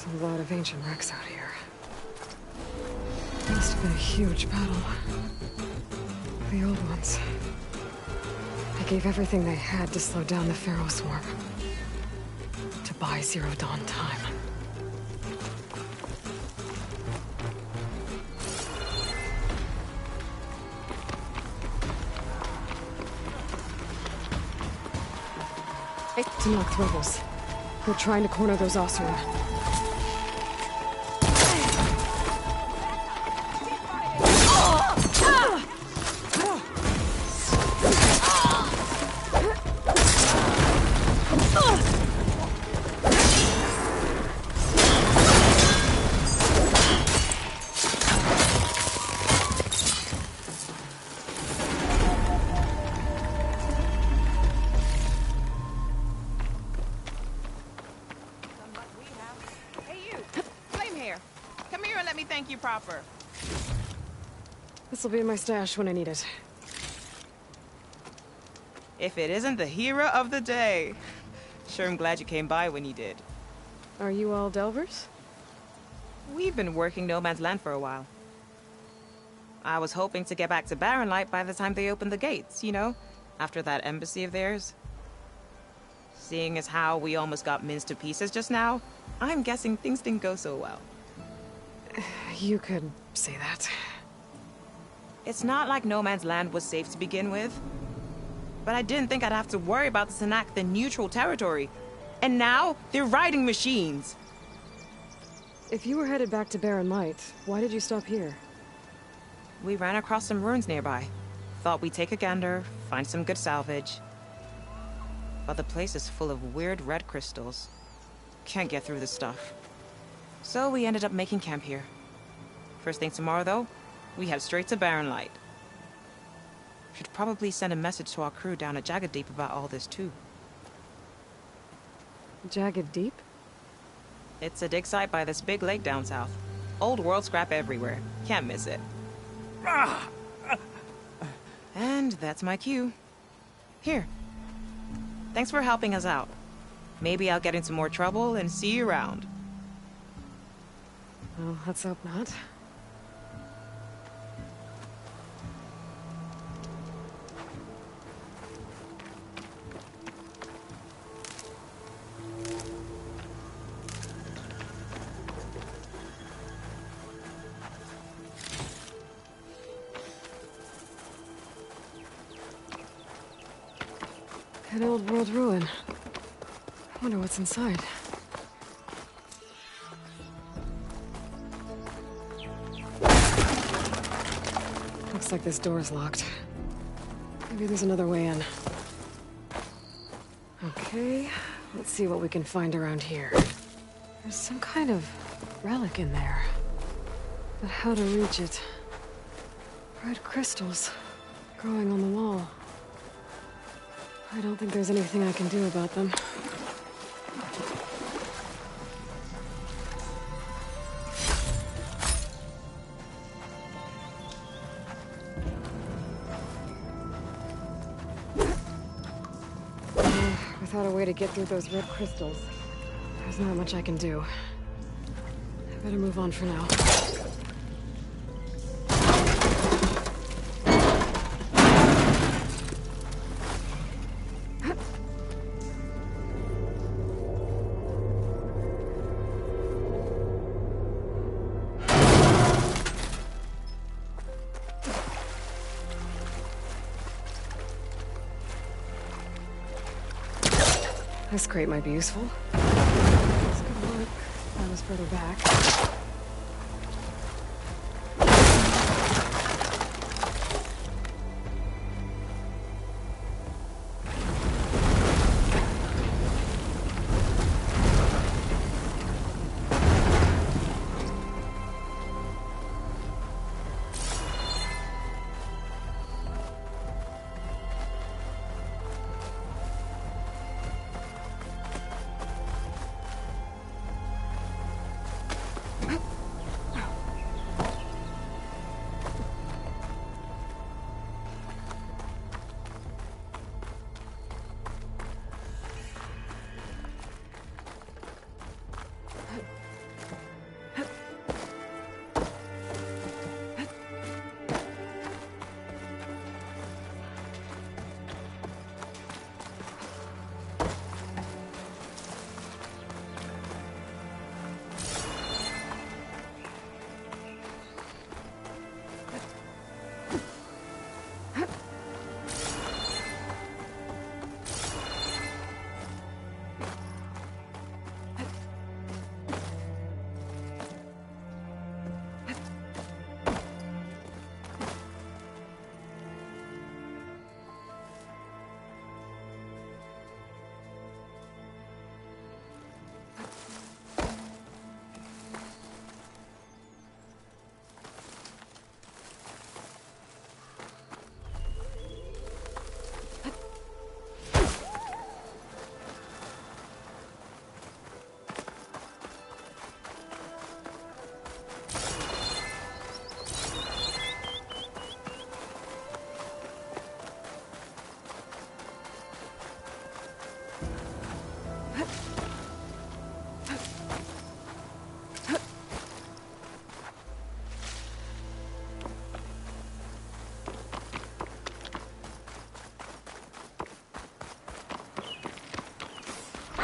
There's a lot of ancient wrecks out here. Must have been a huge battle. The old ones. They gave everything they had to slow down the Pharaoh swarm. To buy Zero Dawn time. Tenakth rebels. They're trying to corner those Oseram. This'll be in my stash when I need it. If it isn't the hero of the day. Sure, I'm glad you came by when you did. Are you all Delvers? We've been working No Man's Land for a while. I was hoping to get back to Barrenlight by the time they opened the gates, you know? After that embassy of theirs. Seeing as how we almost got minced to pieces just now, I'm guessing things didn't go so well. You could say that. It's not like No Man's Land was safe to begin with. But I didn't think I'd have to worry about the Tenakth in neutral territory. And now, they're riding machines. If you were headed back to Barrenlight, why did you stop here? We ran across some ruins nearby. Thought we'd take a gander, find some good salvage. But the place is full of weird red crystals. Can't get through the stuff. So we ended up making camp here. First thing tomorrow, though, we head straight to Barrenlight. Should probably send a message to our crew down at Jagged Deep about all this, too. Jagged Deep? It's a dig site by this big lake down south. Old world scrap everywhere. Can't miss it. And that's my cue. Here. Thanks for helping us out. Maybe I'll get into more trouble and see you around. Well, let's hope not. An old world ruin. I wonder what's inside. Looks like this door's locked. Maybe there's another way in. Okay, let's see what we can find around here. There's some kind of relic in there. But how to reach it? Red crystals growing on the wall. I don't think there's anything I can do about them. Without a way to get through those red crystals, there's not much I can do. I better move on for now. This crate might be useful. This could work if I was further back.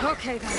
Okay, then.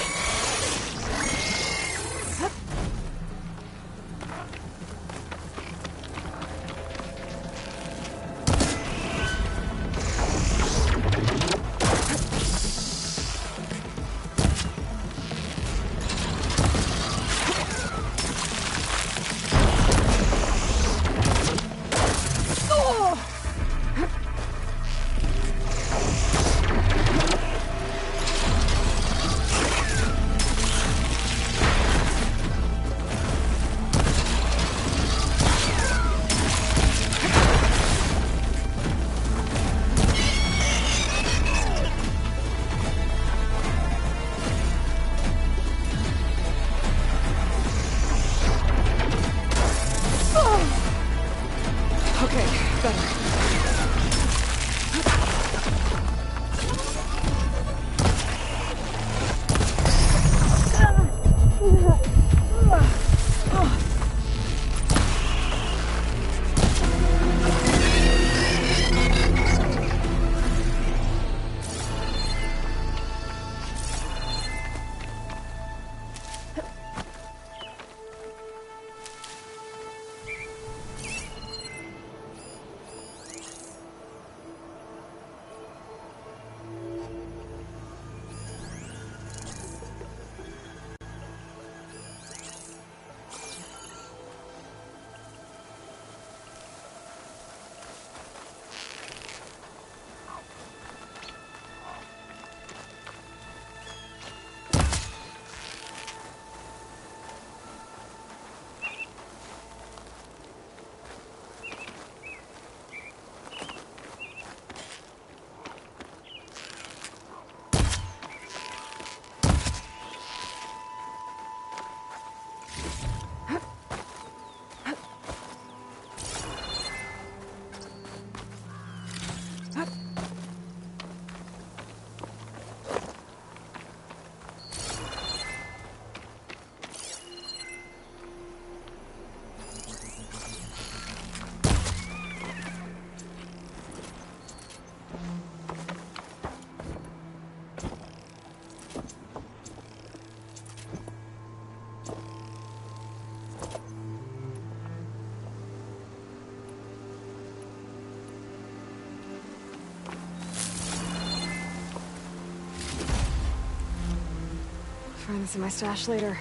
find this in my stash later.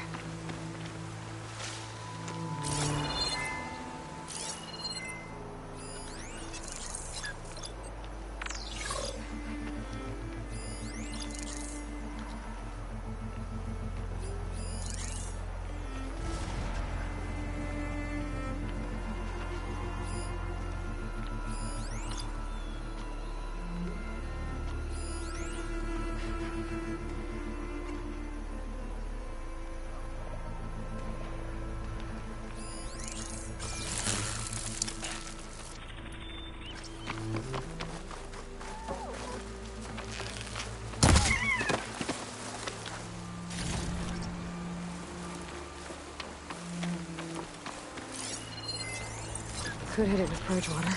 Could hit it with Bridgewater.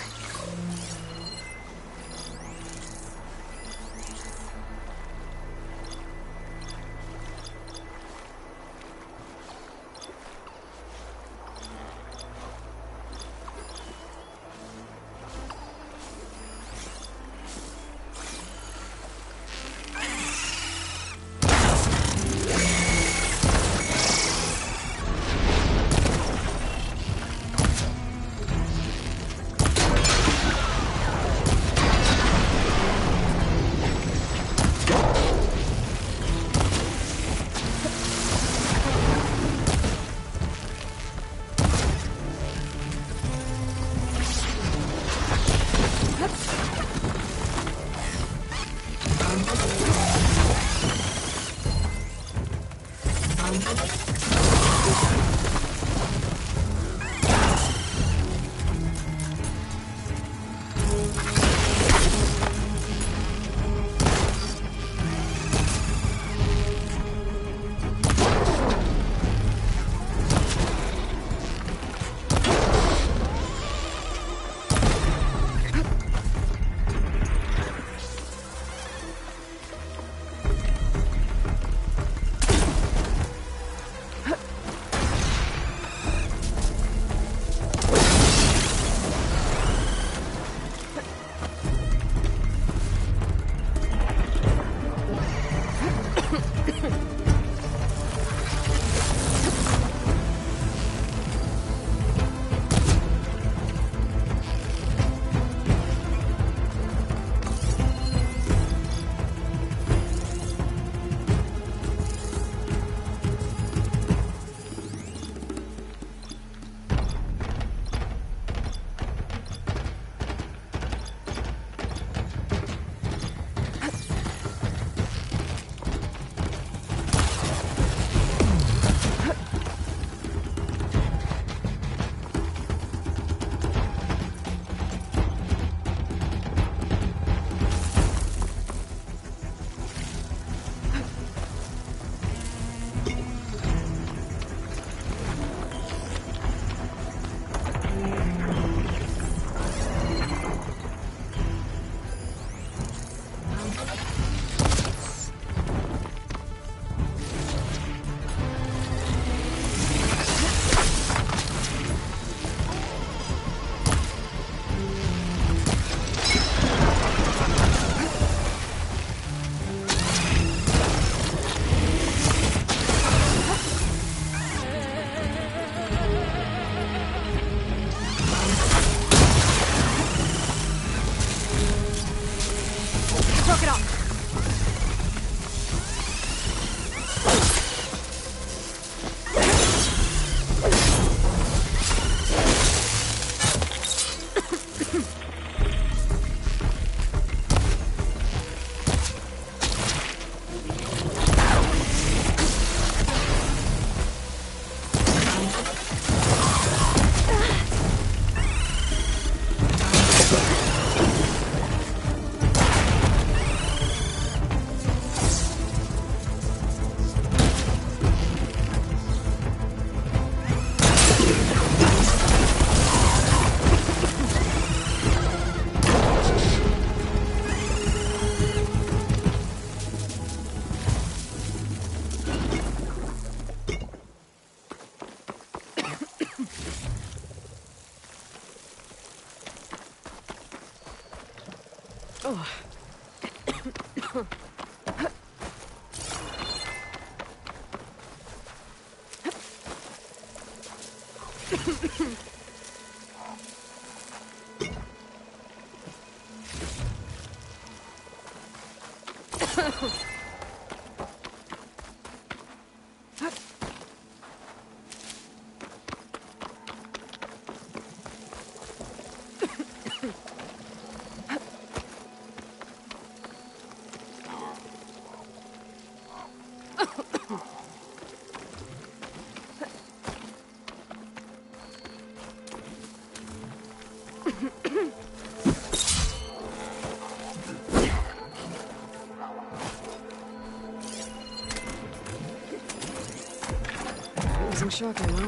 Using shock ammo.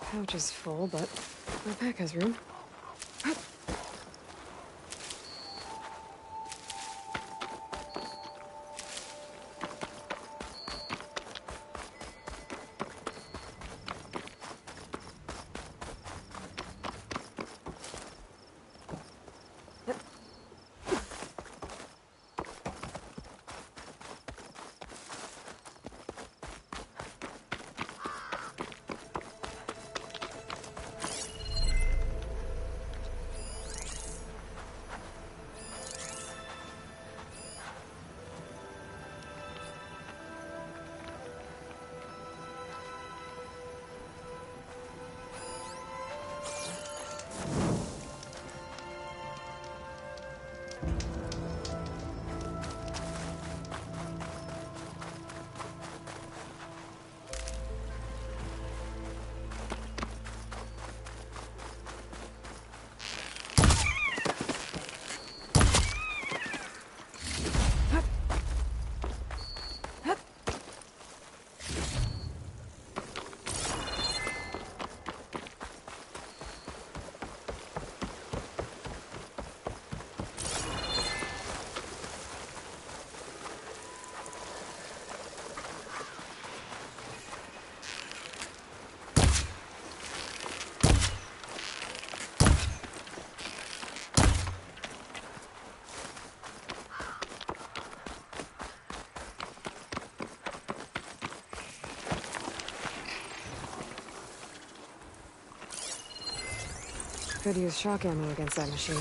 Pouch is full, but my pack has room. Could use shock ammo against that machine.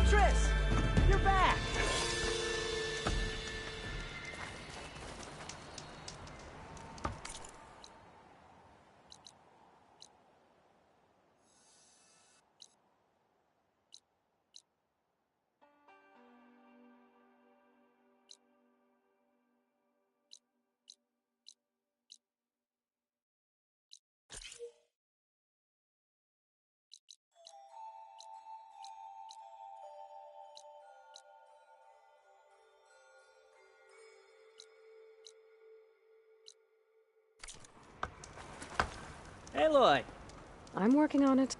Huntress! You're back! Aloy! I'm working on it.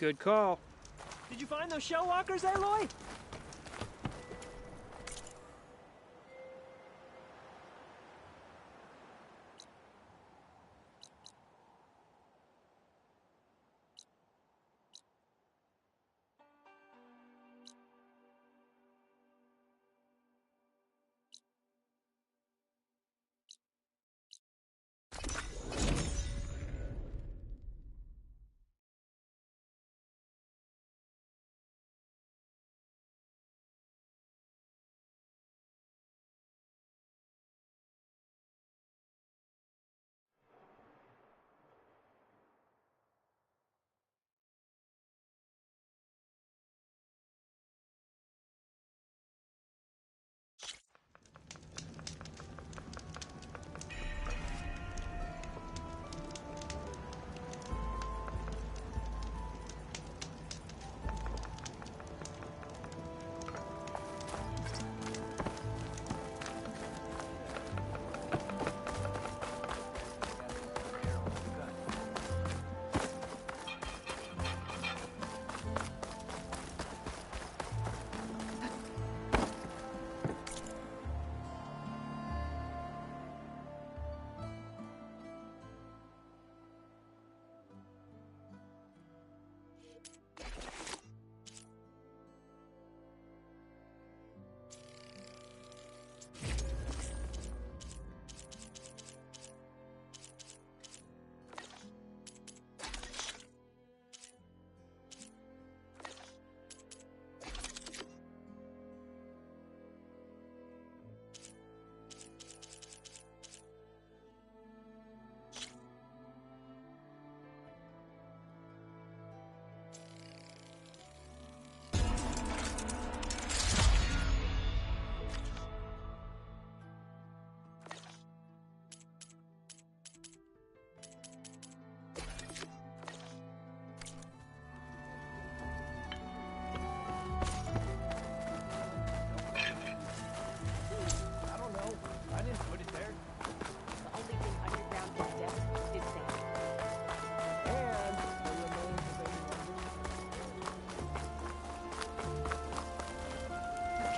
Good call. Did you find those shell walkers, Aloy?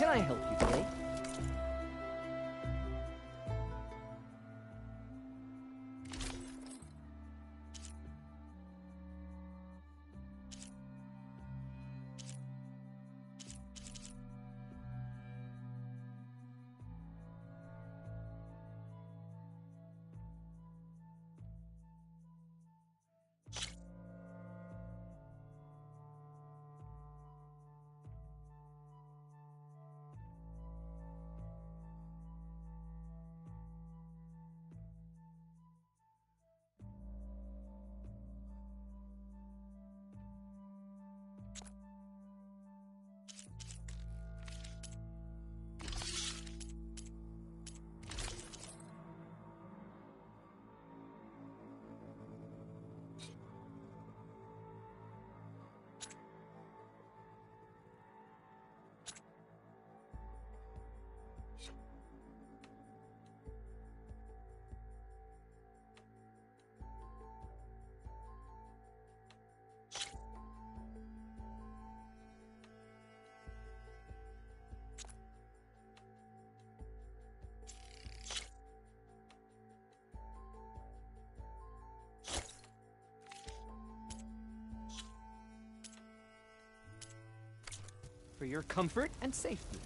can I help you today? For your comfort and safety.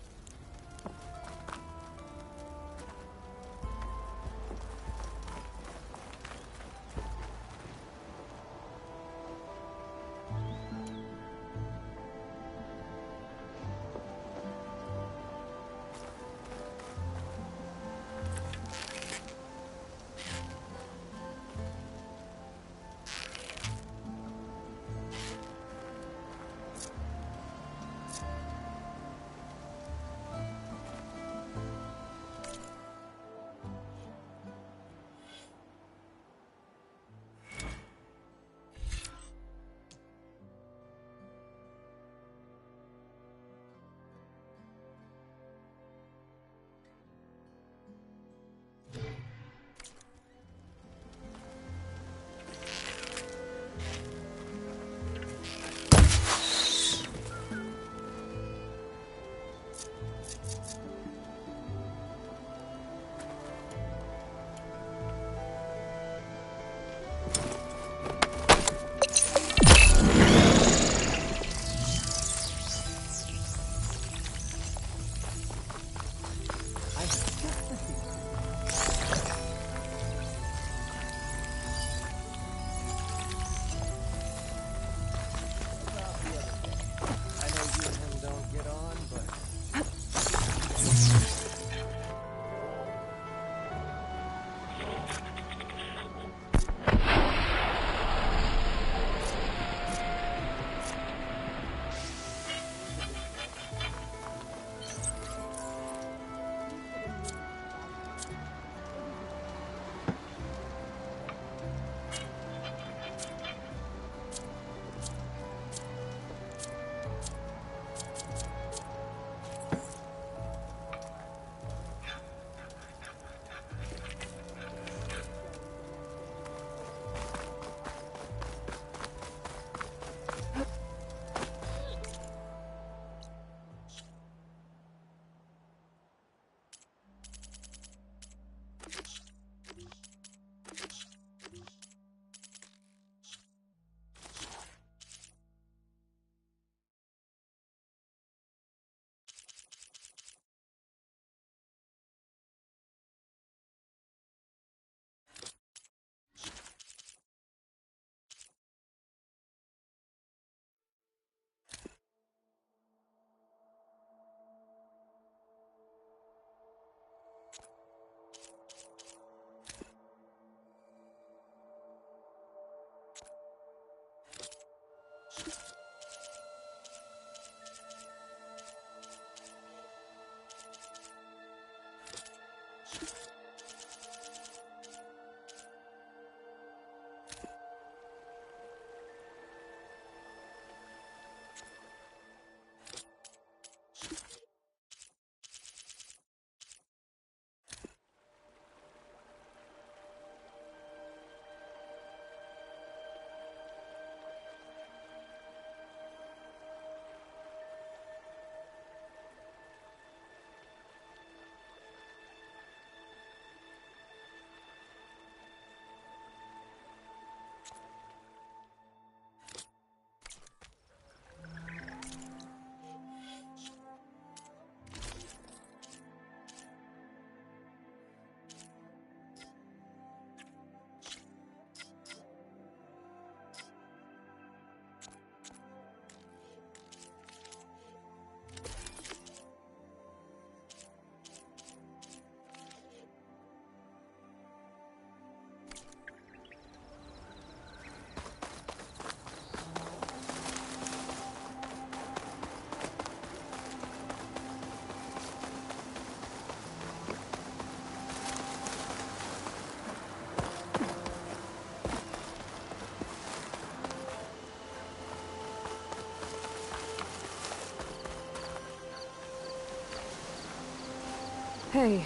Hey,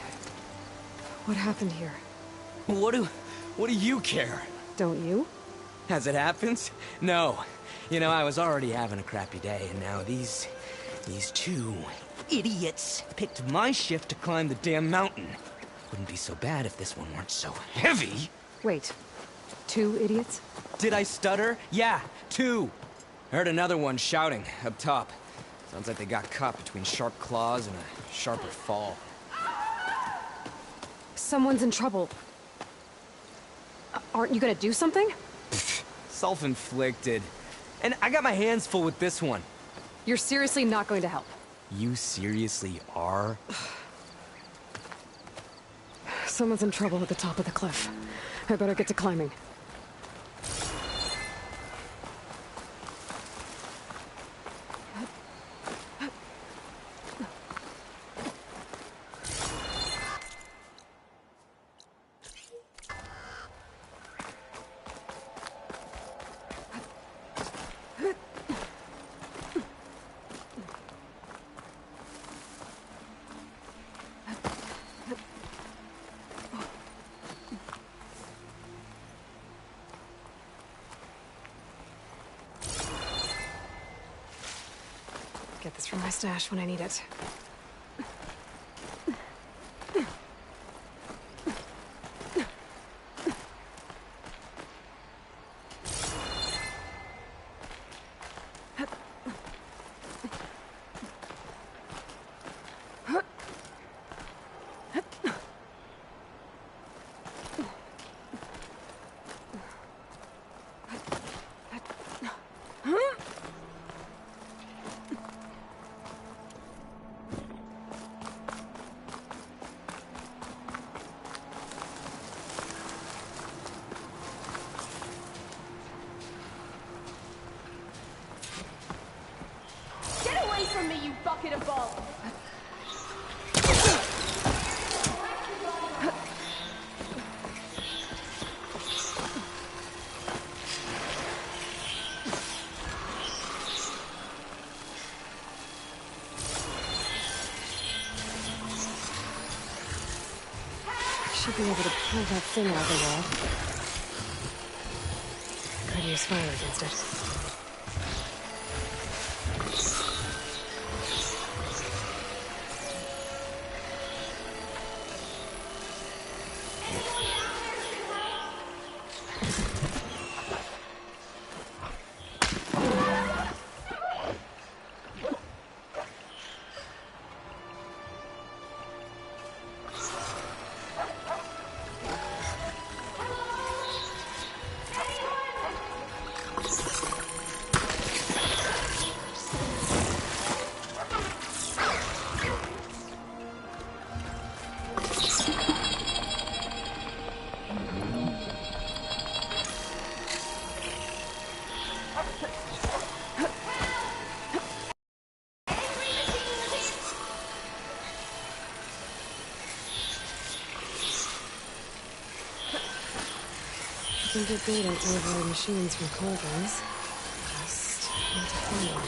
what happened here? What do you care? Don't you? As it happens? No. You know, I was already having a crappy day, and now these two idiots picked my shift to climb the damn mountain. Wouldn't be so bad if this one weren't so heavy. Wait, 2 idiots? Did I stutter? Yeah, 2. I heard another one shouting up top. Sounds like they got caught between sharp claws and a sharper fall. Someone's in trouble. Aren't you gonna do something? Self-inflicted. And I got my hands full with this one. You're seriously not going to help? You seriously are? Someone's in trouble at the top of the cliff. I better get to climbing. Get this from my stash when I need it. From me, you bucket of balls! Should be able to pull that thing out of the wall. Could use fire against it. You can get data to override machines from cauldrons. Just need to find one.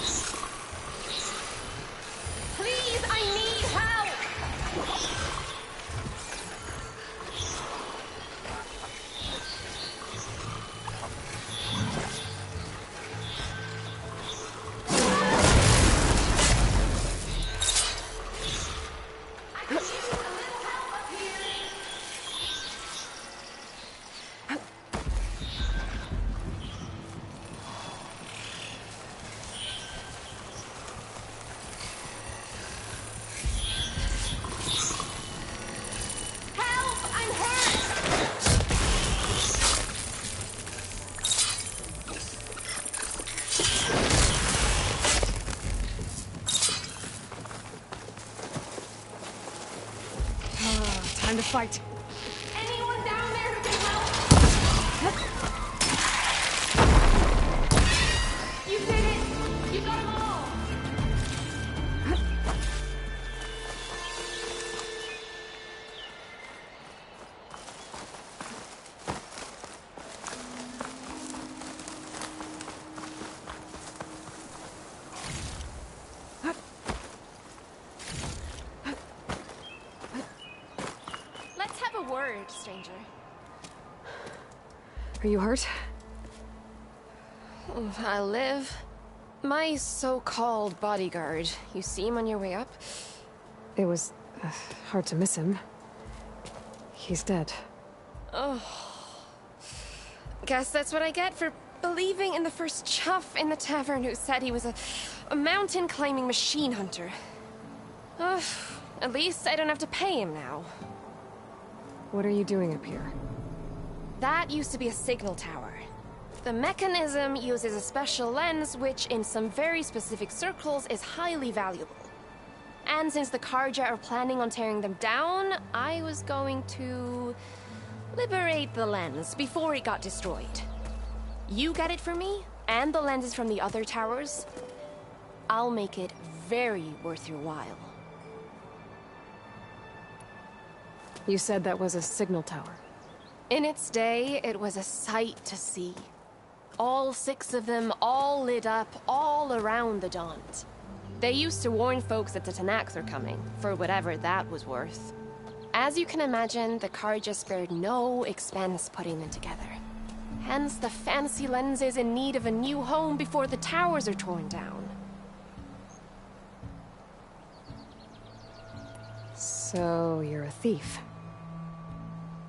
Please, I need help! Time to fight. Anyone down there who can help? You did it! You got them all! alert, stranger. Are you hurt? I'll live. My so-called bodyguard. You see him on your way up? It was hard to miss him. He's dead. Oh. Guess that's what I get for believing in the first chuff in the tavern who said he was a mountain-climbing machine hunter. At least I don't have to pay him now. What are you doing up here? That used to be a signal tower. The mechanism uses a special lens which, in some very specific circles, is highly valuable. And since the Carja are planning on tearing them down, I was going to liberate the lens before it got destroyed. You get it for me, and the lenses from the other towers. I'll make it very worth your while. You said that was a signal tower. In its day, it was a sight to see. All 6 of them, all lit up, all around the Daunt. They used to warn folks that the Tenakth are coming, for whatever that was worth. As you can imagine, the Carja spared no expense putting them together. Hence the fancy lenses in need of a new home before the towers are torn down. So, you're a thief.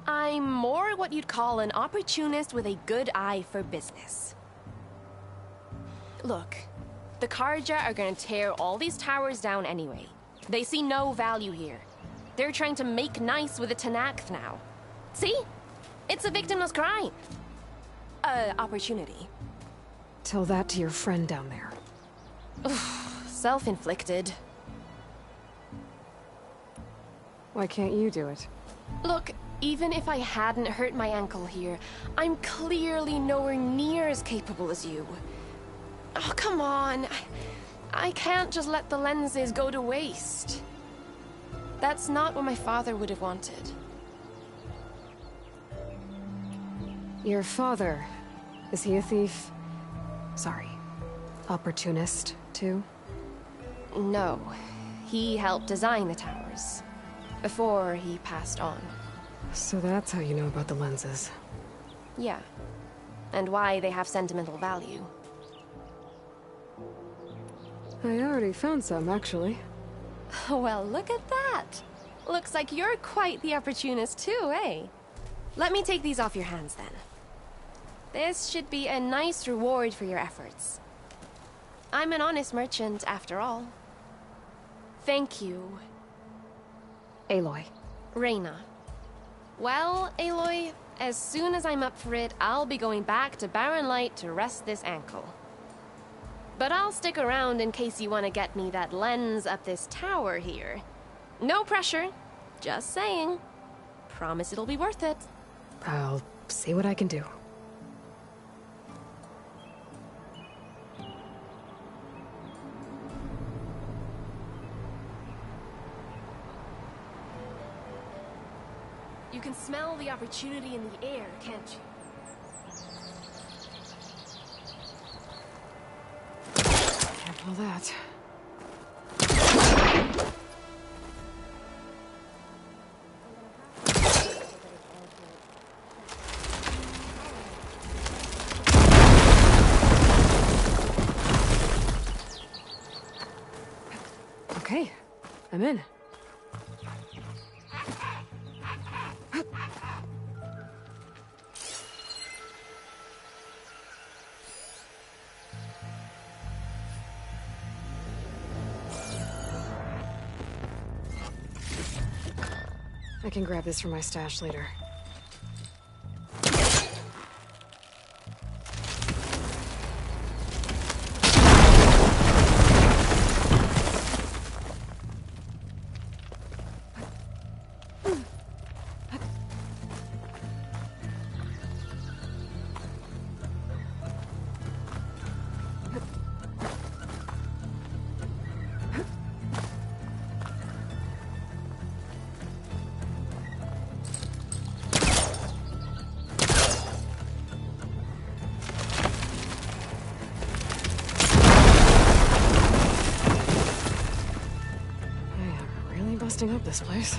I'm more what you'd call an opportunist with a good eye for business. Look, the Carja are gonna tear all these towers down anyway. They see no value here. They're trying to make nice with the Tenakth now. See? It's a victimless crime. Opportunity. Tell that to your friend down there. Self-inflicted. Why can't you do it? Look, even if I hadn't hurt my ankle here, I'm clearly nowhere near as capable as you. Oh, come on. I can't just let the lenses go to waste. That's not what my father would have wanted. Your father, is he a thief? Sorry, opportunist, too? No. He helped design the towers. Before he passed on. So that's how you know about the lenses. Yeah. And why they have sentimental value. I already found some, actually. Well, look at that! Looks like you're quite the opportunist too, eh? Let me take these off your hands, then. This should be a nice reward for your efforts. I'm an honest merchant, after all. Thank you. Aloy. Reyna. Well, Aloy, as soon as I'm up for it, I'll be going back to Barren Light to rest this ankle. But I'll stick around in case you want to get me that lens up this tower here. No pressure. Just saying. Promise it'll be worth it. I'll see what I can do. You can smell the opportunity in the air, can't you? Careful of that. Okay, I'm in. I can grab this from my stash later. Busting up this place.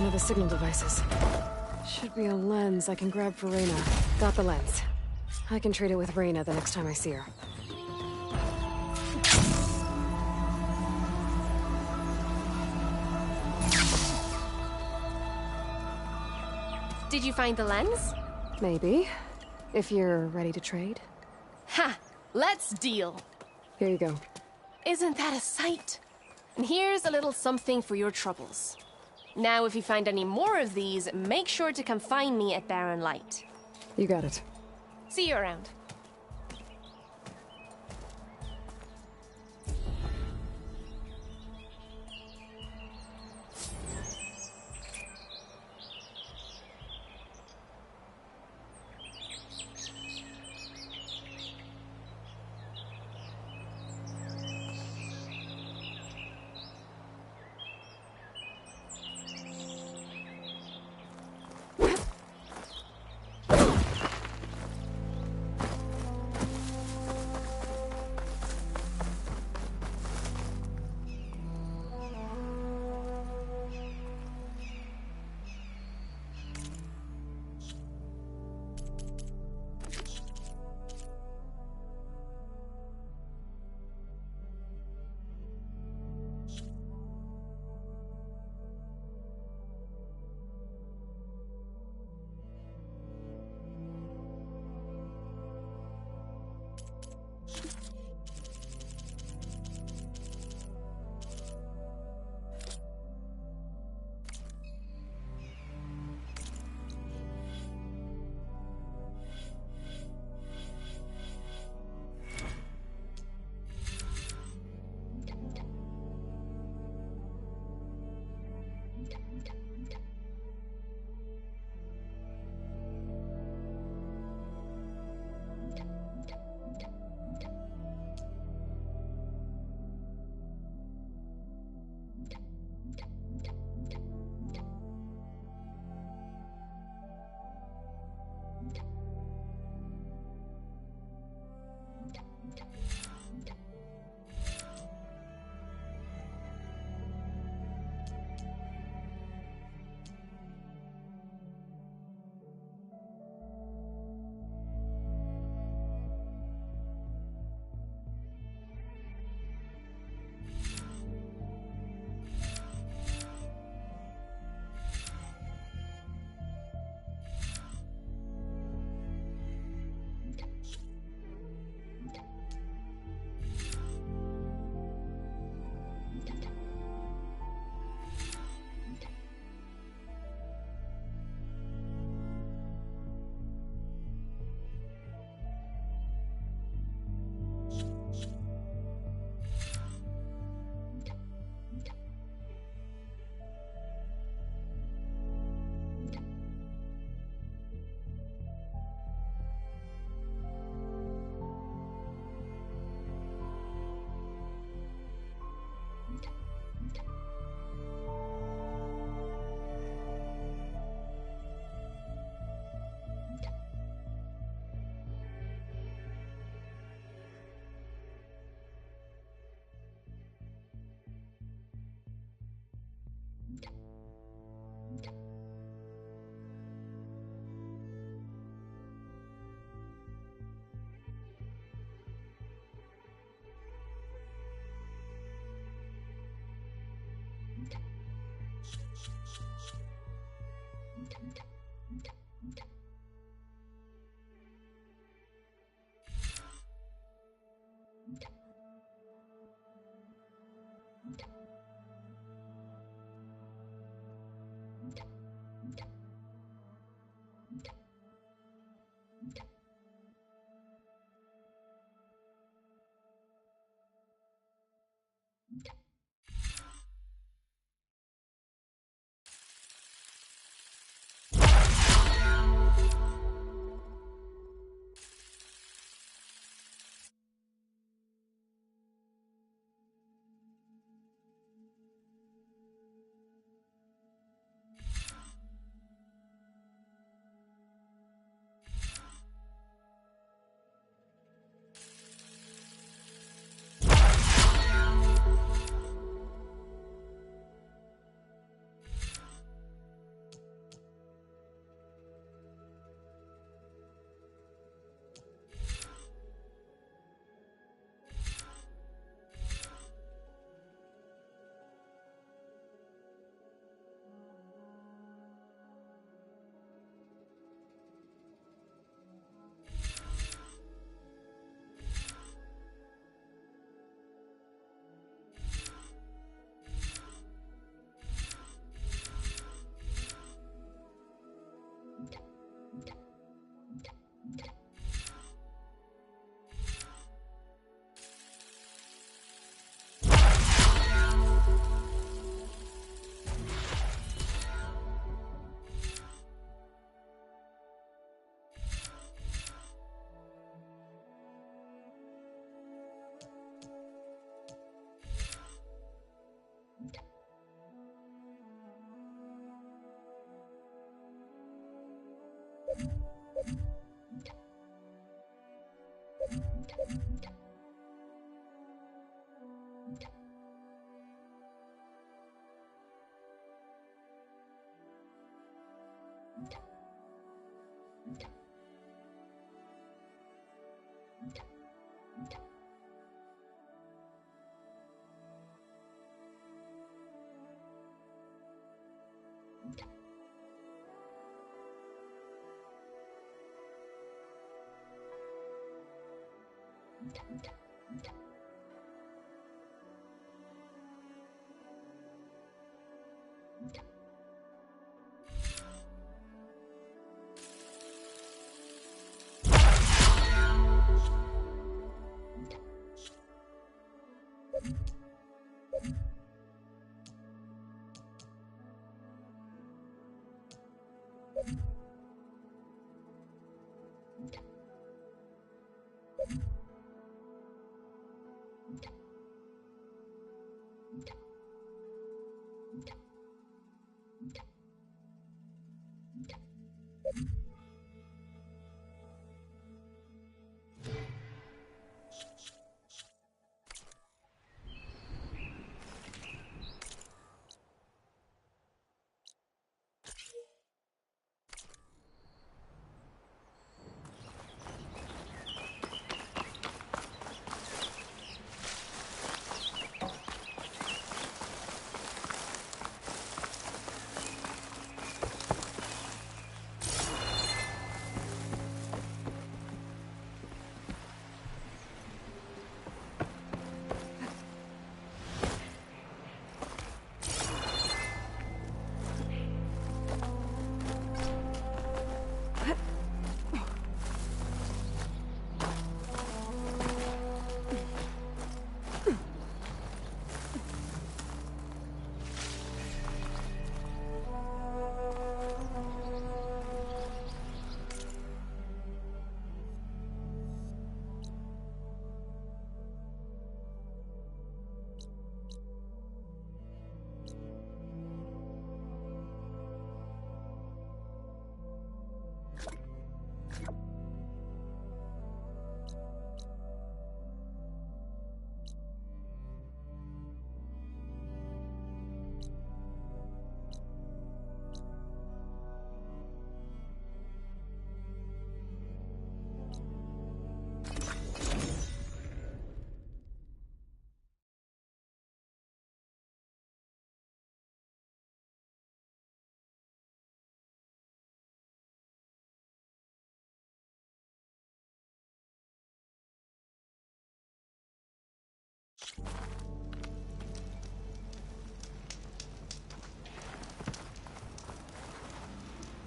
one of the signal devices. Should be a lens I can grab for Reyna. Got the lens. I can trade it with Reyna the next time I see her. Did you find the lens? Maybe. If you're ready to trade. Ha! Let's deal! Here you go. Isn't that a sight? And here's a little something for your troubles. Now, if you find any more of these, make sure to come find me at Barren Light. You got it. See you around.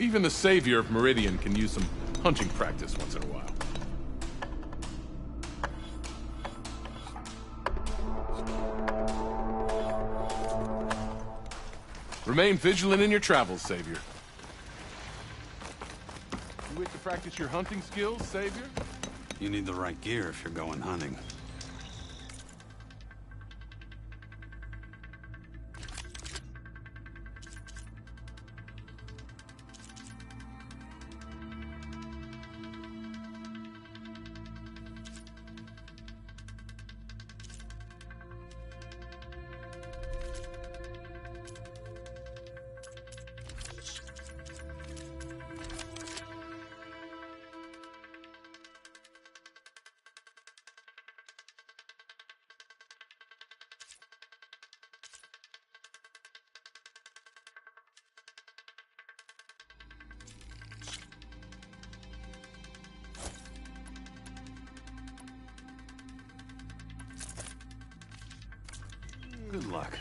Even the savior of Meridian can use some hunting practice once in a while. Remain vigilant in your travels, Savior. You wish to practice your hunting skills, Savior? You need the right gear if you're going hunting. Good luck.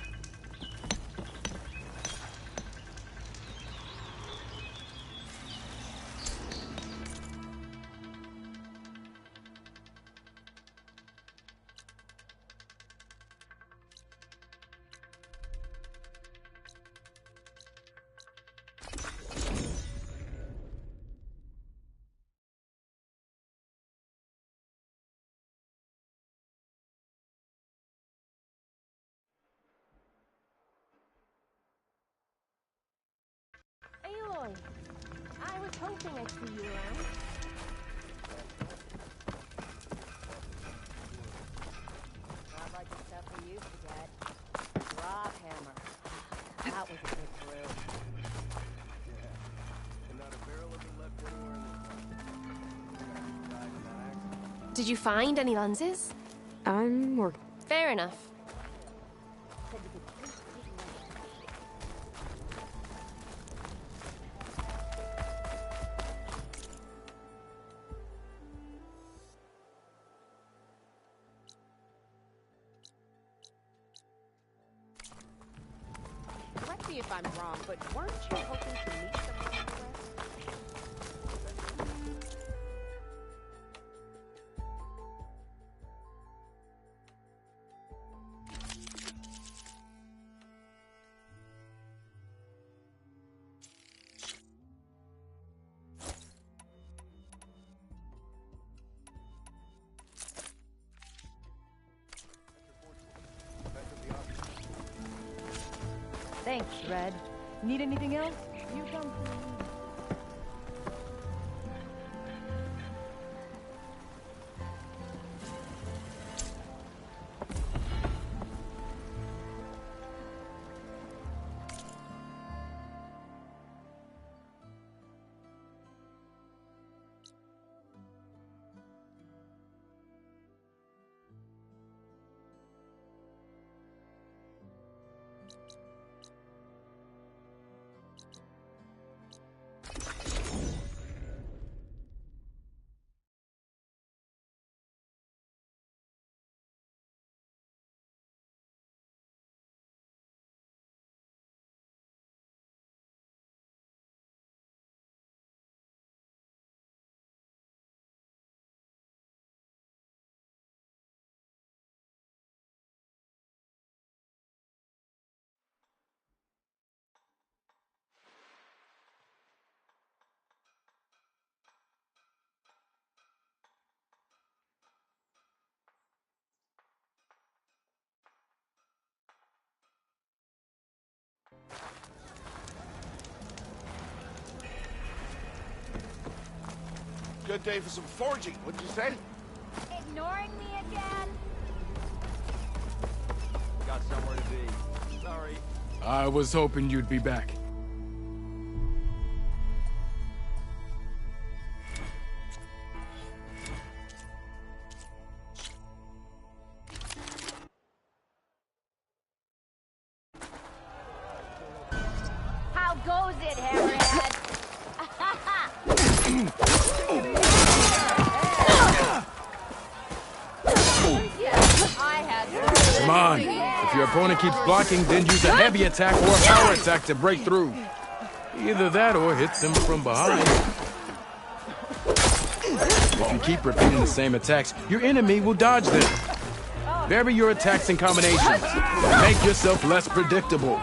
Aloy, I was hoping I'd see you around. Not like the stuff we used to get. Rob Hammer. That was a good brew. Yeah. And not a barrel of it left anywhere in this place. Did you find any lenses? I'm working. Fair enough. Correct me if I'm wrong, but weren't you hoping to meet someone in the West? Thanks, Red. Need anything else? You come to me. Good day for some forging, what'd you say? Ignoring me again? Got somewhere to be. Sorry. I was hoping you'd be back. How goes it, Hammerhead? Come on. If your opponent keeps blocking, then use a heavy attack or a power attack to break through. Either that or hit them from behind. If you keep repeating the same attacks, your enemy will dodge them. Vary your attacks and combinations. Make yourself less predictable.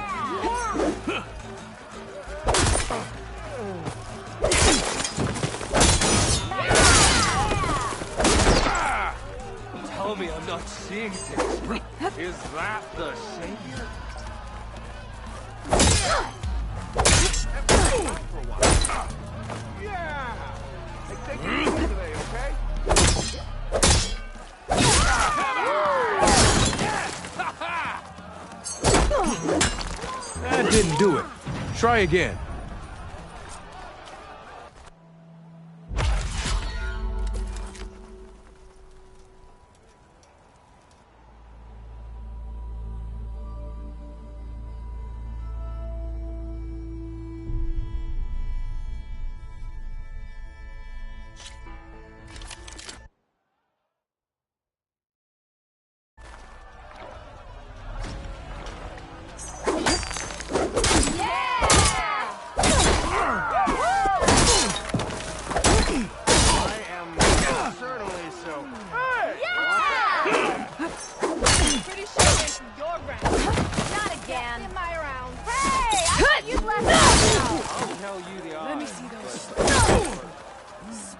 Tell me I'm not seeing things. Is that the savior? Yeah! Hey, take it easy today, okay? That didn't do it. Try again.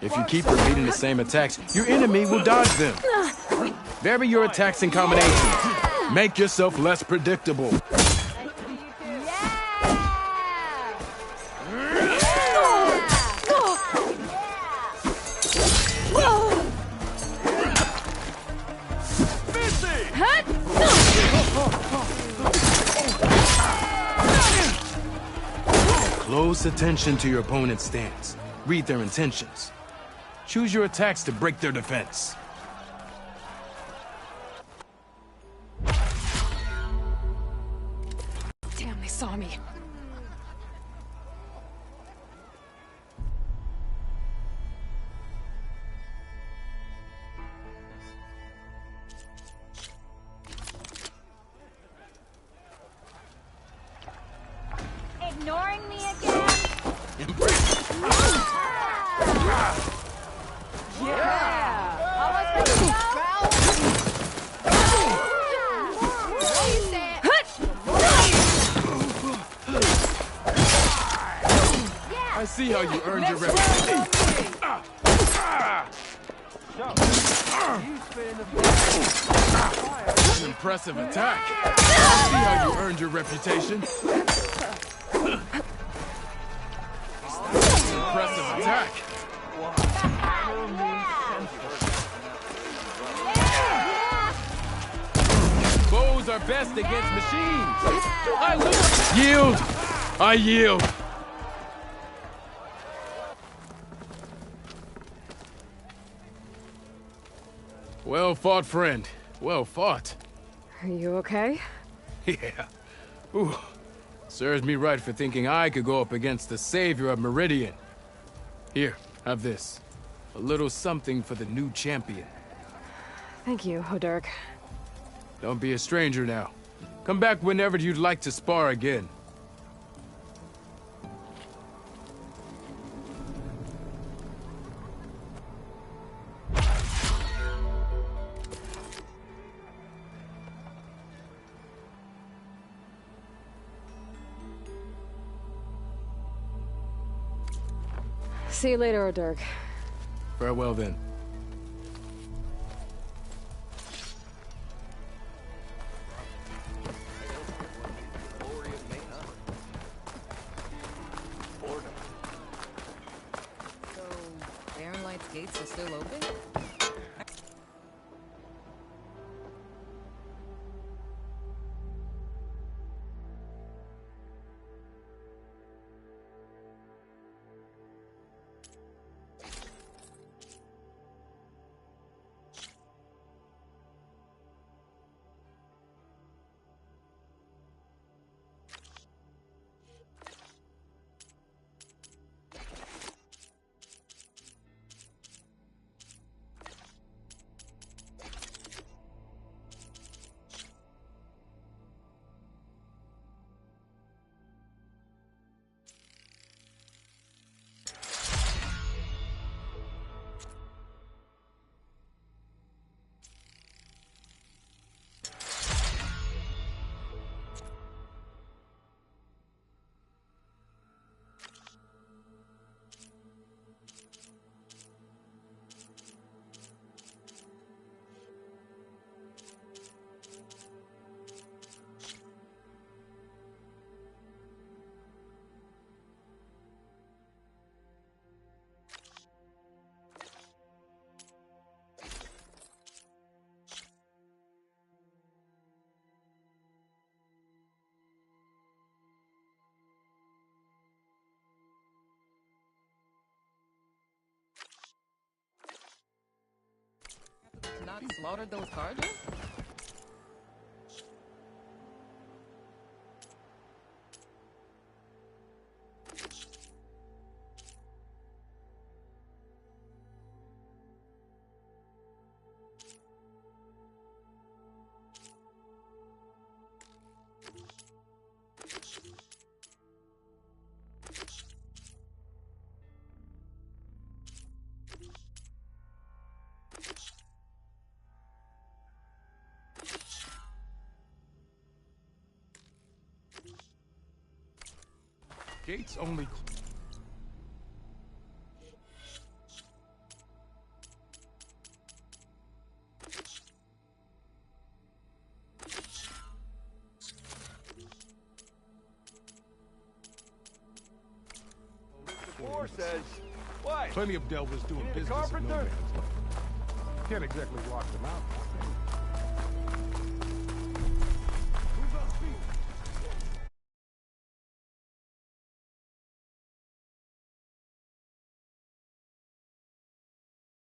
If you keep repeating the same attacks, your enemy will dodge them. Vary your attacks and combinations. Make yourself less predictable. close attention to your opponent's stance. Read their intentions. Choose your attacks to break their defense. Damn, they saw me. Ignoring me again? Yeah! Almost ready to I see how you earned your reputation. An impressive attack. I see how you earned your reputation. Impressive attack. Bows are best against machines. I lose. Yield. I yield. Well fought, friend. Well fought. Are you okay? Yeah. Ooh. Serves me right for thinking I could go up against the savior of Meridian. Here, have this. A little something for the new champion. Thank you, Hodurk. Don't be a stranger now. Come back whenever you'd like to spar again. See you later, Hodurk. Farewell then. Barren Light's gates are still open? Not slaughtered those Carja? Gates only... Four says, what? Plenty of delvers doing business in no man's land. Can't exactly lock them out.